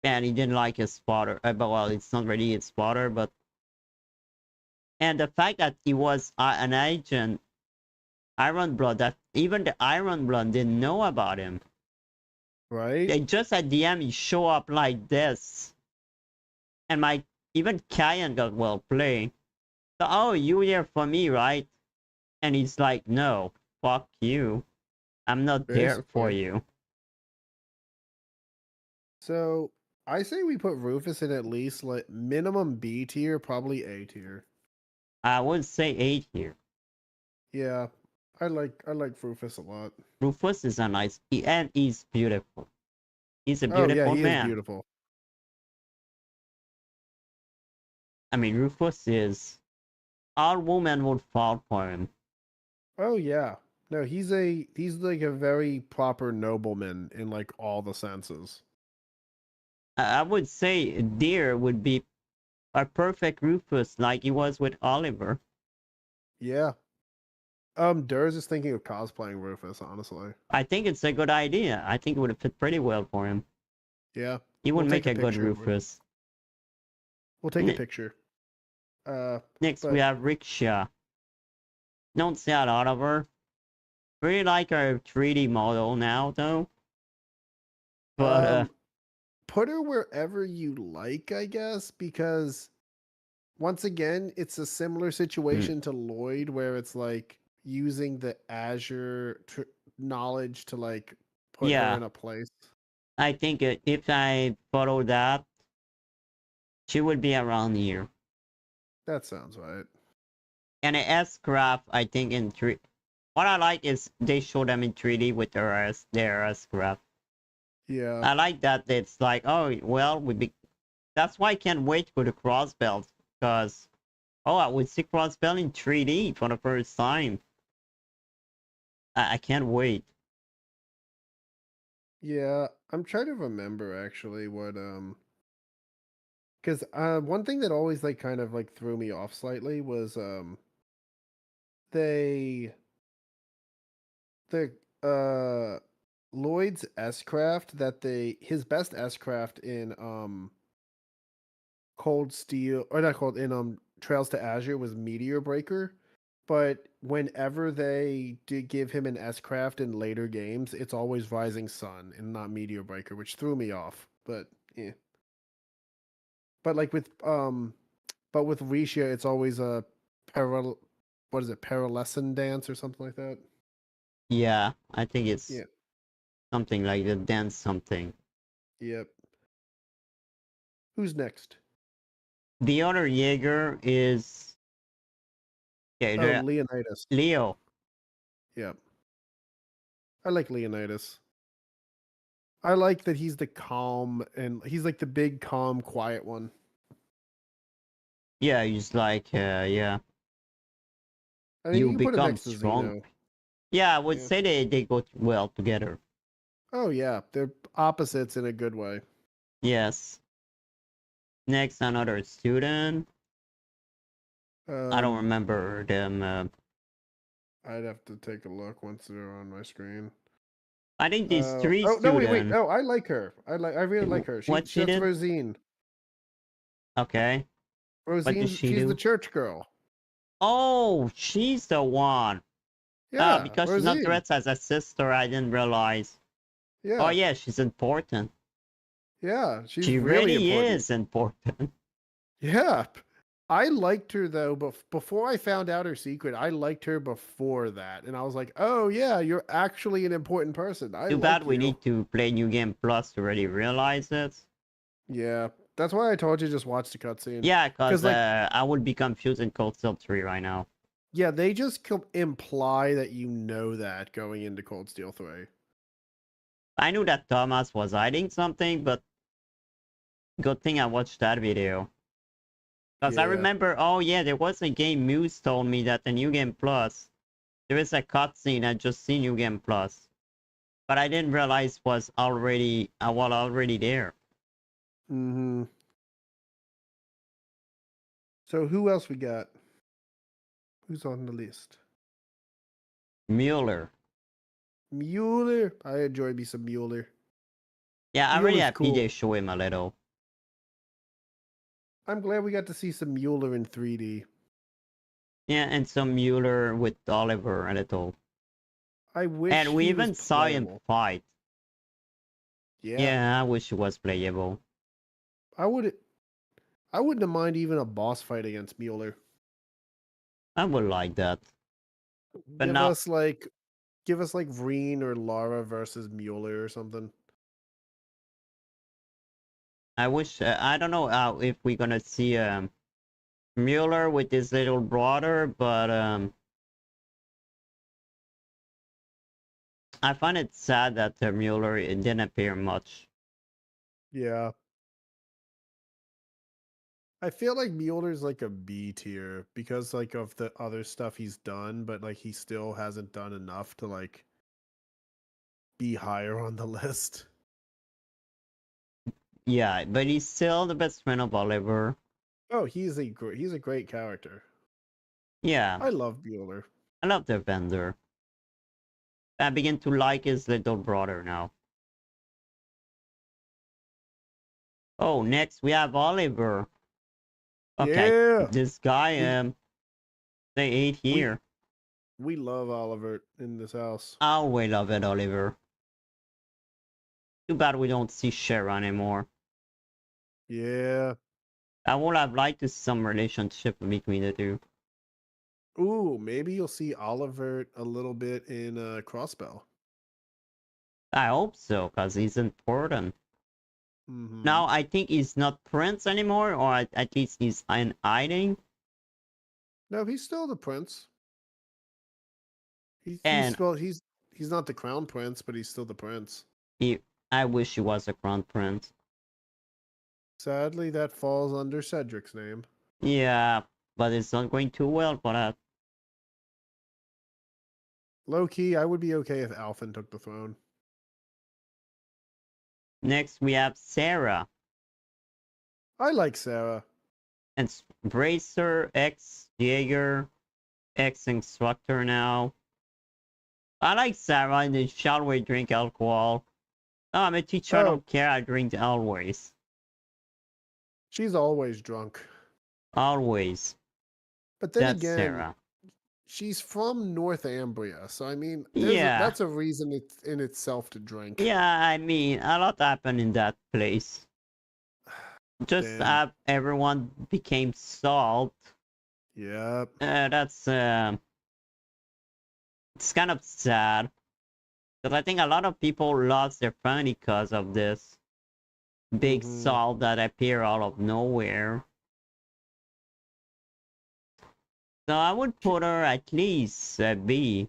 And he didn't like his father. But well, it's not really his father, but. And the fact that he was an agent, Iron Blood, that even the Iron Blood didn't know about him. Right? They just at the end, he show up like this. And even Cayenne got well played. So, oh, you here for me, right? And he's like, no, fuck you. I'm not there for Basically. you. So I say we put Rufus in at least like minimum B tier, probably A tier. I would say 8 here. Yeah. I like Rufus a lot. Rufus is a nice, and he's beautiful. He's a Oh yeah, beautiful he is man. beautiful. I mean, Rufus is, all women would fall for him. Oh yeah. No, he's like a very proper nobleman in like all the senses. I would say Deer would be a perfect Rufus like he was with Oliver. Yeah. Durs is thinking of cosplaying Rufus, honestly. I think it's a good idea. I think it would fit pretty well for him. Yeah. He would We'll take make a a good picture of Rufus. Rufus. We'll take a picture. Next, we But have Rickshaw. Don't see a lot of her. Really like our 3D model now, though. But, put her wherever you like, I guess, because once again, it's a similar situation to Lloyd where it's like using the Azure knowledge to like put her yeah, in a place. I think if I follow that, she would be around here. That sounds right. And the S-Craft, I think in 3... What I like is they show them in 3D with their S-Craft. Yeah. I like that it's like, oh, well, that's why I can't wait for the crossbells, because, oh, I would see crossbell in 3D for the first time. I can't wait. Yeah. I'm trying to remember actually what because one thing that always like kind of like threw me off slightly was they the Lloyd's S craft that his best S craft in Cold Steel or not cold in Trails to Azure was Meteor Breaker, but whenever they did give him an S-craft in later games, it's always Rising Sun and not Meteor Breaker, which threw me off. But yeah. But like with Risha, it's always a what is it, Paralescent dance or something like that? Yeah, I think it's Yeah. something like the dance something. Yep. Who's next? The other Jaeger is okay, Oh, Leonidas. Leo. Yep. I like Leonidas. I like that he's the calm and he's like the big, calm, quiet one. Yeah, he's like yeah, I mean, you you can put him become next to strong. Xeno. Yeah, I would Yeah. say they go well together. Oh yeah, they're opposites in a good way. Yes. Next, another student. I don't Um, remember them. I'd have to take a look once they're on my screen. I think these three Oh no, wait. students. No, I like her. I really like her. What she That's did? Rosine. Okay. What does she She's the do? church girl. Oh, she's the one. Yeah, Because she's not Rosine. dressed as a sister, I didn't realize. Oh Yeah, yeah, she's important. yeah, she's She really really important. is important. Yeah, I liked her though, but before I found out her secret, I liked her before that, and I was like, oh yeah, you're actually an important person. I Too bad like we you. need to play New Game Plus to really realize it. Yeah, that's why I told you just watch the cutscene. Yeah, Because because like, I would be confused in Cold Steel 3 right now. yeah, they just imply that you know that going into Cold Steel 3. I knew that Thomas was hiding something, but good thing I watched that video. Because I Yeah. remember, oh yeah, there was a game Moose told me that the New Game Plus, there is a cutscene I just seen New Game Plus. But I didn't realize was already, already there. Mm-hmm. So who else we got? Who's on the list? Mueller. Mueller. I enjoy me some Mueller. Yeah, I really Mueller's had PJ cool. show him a little. I'm glad we got to see some Mueller in 3D. Yeah, and some Mueller with Oliver a little. I wish And we he was even saw him playable. fight. Yeah. Yeah, I wish it was playable. I would I wouldn't have mind even a boss fight against Mueller. I would like that. But Give now, us like give us like Vreen or Lara versus Mueller or something. I wish, I don't know if we're gonna see Mueller with his little brother, but I find it sad that Mueller it didn't appear much. Yeah. I feel like Mueller's like a B tier because like of the other stuff he's done, but like he still hasn't done enough to like be higher on the list. Yeah, but he's still the best friend of Oliver. Oh, he's a great character. Yeah, I love Mueller. I love the vendor. I begin to like his little brother now. Oh, next we have Oliver. Okay, Yeah. this guy, We they ate we here. we love Oliver in this house. I always love it, Oliver. Too bad we don't see Shara anymore. Yeah. I would have liked to see some relationship between the two. Ooh, maybe you'll see Oliver a little bit in Crossbell. I hope so, because he's important. Mm-hmm. Now, I think he's not Prince anymore, or at least he's in hiding. No, he's still the prince. And He's not the crown prince, but he's still the prince. he, I wish he was a crown prince. Sadly, that falls under Cedric's name. Yeah, but it's not going too well for that. Low key, I would be okay if Alphen took the throne. Next, we have Sarah. I like Sarah. And Bracer, ex-Jaeger, ex-instructor now. I like Sarah and the shall we drink alcohol? Oh, I'm a teacher, I Oh, don't care, I drink always. she's always drunk. Always. But then That's again, Sarah. she's from Northumbria, so I mean, Yeah. that's a reason it's in itself to drink. Yeah, I mean, a lot happened in that place. Just Did. everyone became salt. Yep. That's it's kind of sad. Because I think a lot of people lost their family because of this big Mm-hmm. salt that appear out of nowhere. So I would put her at least a B.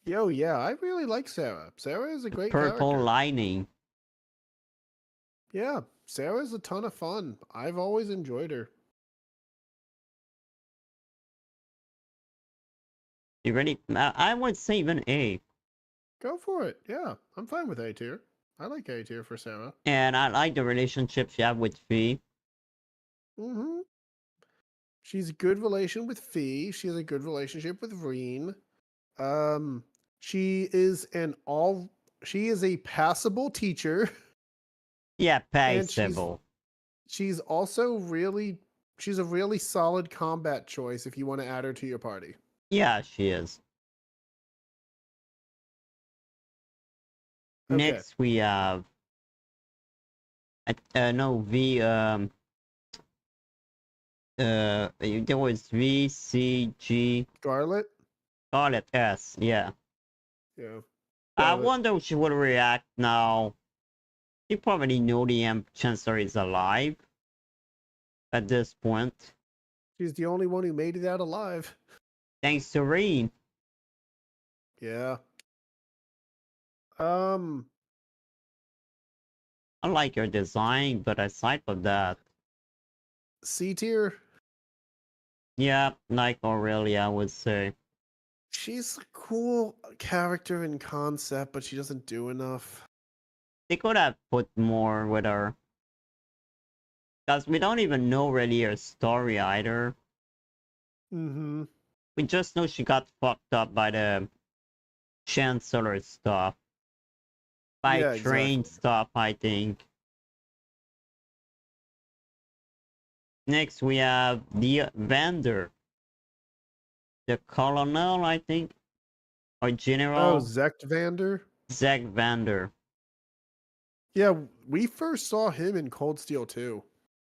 Yo, yeah, I really like Sarah. Sarah is a great Purple character. Lightning. Yeah, Sarah's a ton of fun. I've always enjoyed her. You ready? I would say even A. Go for it. Yeah, I'm fine with A tier. I like A tier for Sarah. And I like the relationship she have with Fee. Mm-hmm. She's a good relation with Fee. She has a good relationship with Reen. Um, she is an all. She is a passable teacher, Yeah, and passable. she's also really she's a really solid combat choice if you want to add her to your party. Yeah, she is. Okay, Next we have no V there was V C G Scarlet. Scarlet S, yeah. Yeah, I Scarlet. wonder if she would react now. She probably know the Chancellor is alive at this point. She's the only one who made it out alive. Thanks to Reen. Yeah. Um, I like her design, but aside from that, C tier. yeah, like Aurelia I would say. She's a cool character and concept, but she doesn't do enough. They could have put more with her. Because we don't even know really her story either. Mm-hmm. We just know she got fucked up by the Chancellor stuff. By Yeah, train exactly. stuff, I think. Next we have the vendor. The colonel, I think. Or Oh, general. Zect Vander. Zack Vander. Yeah, we first saw him in Cold Steel 2.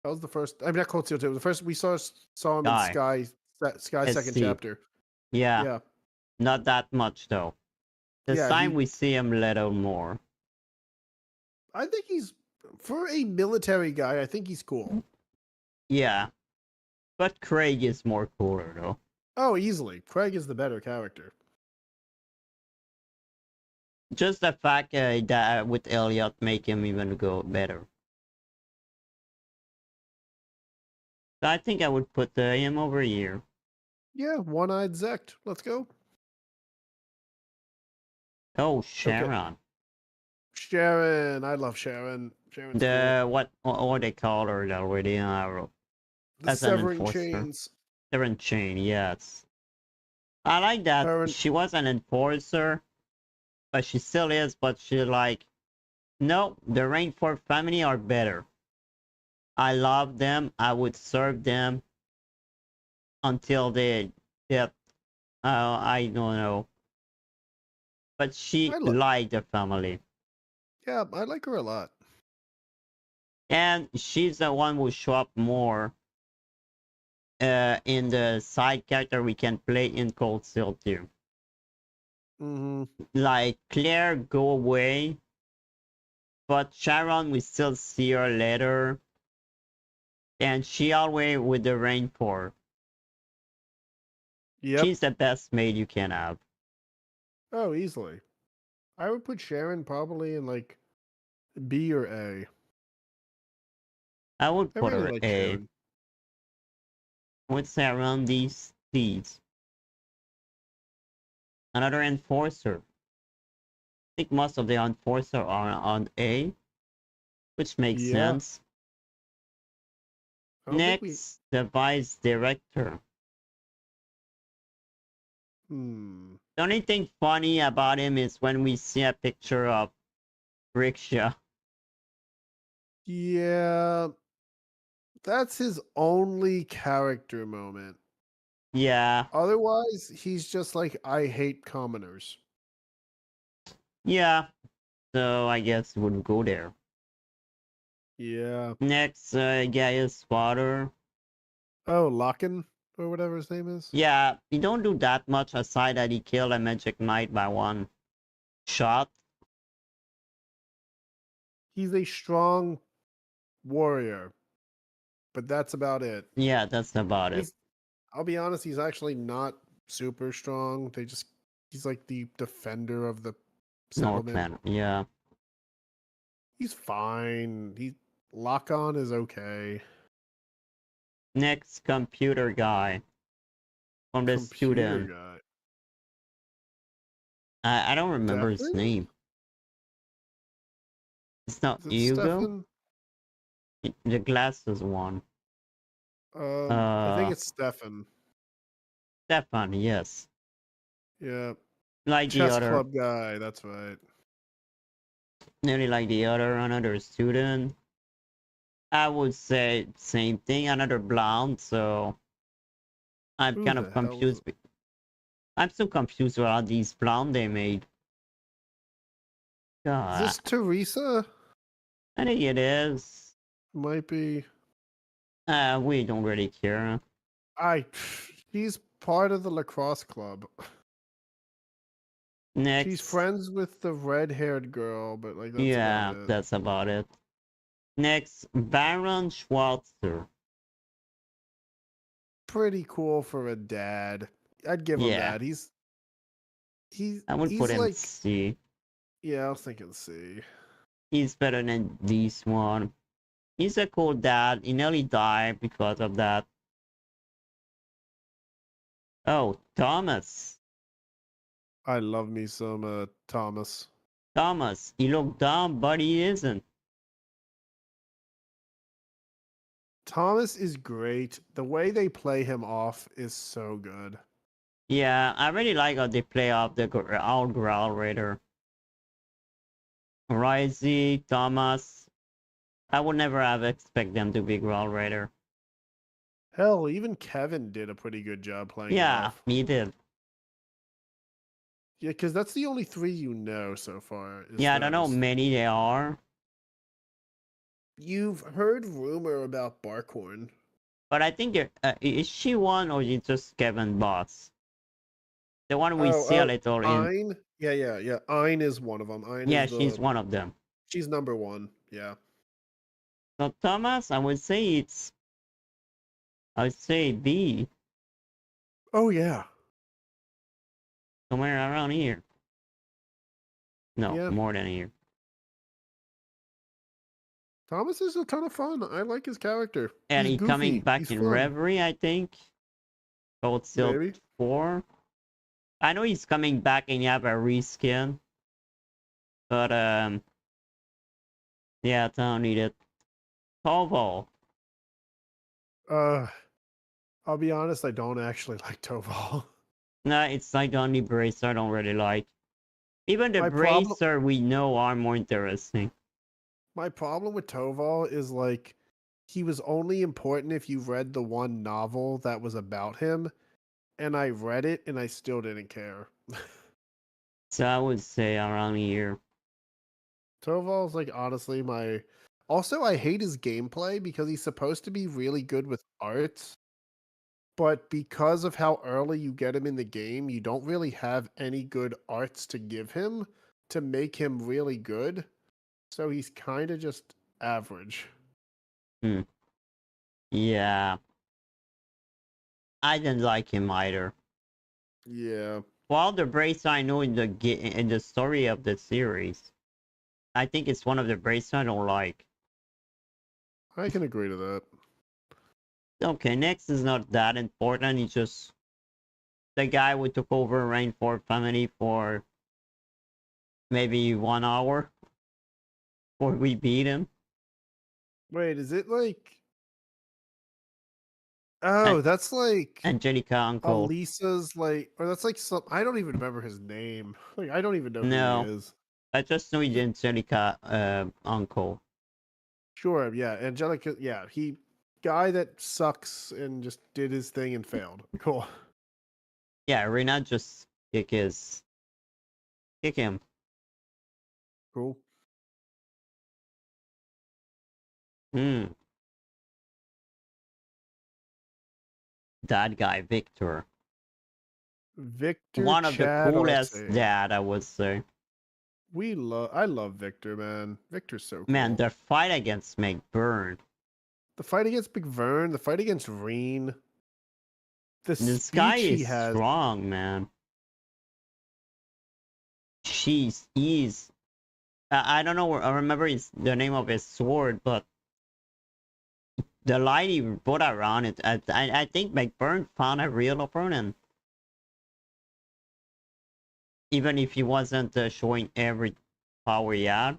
That was the first. I mean, not Cold Steel 2. The first we saw him in Guy. Sky Let's second see. chapter. Yeah. Yeah, Not that much though. This yeah. time we see him a little more. I think he's for a military guy. I think he's cool. Yeah. But Craig is more cooler though. Oh, easily. Craig is the better character. Just the fact that with Elliot make him even go better. So I think I would put him over here. Yeah, one-eyed Zect. Let's go. Oh, Okay, Sharon. Sharon. I love Sharon. Sharon's cool. The what they call her already? The As an Severing enforcer. Chains. Seven Chain, yes. I like that Her and she was an enforcer, but she still is, but she like, no, the Rainforest family are better. I love them. I would serve them until they death. I don't know. But she I love. liked the family. Yeah, I like her a lot. And she's the one who show up more in the side character we can play in Cold Steel 2. Mm-hmm. Like Claire go away, but Sharon we still see her later. And she always with the rainforest. Yep. She's the best maid you can have. Oh, easily. I would put Sharon probably in like B or A. I would I put really her like A. Sharon. I would say around these seeds. Another enforcer. I think most of the enforcer are on A, which makes Yeah. sense. I don't think we. Next, the vice director. Hmm. The only thing funny about him is when we see a picture of Rickshaw. Yeah. That's his only character moment. Yeah, Otherwise, he's just like, I hate commoners. yeah. So I guess we'll go there. Yeah. Next, guy is spotter. Oh, Locken or whatever his name is. Yeah, he don't do that much aside that he killed a magic knight by one shot. He's a strong warrior, but that's about it. Yeah, that's about it. I'll be honest, he's actually not super strong. He's like the defender of the settlement. Northman. Yeah. He's fine. Lock on is okay. Next, computer guy from the Computer student. guy. I don't remember his Stefan? name. It's not Is it Hugo. Stefan? The glasses one. I think it's Stefan. Stefan. Yes. Yeah. Like the Chess other. club guy, that's right. Nearly like the other another student. I would say same thing. Another blonde. So I'm Who kind the of hell is confused. I'm so confused with all these blonde they made. Is God, this Teresa? I think it is. Might be. We don't really care. She's part of the lacrosse club. Next. She's friends with the red-haired girl, but like that's Yeah, about it. that's about it. Next, Baron Schwarzer. Pretty cool for a dad. I'd give him Yeah. that. He's I would put him like C. yeah, I was thinking C. He's better than this one. He's a cool dad. He nearly died because of that. Oh, Thomas. I love me some Thomas. Thomas. He looked dumb, but he isn't. Thomas is great. The way they play him off is so good. Yeah, I really like how they play off the old Growl Raider. Risey, Thomas. I would never have expected them to be Growl Raider. Hell, even Kevin did a pretty good job playing him Yeah, off. he did. Yeah, because that's the only three you know so far. Yeah, I don't know how many they are. You've heard rumor about Barkhorn. But I think is she one or is just Kevin Boss? The one we see a little in. Ein? Yeah. Ein is one of them. Yeah, she's one of them. She's number one. Yeah. So Thomas, I would say B. Oh yeah. Somewhere around here. No, Yeah. more than here. Thomas is a ton of fun. I like his character. And he's he's goofy. coming back he's in fun. Reverie, I think. Gold Silk Maybe. 4. I know he's coming back and you have a reskin. But yeah, I don't need it. Toval. I'll be honest, I don't actually like Toval. No, it's like the only bracer I don't really like. Even the bracer we know are more interesting. My problem with Toval is like he was only important if you read the one novel that was about him, and I read it and I still didn't care. So I would say around here. Toval's like honestly my. Also, I hate his gameplay because he's supposed to be really good with arts, but because of how early you get him in the game, you don't really have any good arts to give him to make him really good. So he's kind of just average. Yeah. I didn't like him either. Yeah. Well, the bracer I know in the story of the series. I think it's one of the bracer I don't like. I can agree to that. Okay, next is not that important. It's just the guy who took over Rainforest family for maybe 1 hour before we beat him. Wait, is it like? Oh, that's like Angelica uncle. Elisa's like, or that's like some. I don't even remember his name. Like, I don't even know who he is. I just know he's Angelica uncle. Sure, yeah, Angelica. Yeah, guy that sucks and just did his thing and failed. Cool. Yeah, Rina just kick him. Cool. Hmm. That guy, Victor. Victor One of the Chad coolest Arce. dad, I would say. I love Victor, man. Victor's so cool. Man, the fight against McBurn. The fight against McVern, the fight against Reen, the This guy speech he is has. strong, man. He's I don't know. I remember the name of his sword, but the line he put around it. I think McBurn found a real opponent, even if he wasn't showing every power he had.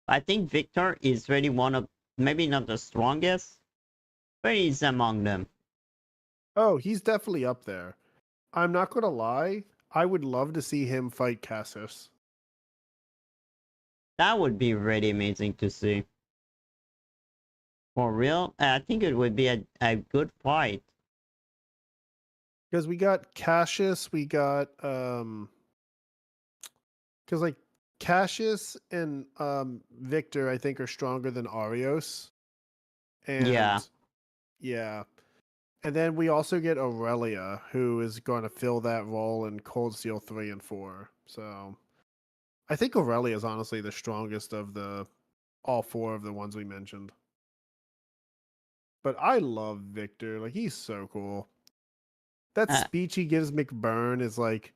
I think Victor is really one of, maybe not the strongest, but he's among them. Oh, he's definitely up there. I'm not gonna lie. I would love to see him fight Cassius. That would be really amazing to see. For real, I think it would be a good fight. Because we got Cassius, we got because like Cassius and Victor, I think, are stronger than Arios. And yeah. And then we also get Aurelia, who is going to fill that role in Cold Steel 3 and 4. So I think Aurelia is honestly the strongest of all four of the ones we mentioned. But I love Victor. Like, he's so cool. That speech he gives McBurn is like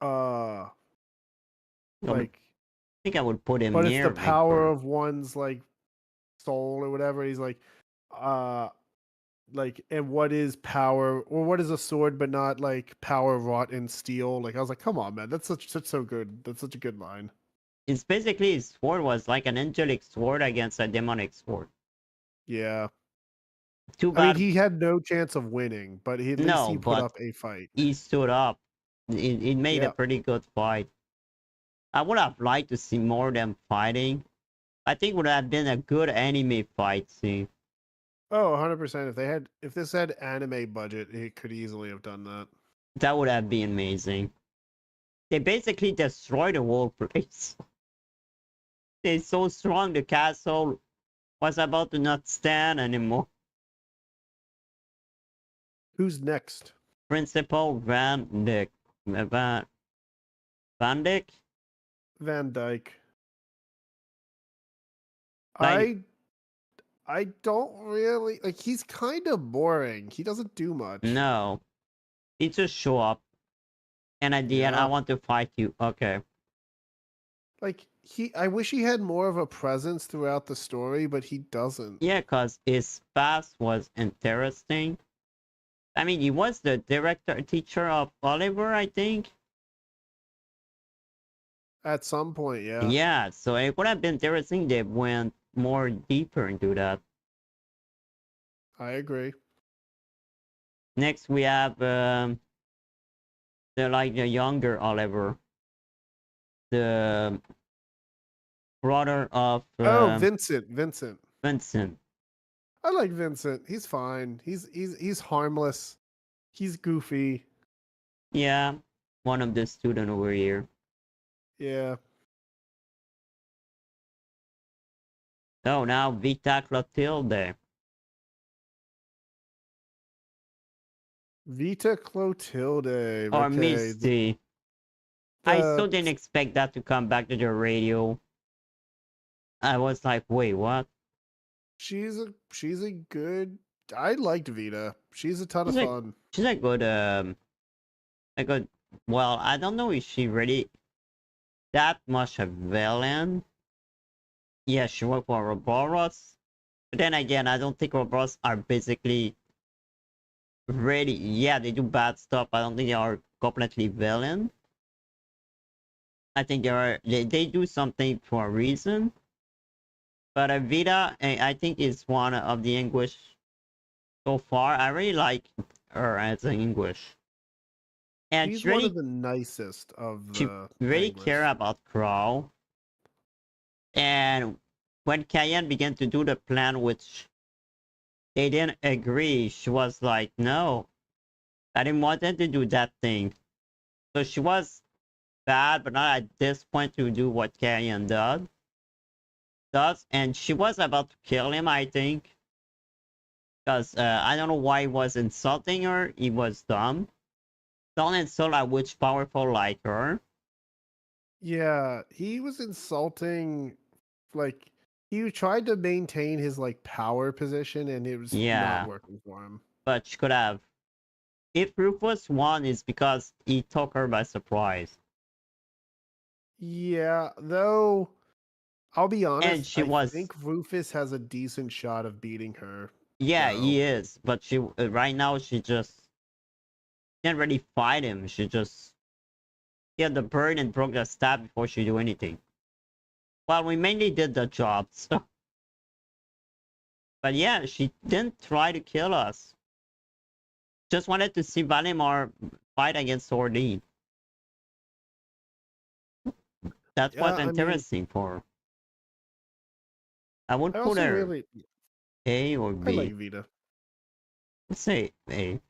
I think I would put him but near it's the power McBurn. of one's like soul or whatever. He's like and what is power, or what is a sword but not like power wrought in steel? Like, I was like, come on, man, that's such so good. That's such a good line. It's basically his sword was like an angelic sword against a demonic sword. Yeah. Too I mean, bad. he had no chance of winning, but at least he put up a fight. He stood up. It made a pretty good fight. I would have liked to see more of them fighting. I think it would have been a good anime fight scene. Oh, 100%. If this had anime budget, it could easily have done that. That would have been amazing. They basically destroyed the whole place. They're so strong, the castle was about to not stand anymore. Who's next? Principal Van Dyck. Van Dyck? Van Dyke. Like, I don't really like. He's kind of boring. He doesn't do much. No. He just show up. And at the end, I want to fight you. Okay. Like, I wish he had more of a presence throughout the story, but he doesn't. Yeah, because his past was interesting. I mean, he was the teacher of Oliver, I think. At some point, yeah. Yeah, so it would have been interesting they went more deeper into that. I agree. Next, we have the younger Oliver, the brother of Vincent. Vincent. I like Vincent. He's fine. He's harmless. He's goofy. Yeah, one of the student over here. Yeah. Oh, now Vita Clotilde. Vita Clotilde. Or okay. Misty. I still didn't expect that to come back to the radio. I was like, wait, what? She's a good. I liked Vita. She's a ton of fun. She's a good well, I don't know if she really that much a villain. Yeah, she worked for Ouroboros. But then again, I don't think Ouroboros are basically ready. Yeah, they do bad stuff. I don't think they are completely villain. I think they do something for a reason. But Vita, I think, is one of the English so far. I really like her as an English. And she's one of the nicest of the. She really care about Crow. And when Cayenne began to do the plan with they didn't agree. She was like, no, I didn't want them to do that thing. So she was bad, but not at this point to do what Carrion does. And she was about to kill him, I think. Because I don't know why he was insulting her. He was dumb. Don't insult a witch powerful like her. Yeah, he was insulting, like, he tried to maintain his, like, power position, and it was not Yeah, working for him. but she could have. If Rufus won, it's because he took her by surprise. Yeah, though, I'll be And honest, she I was, think Rufus has a decent shot of beating her, yeah, though. he is. But she, right now, she just can't really fight him. She just hit the bird and broke the staff before she do anything. Well, we mainly did the job, so. But yeah, she didn't try to kill us. Just wanted to see Valimar fight against Ordine. That's Yeah, what's I mean, interesting for her. I would I put also her really A or I like B. Vita. Let's say A.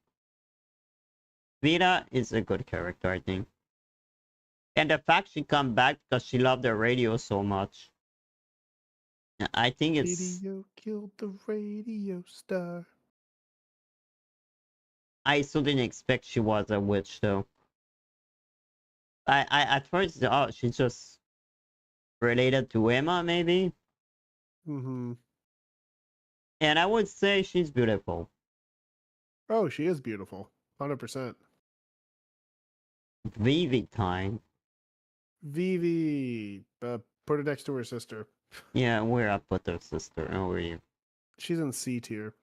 Vita is a good character, I think. And the fact she come back because she loved the radio so much. I think it's... Radio killed the radio star. I still didn't expect she was a witch, though. I at first, oh, she's just related to Emma, maybe? Mm-hmm. And I would say she's beautiful. Oh, she is beautiful. 100%. Vivi time. Vivi, put her next to her sister. Yeah, where I put her sister. Oh, where you? She's in C tier.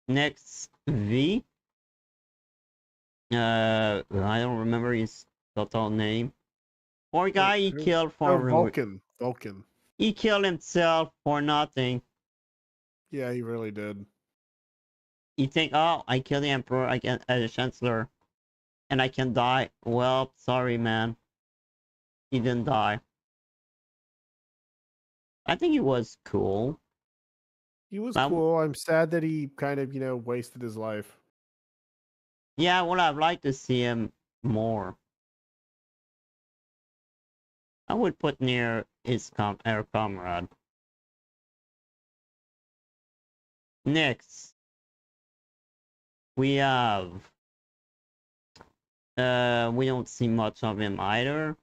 Next, V. I don't remember his total name. Poor guy, he killed Oh, for... Vulcan. Vulcan. He killed himself for nothing. Yeah, he really did. You think, oh, I killed the Emperor, I can, the Chancellor, and I can die. Well, sorry, man. He didn't die. I think he was cool. He was But, cool. I'm sad that he kind of, wasted his life. yeah, I would have liked to see him more. I would put near his her comrade. Next, we have... we don't see much of him either.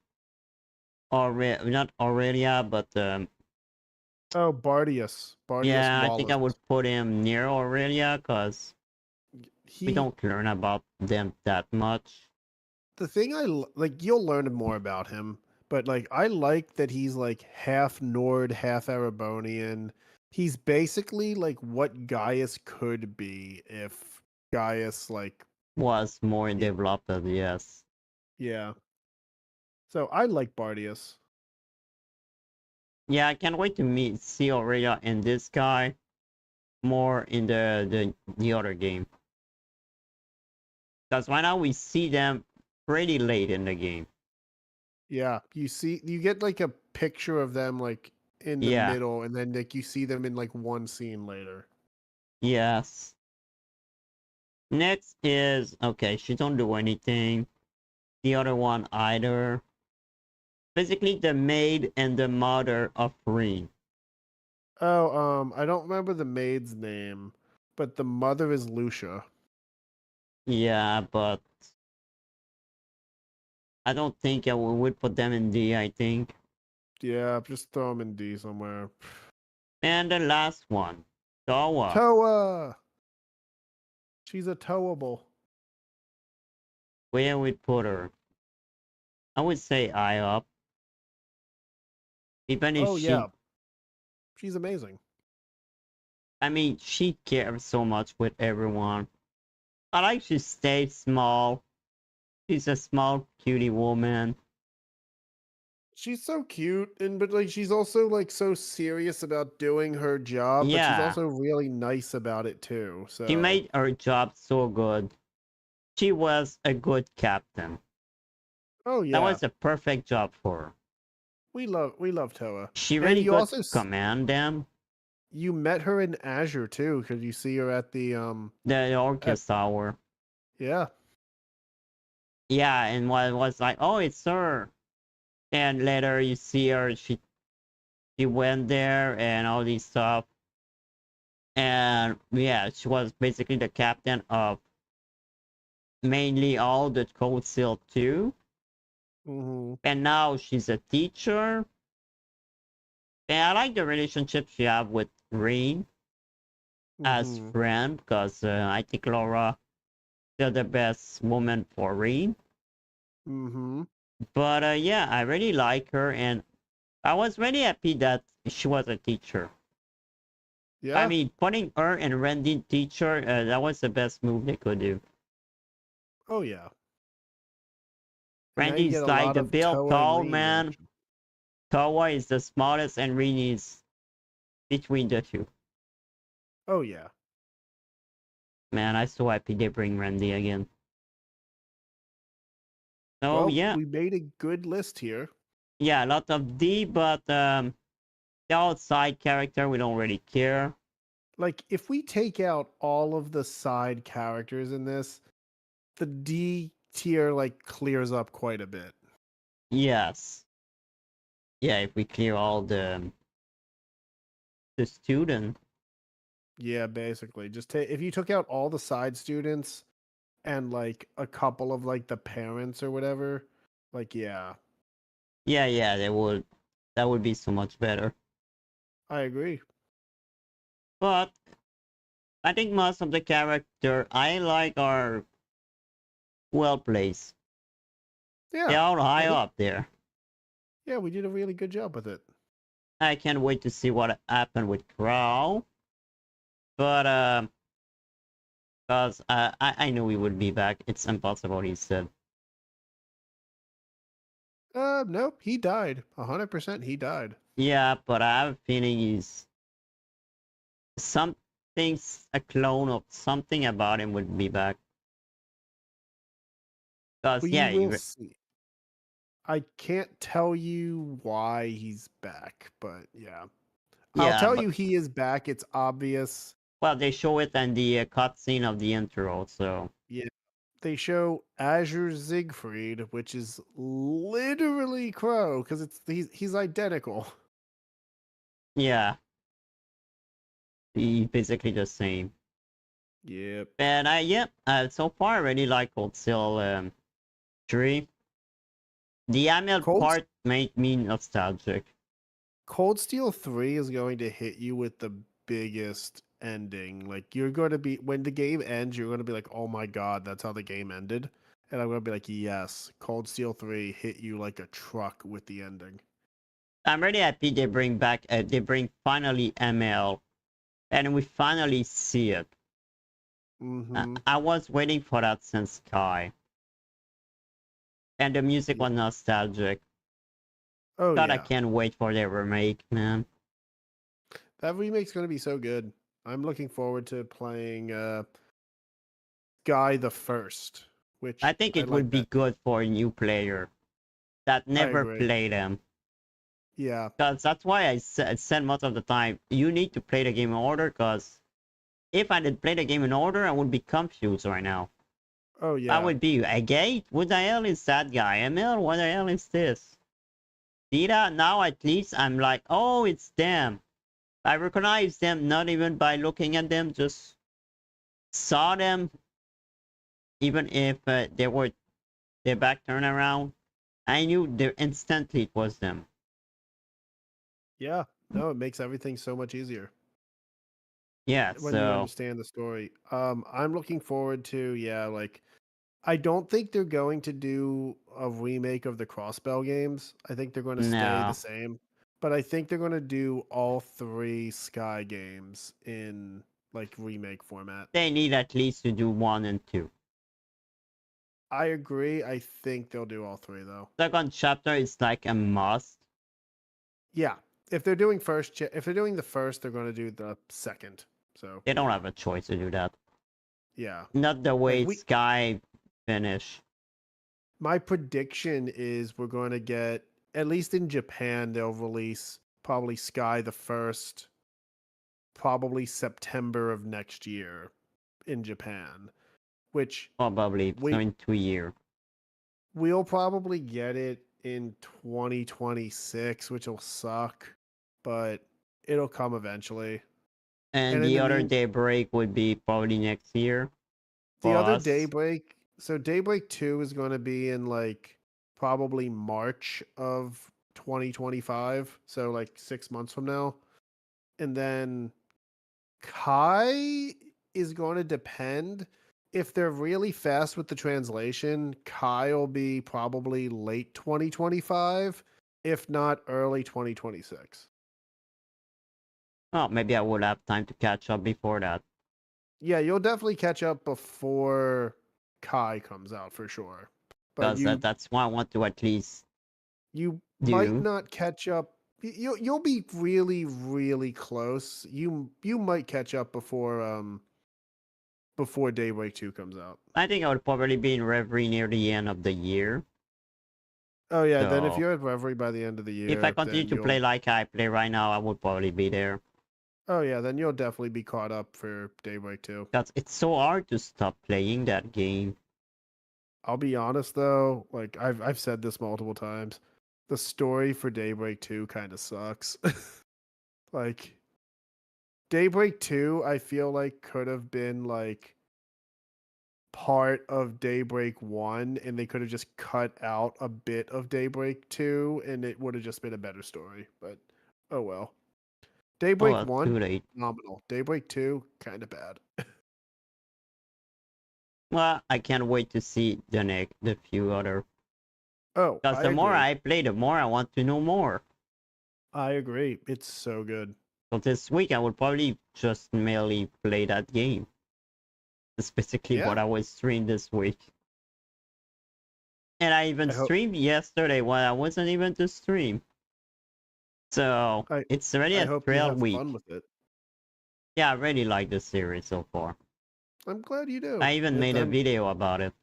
Not Aurelia, but Oh, Bardius. Bardius yeah, I think I Wallace. would put him near Aurelia because we He don't learn about them that much. the thing like, you'll learn more about him, but like I like that he's like half Nord, half Erebonian. He's basically like what Gaius could be if Gaius like Was more yeah, developed, yes. yeah. So I like Bardius. Yeah, I can't wait to see Aurelia and this guy more in the other game. Because right now we see them pretty late in the game. Yeah, you get like a picture of them like in the Yeah, middle, and then like you see them in like one scene later. yes. Next is, okay, she don't do anything. The other one either. Basically the maid and the mother of Reen. Oh, I don't remember the maid's name, but the mother is Lucia. Yeah, but I don't think I would put them in D, I think. Yeah, just throw them in D somewhere. And the last one, Dawa. Toa. She's a towable. Where we put her? I would say I up. Even if Oh she, yeah, she's amazing. I mean, she cares so much with everyone. I like she stays small. She's a small cutie woman. She's so cute, and but like she's also like so serious about doing her job, but she's Yeah, also really nice about it too. she So made her job so good. She was a good captain. oh That yeah, was a perfect job for her. we love Toa, She and really you got also to command them. You met her in Azure too, because you see her at the The at Orchid Tower. yeah. Yeah, and what was like, oh, it's her. And later you see her, she went there and all this stuff. And yeah, she was basically the captain of mainly all the Code Seal 2. Mm-hmm. And now she's a teacher. And I like the relationship she have with Rain as Mm-hmm. friend because I think Laura is the best woman for Rain. Mm-hmm. But yeah, I really like her, and I was really happy that she was a teacher. I Yeah. mean, putting her and Randy teacher, that was the best move they could do. Oh yeah. And now you get Randy's a like lot the of Bill Toa and tall Reen man. action. Kawa is the smartest, and Rin is between the two. Oh yeah. Man, I'm so happy they bring Randy again. So Well, yeah, we made a good list here. yeah, a lot of D, but the outside character we don't really care. Like, if we take out all of the side characters in this, the D tier like clears up quite a bit. Yes, yeah, if we clear all the student. Yeah, basically. Just take if you took out all the side students and like a couple of like the parents or whatever, like yeah, Yeah, that would be so much better. I agree. But I think most of the character I like are well placed. Yeah. They're all I high think up there. yeah, we did a really good job with it. I can't wait to see what happened with Crow. But because I knew he would be back. It's impossible, he said. Nope, he died. 100% he died. Yeah, but I have a feeling he's something's a clone of something about him would be back. Because We yeah, will see. I can't tell you why he's back, but yeah. I'll yeah, tell but you he is back. It's obvious. well, they show it in the cutscene of the intro, so Yeah. They show Azure Siegfried, which is literally Crow, because he's identical. yeah, he basically the same. Yep. And so far I really like Old Seal 3. The Amel Cold part made me nostalgic. Cold Steel 3 is going to hit you with the biggest ending. Like you're going to be when the game ends, you're going to be like, "Oh my god, that's how the game ended." And I'm going to be like, "Yes, Cold Steel 3 hit you like a truck with the ending." I'm really happy they bring finally ML, and we finally see it. Mhm. I was waiting for that since Sky, and the music Yeah. was nostalgic. Oh God, I yeah. can't wait for their remake, man. That remake's going to be so good. I'm looking forward to playing Guy the First, I which think I it like would be that name. good for a new player that I never agree. played them. Yeah. Because that's why I said most of the time, you need to play the game in order, because if I did play the game in order, I would be confused right now. Oh I yeah. would be a gate? What the hell is that guy? ML? What the hell is this? Dita, now at least I'm like, oh, it's them. I recognize them not even by looking at them, just saw them, even if they were their back turned around. I knew instantly it was them. Yeah. No, it makes everything so much easier Yeah, when you so understand the story. I'm looking forward to yeah, like I don't think they're going to do a remake of the Crossbell games. I think they're going to stay the no. same, but I think they're going to do all three Sky games in like remake format. They need at least to do 1 and 2. I agree. I think they'll do all three though. Second chapter is like a must. Yeah. If they're doing if they're doing the first, they're going to do the second. So, They don't yeah. have a choice to do that. Yeah. Not the Like way Sky finish. my prediction is we're going to get at least in Japan they'll release probably Sky the first, probably September of next year in Japan, which Probably so we in 2 years. we'll probably get it in 2026, which will suck, but it'll come eventually. And And in the the other mean, Daybreak would be probably next year the for other us. Daybreak, so Daybreak 2 is going to be in like probably March of 2025, so like 6 months from now. And then Kai is going to depend. If they're really fast with the translation, Kai will be probably late 2025, if not early 2026. Oh, maybe I would have time to catch up before that. Yeah, you'll definitely catch up before Kai comes out for sure. But Because that's what I want to at least you might do. not catch up. You'll be really really close. You might catch up before Daybreak 2 comes out. I think I would probably be in Reverie near the end of the year. Oh yeah, then if So you're at Reverie by the end of the if I year, continue then to play you'll like I play right now, I would probably be there. oh yeah, then you'll definitely be caught up for Daybreak 2. Because it's so hard to stop playing that game. I'll be honest though, like I've said this multiple times, the story for Daybreak 2 kind of sucks. Like Daybreak 2, I feel like could have been like part of Daybreak 1 and they could have just cut out a bit of Daybreak 2 and it would have just been a better story. But oh well. Oh, Daybreak well, too 1, late. phenomenal. Daybreak 2, kind of bad. Well, I can't wait to see the few other. Oh, Because I the more agree. I play, the more I want to know more. I agree. It's so good. So this week I will probably just merely play that game. That's basically Yeah. what I was streaming this week. And I even I hope streamed yesterday when I wasn't even to stream. So I it's already I a hope you trail have fun week. with it. Yeah, I really like the series so far. I'm glad you do. I even made a video about it.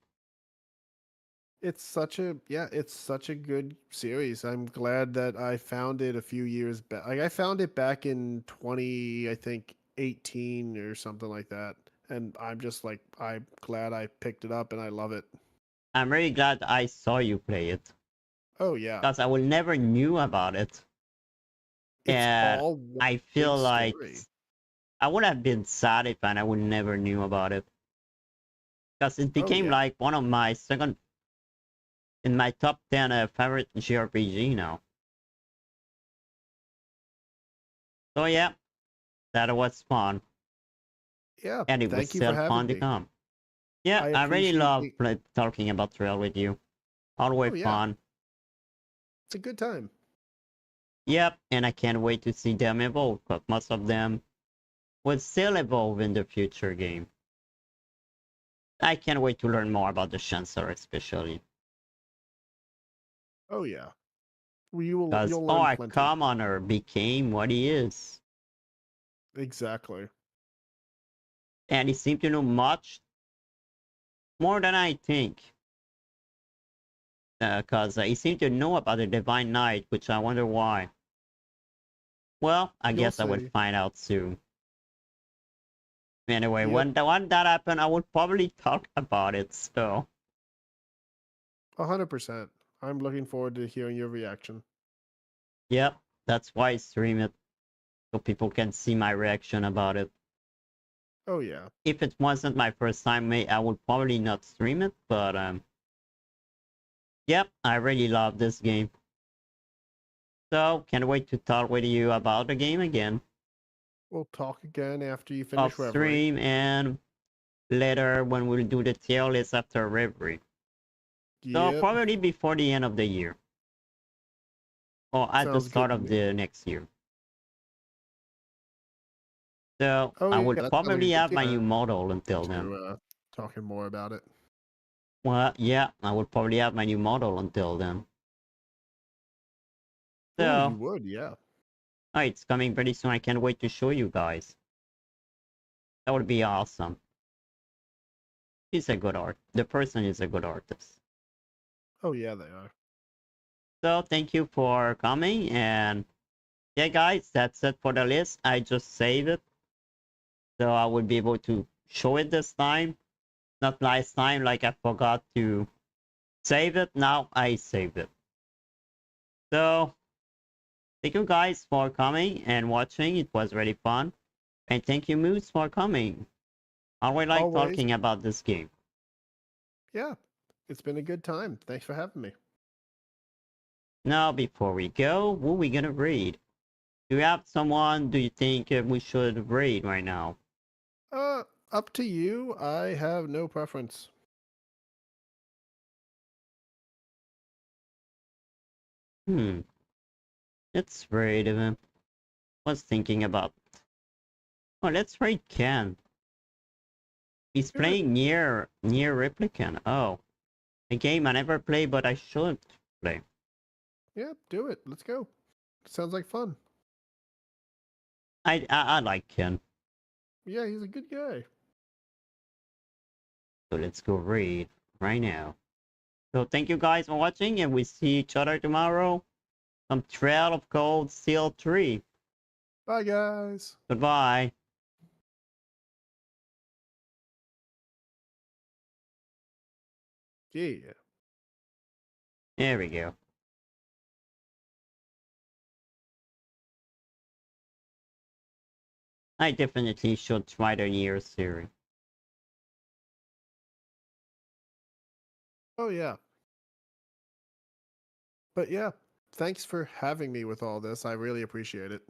It's such a it's such a good series. I'm glad that I found it a few years back. Like I found it back in 20, I think 18 or something like that. And I'm just like I'm glad I picked it up and I love it. I'm very glad I saw you play it. Oh yeah. Because I would never knew about it. It's And all one I big feel like story. I would have been sad if I would never knew about it. Because it Oh became yeah. like one of my second in my top 10 favorite JRPG now. So yeah, that was fun. Yeah. And it was Thank you for still fun having to me. come. Yeah, I I really appreciate love the talking about Trail with you. Oh Always yeah. fun. It's a good time. Yep, and I can't wait to see them evolve, but most of them will still evolve in the future game. I can't wait to learn more about the Chancellor especially. Oh yeah. Because, You'll oh, learn a plenty. commoner became what he is. Exactly. And he seemed to know much more than I think. Because he seemed to know about the Divine Knight, which I wonder why. Well, I You'll guess I would see. find out soon. Anyway, Yep. when that happened, I would probably talk about it, so. 100%. I'm looking forward to hearing your reaction. Yep, that's why I stream it. So people can see my reaction about it. Oh yeah. If it wasn't my first time, I would probably not stream it, but yep, I really love this game. So, can't wait to talk with you about the game again. We'll talk again after you Off finish Reverie. stream and later when we'll do the tier list after Reverie. So, Yep. probably before the end of the year. Or at the Sounds good start to of me. the next year. So, Oh I yeah, would that's probably coming have my new to model until then. talking more about it. Well, yeah, I would probably have my new model until then. Oh, you So, would, yeah. it's coming pretty soon. I can't wait to show you guys. That would be awesome. He's a good art. The person is a good artist. Oh yeah, they are. So, thank you for coming. And yeah, guys, that's it for the list. I just saved it. So I would be able to show it this time. Not last time, like I forgot to save it. Now I saved it. So thank you guys for coming and watching. It was really fun. And thank you, Moose, for coming. I really like Always. talking about this game. Yeah, it's been a good time. Thanks for having me. Now, before we go, what are we gonna read? Do you have someone do you think we should read right now? Up to you. I have no preference. Let's read him. Was thinking about. Oh, let's read Ken. He's Sure. playing near Replicant. Oh, a game I never play, but I should play. Yeah, do it. Let's go. Sounds like fun. I like Ken. Yeah, he's a good guy. So let's go read right now. So thank you guys for watching, and we see each other tomorrow. Some Trail of Cold Steel 3. Bye, guys. Goodbye. Yeah. There we go. I definitely should try the Nier series. Oh, yeah. But yeah, thanks for having me with all this. I really appreciate it.